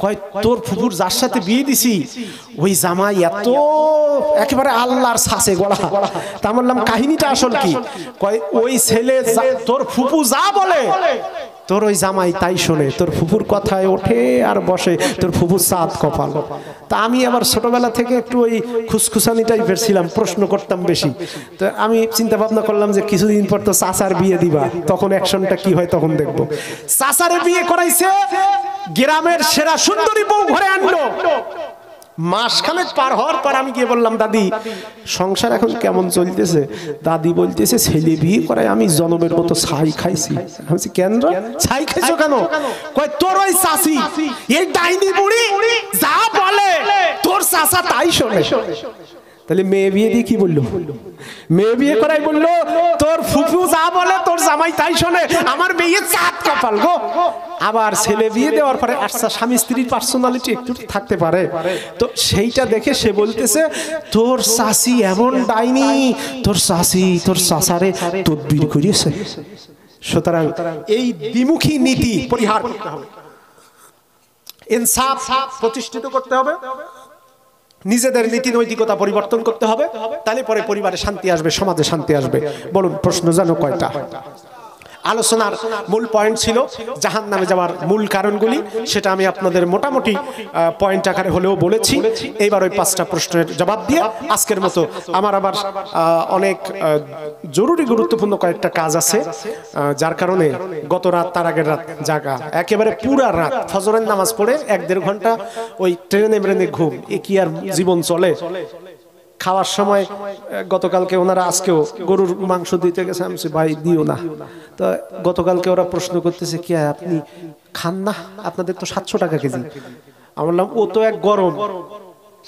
কয় তোর ফুপুর যার সাথে বিয়ে দিছি ওই জামাই এত একেবারে আল্লাহর ছাসে গলা। তা বললাম, কাহিনীটা আসল কি? কয় ওই ছেলে তোর ফুপু যা বলে তোর ওই জামাই তাই শোনে, তোর ফুপুর কথায় ওঠে আর বসে, তোর ফুপুর চাঁদ কপাল। তা আমি আবার ছোটবেলা থেকে একটু ওই খুসখুসানি টাইপের ছিলাম, প্রশ্ন করতাম বেশি। তো আমি চিন্তা ভাবনা করলাম যে কিছুদিন পর তো চাচার বিয়ে দিবা, তখন অ্যাকশনটা কি হয় তখন দেখবো। চাচারে বিয়ে করাইছে, গ্রামের সেরা সুন্দরী বউ ঘরে আনলো। মাসখানেক পার হওয়ার পর আমি গিয়ে বললাম, দাদি সংসার এখন কেমন চলতেছে? দাদি বলতেছে, ছেলে বিয়ে করায় আমি জনমের মতো ছাই খাইছি। আমি বলছি, কেন ছাই খাইছো কেন? কয় তোর ওই চাচি, এই ডাইনি বুড়ি যা বলে তোর চাচা তাই শোনে। তাহলে মেয়ে বিয়ে দিয়ে কি বললো? মেয়ে বিয়ে করাই বললো তোর ফুফু যা বলে তোর জামাই তাই শোনে, আমার মেয়ে চাঁদ কপাল গো। আবার ছেলে বিয়ে দেওয়ার পরে আচ্ছা স্বামী স্ত্রীর পার্সোনালিটি একটু থাকতে পারে, তো সেইটা দেখে সে বলতেছে তোর শাশি এমন ডাইনি, তোর শাশি তোর শাশারে তদবির করিয়েছে। সুতরাং এই দ্বিমুখী নীতি পরিহার করতে হবে, ইনসাফ প্রতিষ্ঠিত করতে হবে, নিজেদের নীতি নৈতিকতা পরিবর্তন করতে হবে, তাহলে পরে পরিবারে শান্তি আসবে, সমাজে শান্তি আসবে। বলুন প্রশ্ন জানো কয়টা? আলোচনার মূল পয়েন্ট ছিল জাহান্নামে যাওয়ার মূল কারণগুলি, সেটা আমি আপনাদের মোটামুটি পয়েন্ট আকারে হলেও বলেছি। এইবার ওই 5টা প্রশ্নের জবাব দিয়ে আজকের মতো আমার আবার অনেক জরুরি গুরুত্বপূর্ণ কয়েকটা কাজ আছে, যার কারণে গত রাত তার আগের রাত জাগা, একেবারে পুরা রাত ফজরের নামাজ পড়ে 1-1.5 ঘন্টা ওই ট্রেনে ব্রেনে ঘুম, এ কি আর জীবন চলে? খাওয়ার সময় গতকালকে ওনারা আজকেও গরুর মাংস দিতে গেছে, আমি ভাই দিও না। তো গতকালকে ওরা প্রশ্ন করতেছে, কি আপনি খান না? আপনাদের তো 700 টাকা কেজি। আমি বললাম, ও তো এক গরম,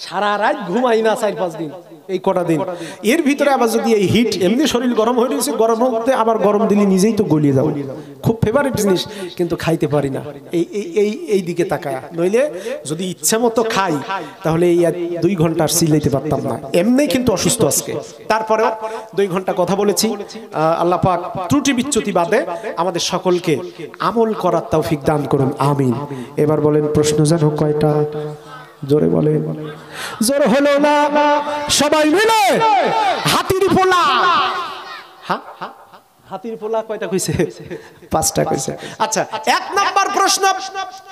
সারা রাত ঘুমাই না 4-5 দিন, এই কটা দিন, এর ভিতরে আবার যদি এই হিট, এমনি শরীর গরম হয়ে রয়েছে, গরম হতে আবার গরম দিলে নিজেই তো গলিয়ে যাও। খুব ফেভারিট জিনিস, কিন্তু খাইতে পারি না। এই দিকে তাকায়, নইলে যদি ইচ্ছা মতো খাই তাহলে এই 2 ঘন্টা সিলাইতে পারতাম না। এমনি কিন্তু অসুস্থ আজকে, তারপরেও 2 ঘন্টা কথা বলেছি। আল্লাহ পাক ত্রুটি বিচ্যুতি বাদে আমাদের সকলকে আমল করার তৌফিক দান করুন, আমিন। এবার বলেন প্রশ্ন জানো কয়টা? জোরে বলে, জোরে হলো না, সবাই মিলে হাতির পোলা। হাতির পোলা কয়টা কইছে? 5টা কইছে। আচ্ছা, 1 নাম্বার প্রশ্ন,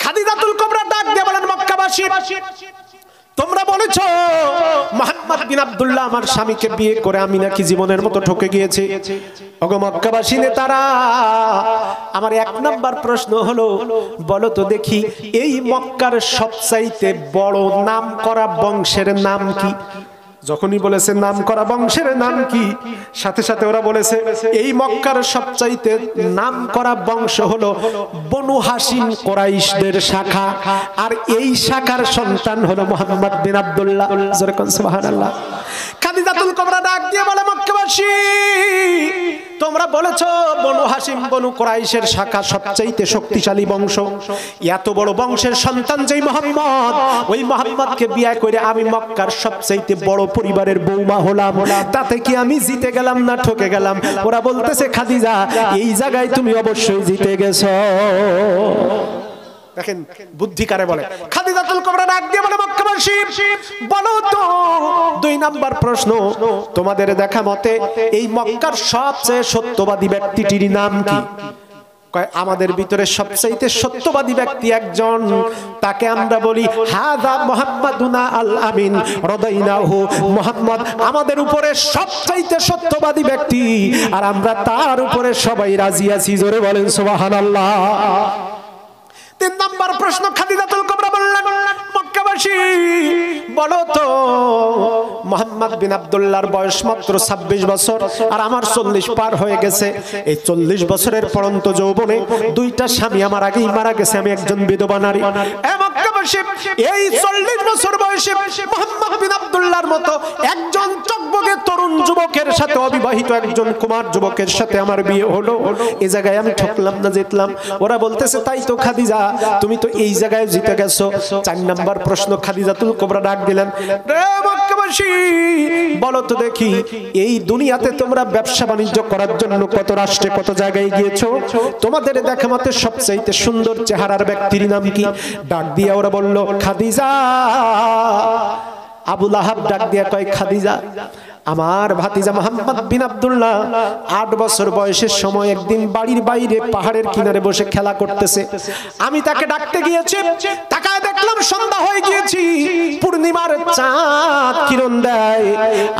খাদিজাতুল কুবরা ডাক দিয়ে বলেন, মক্কাবাসী তোমরা বলেছো মুহাম্মদ বিন আব্দুল্লাহ আমার স্বামীকে বিয়ে করে আমি নাকি জীবনের মতো ঠকে গিয়েছি। ওগো মক্কাবাসী নেতারা, আমার 1 নাম্বার প্রশ্ন হলো, বলো তো দেখি এই মক্কার সবচাইতে বড় নাম করা বংশের নাম কি? যখনই বলেছে নাম করা বংশের নাম কি, সাথে সাথে ওরা বলেছে এই মক্কার সবচাইতে নাম করা বংশ হলো বনু হাশিম, কুরাইশদের শাখা, আর এই শাখার সন্তান হলো মুহাম্মদ বিন আব্দুল্লাহ। জোরে কোন সুবহানাল্লাহ। খাদিজাতুল কুবরা ডাক দিয়ে বলে, মক্কাবাসী তোমরা বলেছো বনু হাশিম বনু কুরাইশের শাখা সবচাইতে শক্তিশালী বংশ, এত বড় বংশের সন্তান যেই মুহাম্মদ, ওই মুহাম্মদকে বিয়ে করে আমি মক্কার সবচাইতে বড় পরিবারের বৌমা হলাম, তাতে কি আমি জিতে গেলাম না ঠকে গেলাম? ওরা বলতেছে, খাদিজা এই জায়গায় তুমি অবশ্যই জিতে গেছো। দেখেন বুদ্ধি কারে বলে। খাদিজাতুল কুবরা ডাক দিয়ে বলে মক্কাবাসী বলো তো 2 নাম্বার প্রশ্ন, তোমাদের দেখা মতে এই মক্কার সবচেয়ে সত্যবাদী ব্যক্তিটির নাম কি? আমাদের ভিতরে সবচেয়ে সত্যবাদী ব্যক্তি একজন, তাকে আমরা বলি হাযা মুহাম্মাদুনা আল আমিন রাদাইনাহু। মুহাম্মদ আমাদের উপরে সবচেয়ে সত্যবাদী ব্যক্তি, আর আমরা তার উপরে সবাই রাজি আছি। জোরে বলেন সুবহানাল্লাহ। 3 নাম্বার প্রশ্ন খাদিজাতুল কুবরা বললেন মক্কাবাসী বলো তো মুহাম্মদ বিন আব্দুল্লাহর বয়স মাত্র 26 বছর, আর আমার 40 পার হয়ে গেছে। এই 40 বছরের পরন্ত যৌবনে 2টা স্বামী আমার আগেই মারা গেছে, আমি একজন বিধবা নারী। মক্কাবাসী এই 40 বছর বয়সে মুহাম্মদ বিন আব্দুল্লাহর মতো একজন চকবকে তরুণ যুবকের সাথে, অবিবাহিত একজন কুমার যুবকের সাথে আমার বিয়ে হলো। এই জায়গায় আমি ঠকলাম না জিতলাম? ওরা বলতেছে তাই তো খাদিজা, তুমি তো এই জায়গায় জিতে গেছো। 4 নাম্বার প্রশ্ন খাদিজাতুল কুবরা ডাক দিলেন, রে মক্কাবাসী বলো তো দেখি এই দুনিয়াতে তোমরা ব্যবসা বাণিজ্য করার জন্য কত রাষ্ট্রে কত জায়গায় গিয়েছো, তোমাদের দেখা মতে সবচেয়ে সুন্দর চেহারার ব্যক্তির নাম কি? ডাক দিয়ে ওরা বলল খাদিজা। আবু লাহাব ডাক দিয়ে কয় খাদিজা আমার ভাতিজা মুহাম্মদ বিন আব্দুল্লাহ 8 বছর বয়সের সময় একদিন বাড়ির বাইরে পাহাড়ের কিনারে বসে খেলা করতেছে। আমি তাকে ডাকতে গিয়েছি, তাকায় দেখলাম সন্ধ্যা হয়ে গিয়েছি, পূর্ণিমার চাঁদ কিরণ দেয়,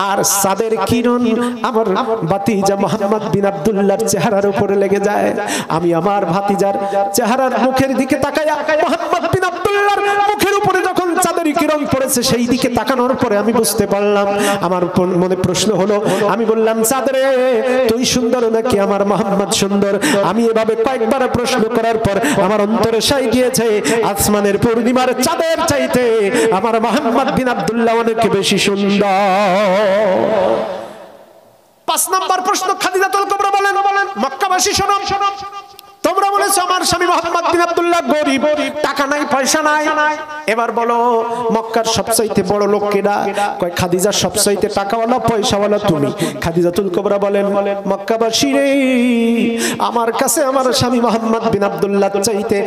আর চাঁদের কিরণ আমার ভাতিজা মুহাম্মদ বিন আব্দুল্লাহর চেহারার উপরে লেগে যায়। আমি আমার ভাতিজার চেহারার মুখের দিকে তাকায়া মুহাম্মদ বিন আব্দুল্লাহর মুখের উপরে যখন চাঁদের কিরণ পড়েছে সেই দিকে তাকানোর পরে আমি বুঝতে পারলাম, আমার প্রশ্ন হলো, আমি বললাম চাঁদরে তুই সুন্দর নাকি আমার মুহাম্মদ সুন্দর? আমি এভাবে কয়েকবার প্রশ্ন করার পর আমার অন্তরে সাই গিয়েছে আসমানের পূর্ণিমার চাঁদের চাইতে আমার মুহাম্মদ বিন আব্দুল্লাহ অনেক বেশি সুন্দর। 5 নাম্বার প্রশ্ন খাদিজাতুল কুবরা বলেন মক্কাবাসী শোনো, তোমরা বলেছো আমার স্বামী মুহাম্মদ বিন আব্দুল্লাহ গরীব, টাকা নাই পয়সা নাই। এবার বলো মক্কার সবচাইতে বড় লোক কেডা? কয় খাদিজা সবচাইতে টাকাওয়ালা পয়সাওয়ালা তুমি। খাদিজাতুল কুবরা বলেন মক্কাবাসী রে, আমার কাছে আমার স্বামী মুহাম্মদ বিন আব্দুল্লাহ চাইতে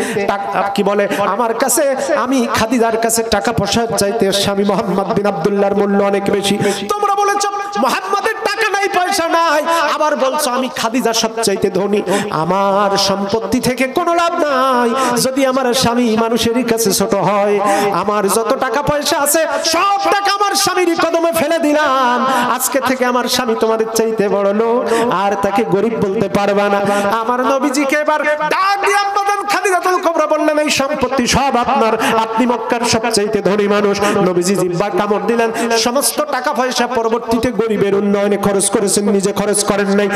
কি বলে, আমার কাছে আমি খাদিজার কাছে টাকা পয়সার চাইতে স্বামী মুহাম্মদ বিন আব্দুল্লাহর মূল্য অনেক বেশি। তোমরা বলেছো মুহাম্মদের টাকা নাই পয়সা নাই, আবার বলছো আমি খাদিজা সবচাইতে ধনী। আমার সম্পত্তি থেকে কোনো লাভ নাই যদি আমার স্বামী মানুষের কাছে ছোট হয়। আমার যত টাকা পয়সা আছে সব টাকা আমার স্বামীর কদমে ফেলে দিলাম। আজকে থেকে আমার স্বামী তোমাদের চাইতে বড় লোক, আর তাকে গরিব বলতে পারবা না। আমার নবীজিকে এবার ডাক দিয়ে আম্মাজান খাদিজাতুল কুবরা বললেন এই সম্পত্তি সব আপনার, আপনি মক্কার সবচাইতে ধনী মানুষ। নবীজি জিহ্বা কামড় দিলেন, সমস্ত টাকা পয়সা পরবর্তীতে গরিবের উন্নয়নে খরচ করেছেন, নিজে খরচ করেন নাই।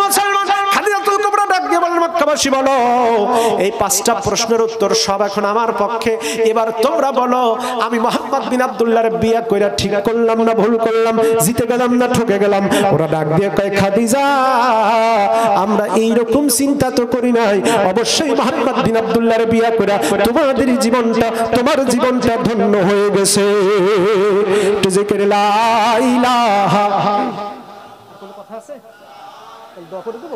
মুসলমান খাদিজাতুল কুবরা ডাক দিয়ে বললেন মক্কাবাসী বলো এই 5টা প্রশ্নের উত্তর সব এখন আমার পক্ষে। এবার তোমরা বলো আমি মুহাম্মদ বিন আব্দুল্লাহর বিয়ে কইরা ঠিক করলাম না ভুল করলাম, জিতে গেলাম না ঠকে গেলাম? ওরা ডাক দিয়ে কয় খাদিজা আমরা এই রকম চিন্তা তো করি নাই, অবশ্যই মুহাম্মদ বিন আব্দুল্লাহর বিয়ে কইরা তোমাদের জীবনটা, তোমার জীবনটা ধন্য হয়ে গেছে। একটু জিকির লা ইলাহা। কোন কথা আছে? দোয়া করে দেব।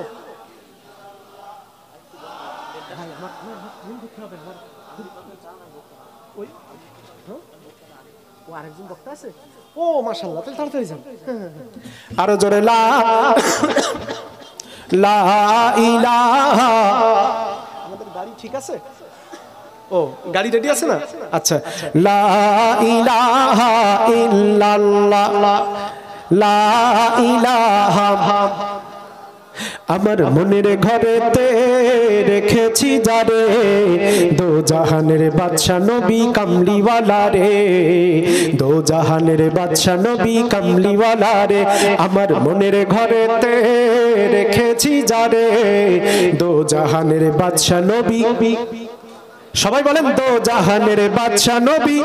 ও মাশাআল্লাহ, তাহলে তাড়াতাড়ি যান। আরো জোরে লা ইলাহা। আমাদের গাড়ি ঠিক আছে? ও গাড়ি রেডি আছে না? আচ্ছা, লা ইলাহা ইল্লাল্লাহ লা ইলাহা। আমার মনের ঘরেতে রেখেছি যারে, দো জাহানের বাদশা নবী কামলিওয়ালা রে, দো জাহানের বাদশা নবী কামলিওয়ালা রে। আমার মনের ঘরেতে রেখেছি যারে, দো জাহানের বাদশা নবী। সবাই বলেন দো জাহানের বাদশা নবী।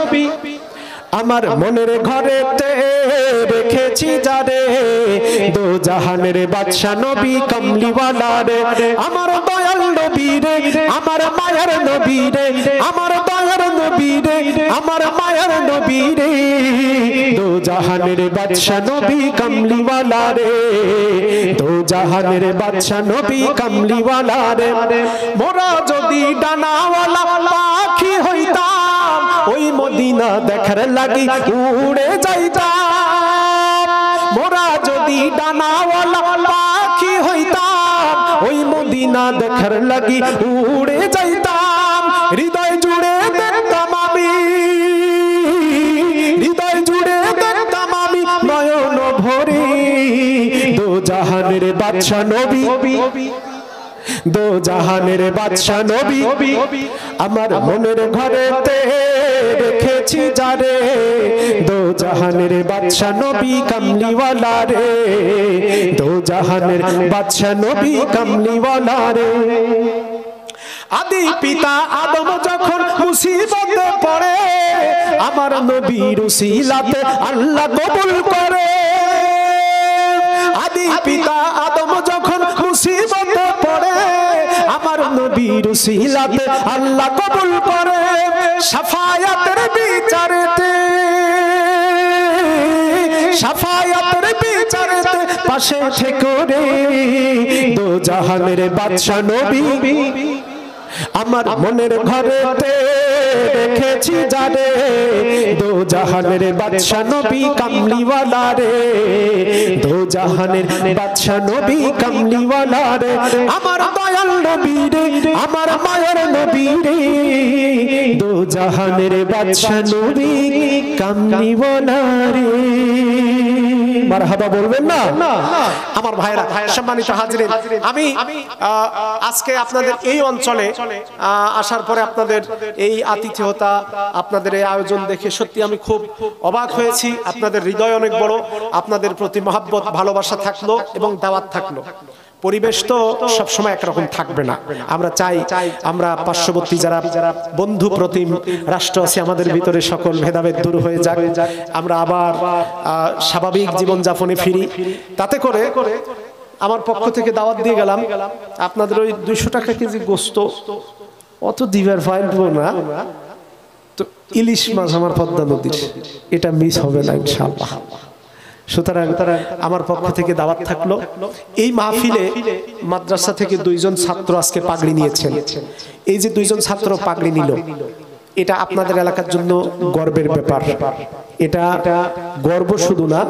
আমার মনের ঘরেতে রেখেছি যারে, দো জাহানের বাদশা নবী কামলিওয়ালা রে। আমার দয়াল নবী রে, আমার মায়ার নবী রে, আমার দয়াল মায়ার নবী রে, আমার মায়ার নবী রে, দো জাহানের বাদশা নবী কামলিওয়ালা রে, দো জাহানের বাদশা নবী কামলিওয়ালা রে। মোরা যদি ডানাওয়ালা পাখি হইতাম, ওই মদিনা দেখার লাগি উড়ে যাইতাম। মোরা যদি ডানাওয়ালা পাখি হইতাম, ওই মদিনা দেখার লাগি উড়ে যাইতাম। হৃদয় জুড়ে দেখতাম আমি, হৃদয় জুড়ে দেখতাম আমি নয়ন ভরে, দো জাহানের বাদশা নবী, দো জাহানের বাদশা নবী, আমার মনের ঘরেতে রেখেছি যারে, দো জাহানের বাদশা নবী কামলিওয়ালা রে, দো জাহানের বাদশা নবী কামলিওয়ালা রে। আদি পিতা আদম যখন মুসিবতে পড়ে, আমার নবীর উসিলাতে আল্লাহ কবুল করে। আদি পিতা আদম যখন মুসিবতে পড়ে, আমার নবীর উসিলাতে আল্লাহ কবুল করে। শাফায়াতের বিচারেতে, শাফায়াতের বিচারেতে পাশে থেকে রে, দো জাহানের বাদশা নবী, আমার মনের ঘরেতে রেখেছি যারে, দো জাহানের বাদশা নবী কামলিওয়ালা রে, দো জাহানের বাদশা নবী কামলিওয়ালা রে। আমার দয়াল নবী রে, আমার মায়ের নবী রে, দো জাহানের বাদশা নবী কামলিওয়ালা রে। মারহাবা বলবেন না? আমার ভাইরা, সম্মানিত হাজিরিন, আমি আজকে আপনাদের এই অঞ্চলে আসার পরে আপনাদের এই আতিথেয়তা, আপনাদের এই আয়োজন দেখে সত্যি আমি খুব অবাক হয়েছি। আপনাদের হৃদয় অনেক বড়, আপনাদের প্রতি মহব্বত ভালোবাসা থাকলো এবং দাওয়াত থাকলো। পরিবেশ তো সবসময় একরকম থাকবে না। আমরা চাই আমরা পার্শ্ববর্তী যারা বন্ধু প্রতিম রাষ্ট্র আছে আমাদের ভিতরে সকল ভেদাভেদ দূর হয়ে যাক, আমরা আবার স্বাভাবিক জীবনযাপনে ফিরি। তাতে করে আমার পক্ষ থেকে দাওয়াত দিয়ে গেলাম, আপনাদের ওই 200 টাকা কেজি গোস্ত অত দিবার পাইবো না, তো ইলিশ মাছ আমার পদ্মা নদীর, এটা মিস হবে না ইনশাআল্লাহ। সুতরাং আমার পক্ষ থেকে দাওয়াত থাকলো। এই মাহফিলে মাদ্রাসা থেকে 2 জন ছাত্র আজকে পাগড়ি নিয়েছেন। এই যে 2 জন ছাত্র পাগড়ি নিল, এটা আপনাদের এলাকার জন্য গর্বের ব্যাপার। এটা গর্ব শুধু না,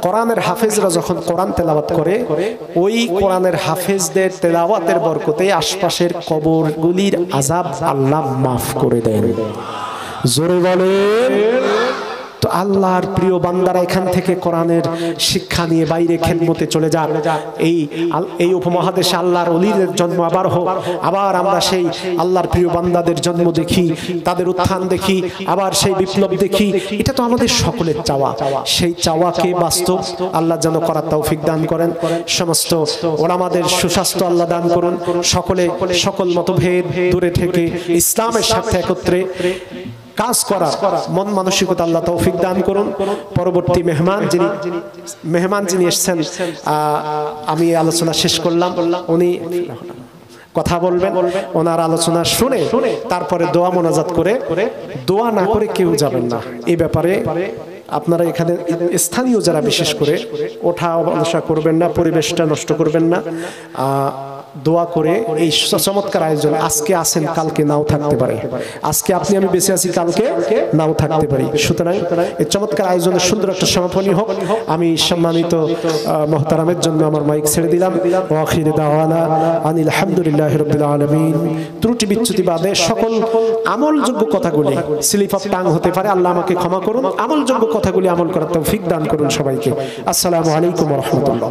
কোরআনের হাফেজরা যখন কোরআন তেলাওয়াত করে, ওই কোরআনের হাফেজদের তেলাওয়াতের বরকতে আশপাশের কবরগুলির আযাব আল্লাহ মাফ করে দেন। জোরে বলেন। তো আল্লাহর প্রিয় বান্দারা এখান থেকে কোরআনের শিক্ষা নিয়ে বাইরে খেদমতে চলে যান। এই উপমহাদেশে আল্লাহর ওলিদের জন্ম আবার হোক, আবার আমরা সেই আল্লাহর প্রিয় বান্দাদের জন্ম দেখি, তাদের উত্থান দেখি, আবার সেই বিপ্লব দেখি। এটা তো আমাদের সকলের চাওয়া। সেই চাওয়াকে বাস্তব আল্লাহ যেন করার তৌফিক দান করেন। সমস্ত ওলামাদের সুস্বাস্থ্য আল্লাহ দান করুন। সকল মতভেদ দূরে থেকে ইসলামের সাথে একত্রে কাজ করার মন মানসিকতা আল্লাহ তৌফিক দান করুন। পরবর্তী মেহমান যিনি এসেছেন, আমি আলোচনা শেষ করলাম, উনি কথা বলবেন। ওনার আলোচনা শুনে তারপরে দোয়া মোনাজাত করে, দোয়া না করে কেউ যাবেন না। এই ব্যাপারে আপনারা এখানে স্থানীয় যারা বিশেষ করে ওঠা বসা করবেন না, পরিবেশটা নষ্ট করবেন না। দোয়া করে এই চমৎকার আয়োজন, আজকে আসেন কালকে নাও থাকতে পারে, আজকে আপনি আমি বেঁচে আছি কালকে নাও থাকতে পারি। সুতরাং এই চমৎকার আয়োজনের সুন্দর একটা সমাপনী হোক। আমি সম্মানিত মুহতারামের জন্য আমার মাইক ছেড়ে দিলাম। ওয়া আখিরু দাওয়ানা আনিল হামদুলিল্লাহি রাব্বিল আলামিন। ত্রুটি বিচ্যুতি বাদে সকল আমলযোগ্য কথাগুলি স্লিপ অফ টাং হতে পারে, আল্লাহ আমাকে ক্ষমা করুন। আমলযোগ্য কথাগুলি আমল করার তৌফিক দান করুন সবাইকে। আসসালামু আলাইকুম ওয়া রাহমাতুল্লাহ।